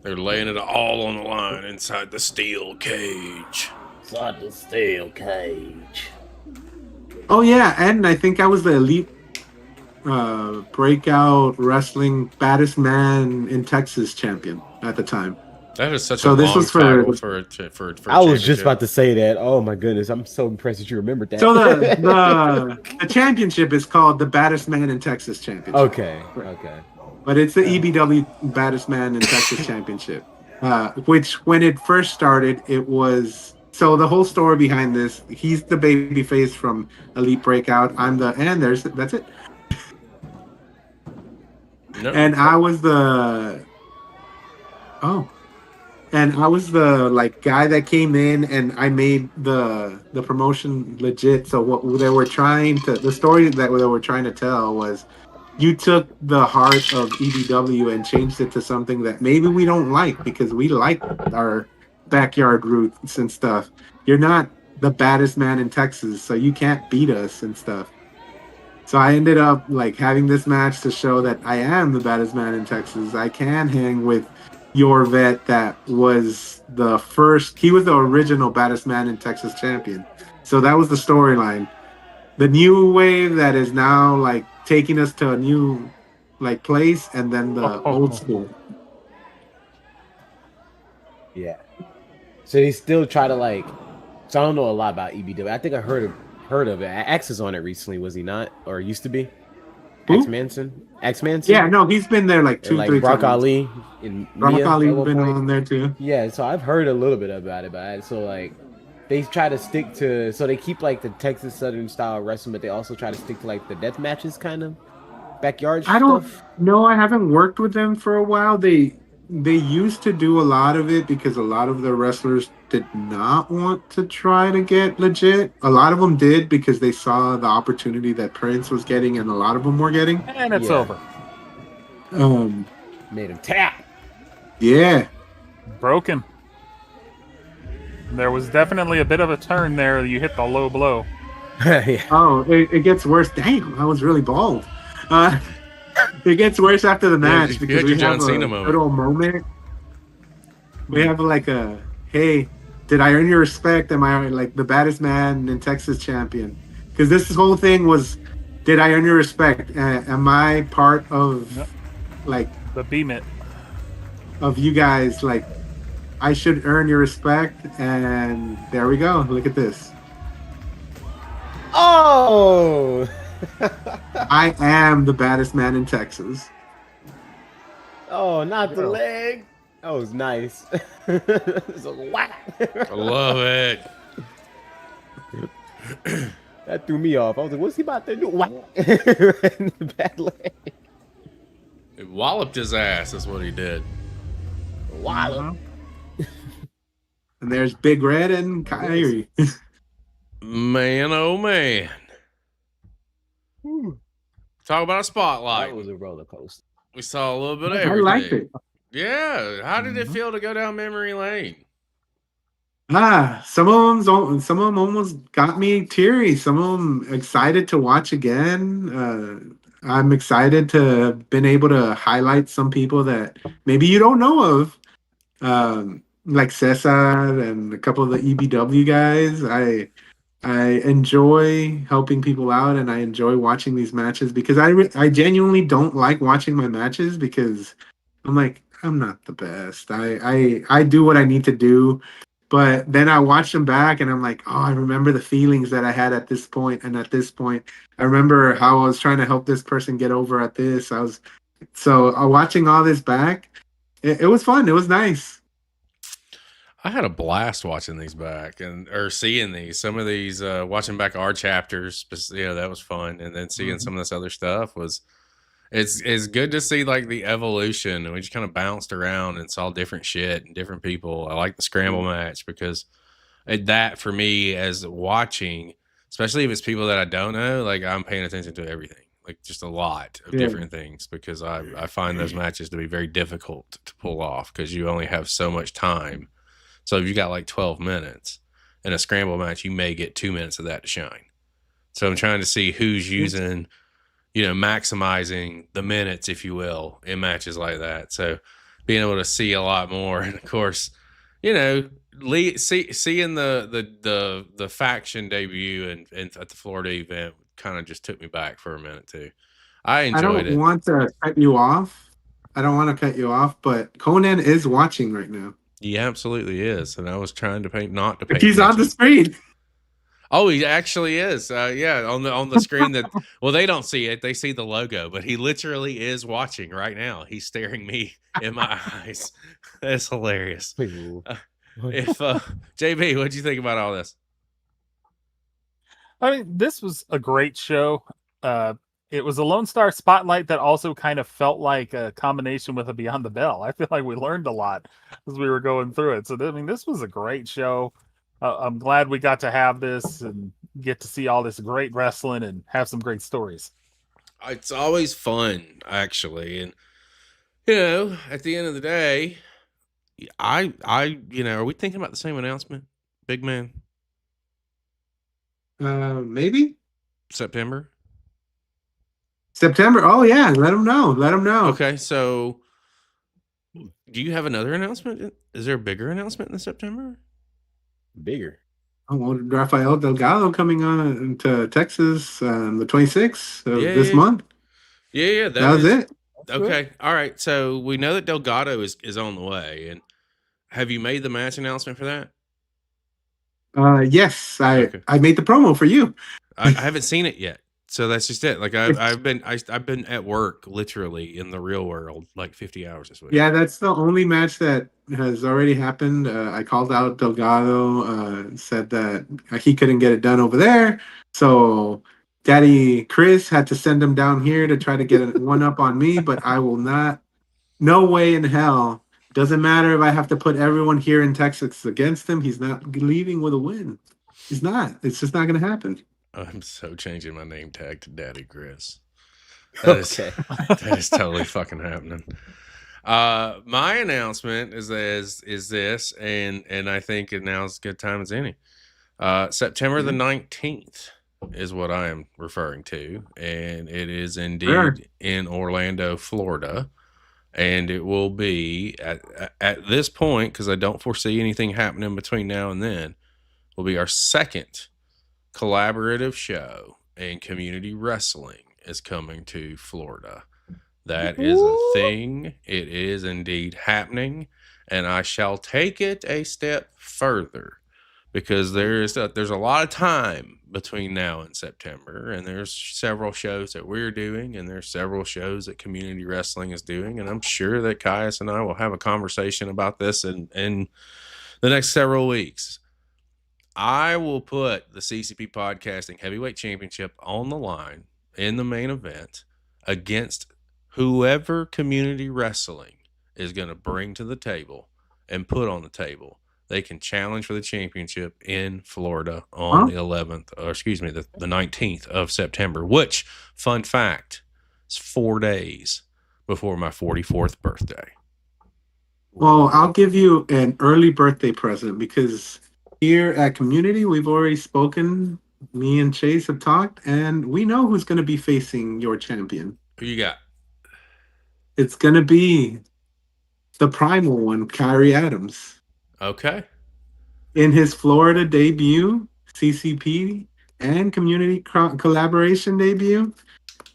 They're laying it all on the line inside the steel cage. Inside the steel cage. Oh yeah, and I think I was the elite breakout wrestling baddest man in Texas champion at the time. That is such So a this long was title for- for I was championship. just about to say that. Oh my goodness, I'm so impressed that you remembered that. So the championship is called the baddest man in Texas championship. Okay. But it's the EBW baddest man in Texas championship. Which when it first started, it was so the whole story behind this. He's the baby face from Elite Breakout. That's it. No. And I was the like guy that came in, and I made the promotion legit. So what they were trying to, the story that they were trying to tell was, you took the heart of EBW and changed it to something that maybe we don't like because we like our backyard roots and stuff. You're not the baddest man in Texas, so you can't beat us and stuff. So I ended up like having this match to show that I am the baddest man in Texas. I can hang with your vet that was the first. He was the original baddest man in Texas champion. So that was the storyline. The new wave that is now like taking us to a new like place, and then the old school. Yeah. So they still try to like. So I don't know a lot about EBW. I think I heard of it. Axe is on it recently, was he not? Or used to be? Who? Axe Manson? Yeah, no, he's been there like Or like 2-3 Brock times. Ali and Brock Mia Ali's at one been point. on there too. Yeah, so I've heard a little bit about it, but so like they try to stick to, so they keep like the Texas Southern style wrestling, but they also try to stick to like the death matches kind of backyard I don't stuff. know. I haven't worked with them for a while. They used to do a lot of it because a lot of the wrestlers did not want to try to get legit. A lot of them did because they saw the opportunity that Prince was getting, and a lot of them were getting. And it's Yeah. over. Made him tap. Yeah. Broken. There was definitely a bit of a turn there. You hit the low blow. Yeah. Oh, it gets worse. Damn, I was really bald. It gets worse after the match you because had we your John have Cena a moment. little moment. We have like a, hey, did I earn your respect? Am I like the baddest man in Texas champion? Because this whole thing was, did I earn your respect? Am I part of Yep. like The beam of you guys? Like, I should earn your respect, and there we go. Look at this. Oh! I am the baddest man in Texas. Oh, not the Yeah. leg. That was nice. It's a whack. I love it. That threw me off. I was like, what's he about to do? Whack. In the bad leg. It walloped his ass. That's what he did. Wallop. And there's Big Red and Kyrie. Man, oh man. Talk about a spotlight. That was a roller coaster. We saw a little bit of I everything. liked it. Yeah. How did it feel to go down memory lane? Some of them almost got me teary. Some of them excited to watch again. I'm excited to have been able to highlight some people that maybe you don't know of, like Cesar and a couple of the EBW guys. I enjoy helping people out, and I enjoy watching these matches because I genuinely don't like watching my matches because I'm like, I'm not the best. I do what I need to do. But then I watch them back and I'm like, oh, I remember the feelings that I had at this point and at this point. I remember how I was trying to help this person get over at this. Watching all this back, it was fun. It was nice. I had a blast watching these back or seeing these. Some of these, watching back our chapters, that was fun. And then seeing some of this other stuff it's good to see like the evolution. And we just kind of bounced around and saw different shit and different people. I like the Scramble match because that for me as watching, especially if it's people that I don't know, like I'm paying attention to everything, like just a lot of different things because I find those matches to be very difficult to pull off because you only have so much time. So if you got like 12 minutes in a Scramble match, you may get 2 minutes of that to shine. So I'm trying to see who's using, maximizing the minutes, if you will, in matches like that. So being able to see a lot more. And of course, seeing the faction debut and at the Florida event kind of just took me back for a minute too. I enjoyed it. I don't want to cut you off. But Konan is watching right now. He absolutely is, and I was trying to paint not to paint. He's on the screen. Oh, he actually is. On the screen that they don't see it; they see the logo. But he literally is watching right now. He's staring me in my eyes. That's hilarious. JB, what'd you think about all this? I mean, this was a great show. It was a Lone Star Spotlight that also kind of felt like a combination with a Beyond the Bell. I feel like we learned a lot as we were going through it. So, this was a great show. I'm glad we got to have this and get to see all this great wrestling and have some great stories. It's always fun, actually. And, at the end of the day, are we thinking about the same announcement, big man? Maybe September. Oh yeah, let them know. Okay, so do you have another announcement? Is there a bigger announcement in September? Bigger. Oh, well, Rafael Delgado coming on to Texas the 26th of this month. Yeah, that was it. Okay, all right. So we know that Delgado is on the way, and have you made the match announcement for that? Yes, I made the promo for you. I haven't seen it yet. So that's just it. Like I've been at work literally in the real world like 50 hours this week. Yeah, that's the only match that has already happened. I called out Delgado, said that he couldn't get it done over there. So Daddy Chris had to send him down here to try to get one up on me, but I will not. No way in hell. Doesn't matter if I have to put everyone here in Texas against him. He's not leaving with a win. He's not. It's just not going to happen. I'm so changing my name tag to Daddy Chris. That is totally fucking happening. My announcement is this, and I think now's as good time as any. September the 19th is what I am referring to, and it is indeed in Orlando, Florida, and it will be at this point, because I don't foresee anything happening between now and then, will be our second collaborative show, and community wrestling is coming to Florida. That is a thing. It is indeed happening, and I shall take it a step further because there's a lot of time between now and September, and there's several shows that we're doing, and there's several shows that community wrestling is doing, and I'm sure that Kaius and I will have a conversation about this in the next several weeks. I will put the CCP Podcasting Heavyweight Championship on the line in the main event against whoever community wrestling is going to bring to the table and put on the table. They can challenge for the championship in Florida on the 11th, or excuse me, the 19th of September, which, fun fact, It's 4 days before my 44th birthday. Well, I'll give you an early birthday present because here at Community, we've already spoken. Me and Chase have talked, and we know who's going to be facing your champion. Who you got? It's going to be the primal one, Kyrie Adams. Okay. In his Florida debut, CCP and community collaboration debut,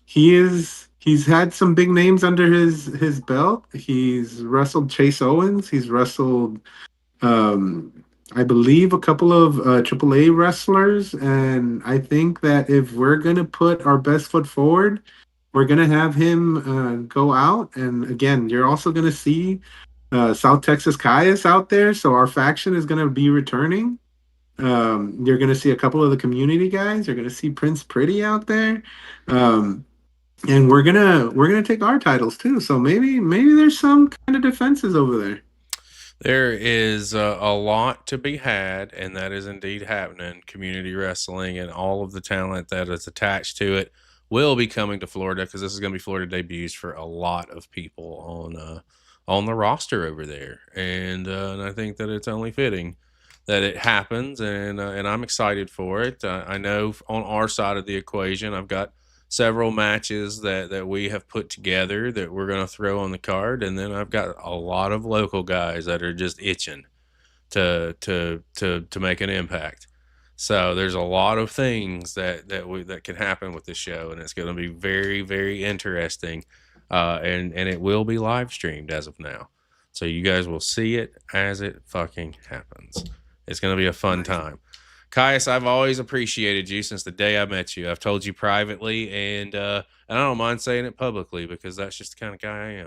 he's had some big names under his belt. He's wrestled Chase Owens. He's wrestled, I believe, a couple of AAA wrestlers. And I think that if we're gonna put our best foot forward, we're gonna have him go out. And again, you're also gonna see South Texas Kaius out there. So our faction is gonna be returning. You're gonna see a couple of the community guys. You're gonna see Prince Pretty out there. And we're gonna take our titles too. So maybe there's some kind of defenses over there. There is a lot to be had, and that is indeed happening. Community wrestling and all of the talent that is attached to it will be coming to Florida, because this is going to be Florida debuts for a lot of people on the roster over there, and I think that it's only fitting that it happens, and I'm excited for it. I know on our side of the equation, I've got several matches that we have put together that we're going to throw on the card, and then I've got a lot of local guys that are just itching to make an impact. So there's a lot of things that can happen with this show, and it's going to be very, very interesting, and it will be live streamed as of now, so you guys will see it as it fucking happens. It's going to be a fun time. Kaius, I've always appreciated you since the day I met you. I've told you privately, and I don't mind saying it publicly because that's just the kind of guy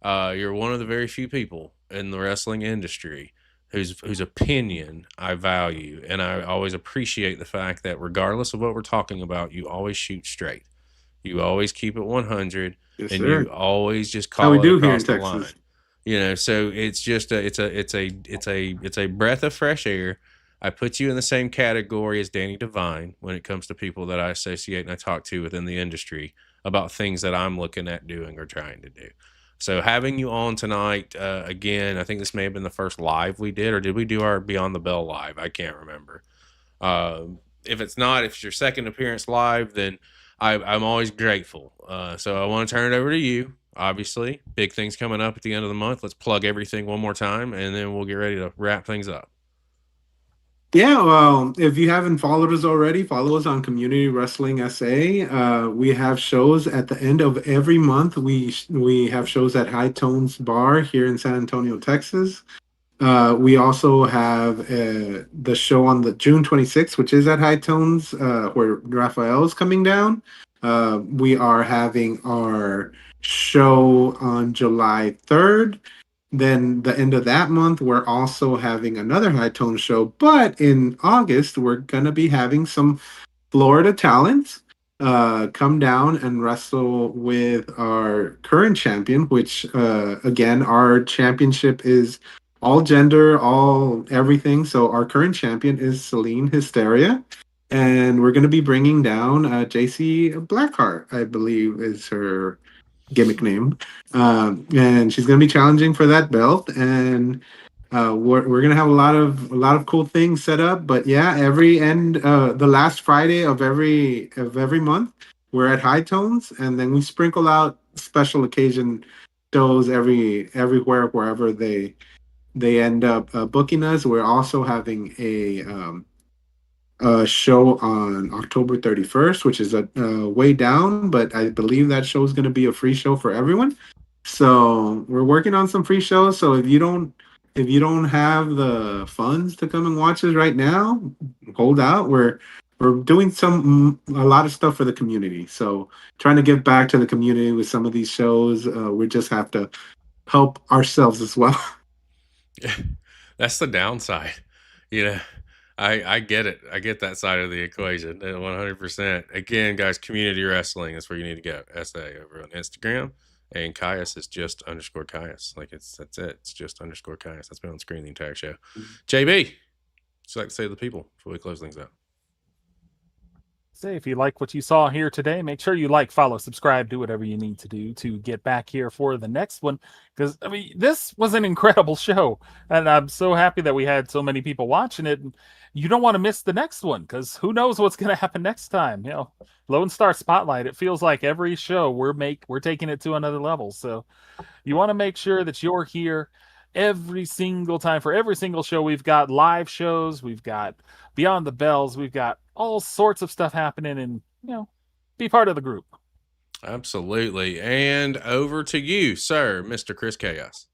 I am. You're one of the very few people in the wrestling industry whose opinion I value, and I always appreciate the fact that regardless of what we're talking about, you always shoot straight. You always keep it 100, Yes, and sir. you always just How call we it do here across in the line. Texas. You know, so it's just it's a breath of fresh air. I put you in the same category as Danny Devine when it comes to people that I associate and I talk to within the industry about things that I'm looking at doing or trying to do. So having you on tonight, again, I think this may have been the first live we did, or did we do our Beyond the Bell live? I can't remember. If it's your second appearance live, then I'm always grateful. So I want to turn it over to you. Obviously, big things coming up at the end of the month. Let's plug everything one more time, and then we'll get ready to wrap things up. Yeah, well, if you haven't followed us already, follow us on Community Wrestling SA. We have shows at the end of every month. We have shows at High Tones Bar here in San Antonio, Texas. We also have the show on the June 26th, which is at High Tones, where Rafael is coming down. We are having our show on July 3rd. Then the end of that month, we're also having another High Tone show. But in August, we're going to be having some Florida talents come down and wrestle with our current champion, which, again, our championship is all gender, all everything. So our current champion is Celine Hysteria. And we're going to be bringing down JC Blackheart, I believe is her gimmick name. And she's going to be challenging for that belt. And we're gonna have a lot of cool things set up. But yeah, the last Friday of every month, we're at High Tones, and then we sprinkle out special occasion shows everywhere wherever they end up booking us. We're also having a show on October 31st, which is a way down, but I believe that show is going to be a free show for everyone. So we're working on some free shows. So if you don't have the funds to come and watch us right now, hold out. We're doing a lot of stuff for the community. So trying to give back to the community with some of these shows. We just have to help ourselves as well. That's the downside. You know, I get it. I get that side of the equation 100%. Again, guys, community wrestling is where you need to go. SA over on Instagram. And Kaius is just _ Kaius. That's it. It's just _ Kaius. That's been on screen the entire show. JB, just like to say to the people before we close things out. Say, if you like what you saw here today, make sure you like, follow, subscribe, do whatever you need to do to get back here for the next one. Because, I mean, this was an incredible show. And I'm so happy that we had so many people watching it. And you don't want to miss the next one, because who knows what's going to happen next time. You know, Lone Star Spotlight, it feels like every show we're taking it to another level. So you want to make sure that you're here every single time. For every single show, we've got live shows, we've got Beyond the Bells, we've got all sorts of stuff happening, and be part of the group. Absolutely. And over to you, sir, Mr. Chris Kaius.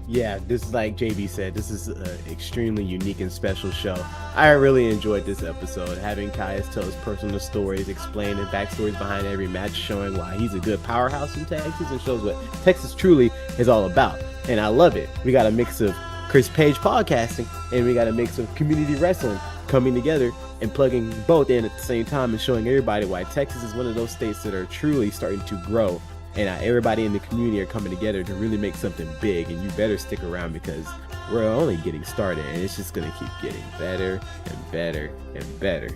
Yeah, this is like JB said, this is an extremely unique and special show. I really enjoyed this episode, having Kaius tell his personal stories, explain the backstories behind every match, showing why he's a good powerhouse in Texas, and shows what Texas truly is all about. And I love it. We got a mix of Chris Page podcasting, and we got a mix of community wrestling coming together and plugging both in at the same time and showing everybody why Texas is one of those states that are truly starting to grow. And everybody in the community are coming together to really make something big. And you better stick around, because we're only getting started, and it's just going to keep getting better and better and better.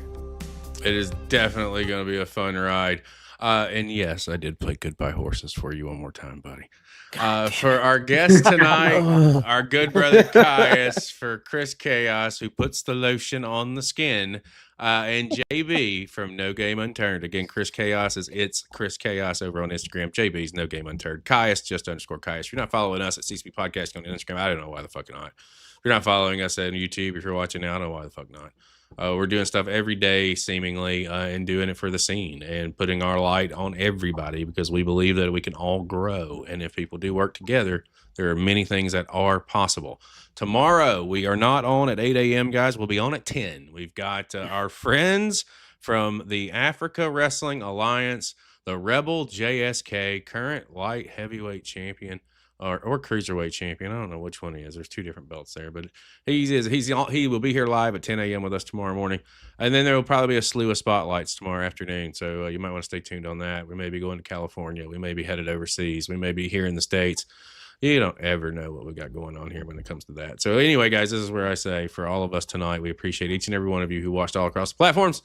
It is definitely going to be a fun ride. And yes, I did play Goodbye Horses for you one more time, buddy. For our guest tonight, our good brother Kaius, for Chris Kaius, who puts the lotion on the skin, and JB from No Game Unturned. Again, Chris Kaius it's Chris Kaius over on Instagram. JB's No Game Unturned. Kaius, just _Kaius. If you're not following us at CCP Podcast on Instagram, I don't know why the fuck not. If you're not following us on YouTube, if you're watching now, I don't know why the fuck not. We're doing stuff every day, seemingly, and doing it for the scene and putting our light on everybody, because we believe that we can all grow. And if people do work together, there are many things that are possible. Tomorrow, we are not on at 8 a.m., guys. We'll be on at 10. We've got our friends from the Africa Wrestling Alliance, the Rebel JSK, current light heavyweight champion. Or cruiserweight champion. I don't know which one he is. There's two different belts there, but he will be here live at 10 a.m. with us tomorrow morning, and then there will probably be a slew of spotlights tomorrow afternoon. So you might want to stay tuned on that. We may be going to California. We may be headed overseas. We may be here in the States. You don't ever know what we got going on here when it comes to that. So anyway, guys, this is where I say, for all of us tonight, we appreciate each and every one of you who watched all across the platforms.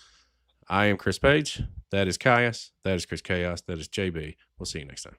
I am Chris Page. That is Kaius. That is Chris Kaius. That is JB. We'll see you next time.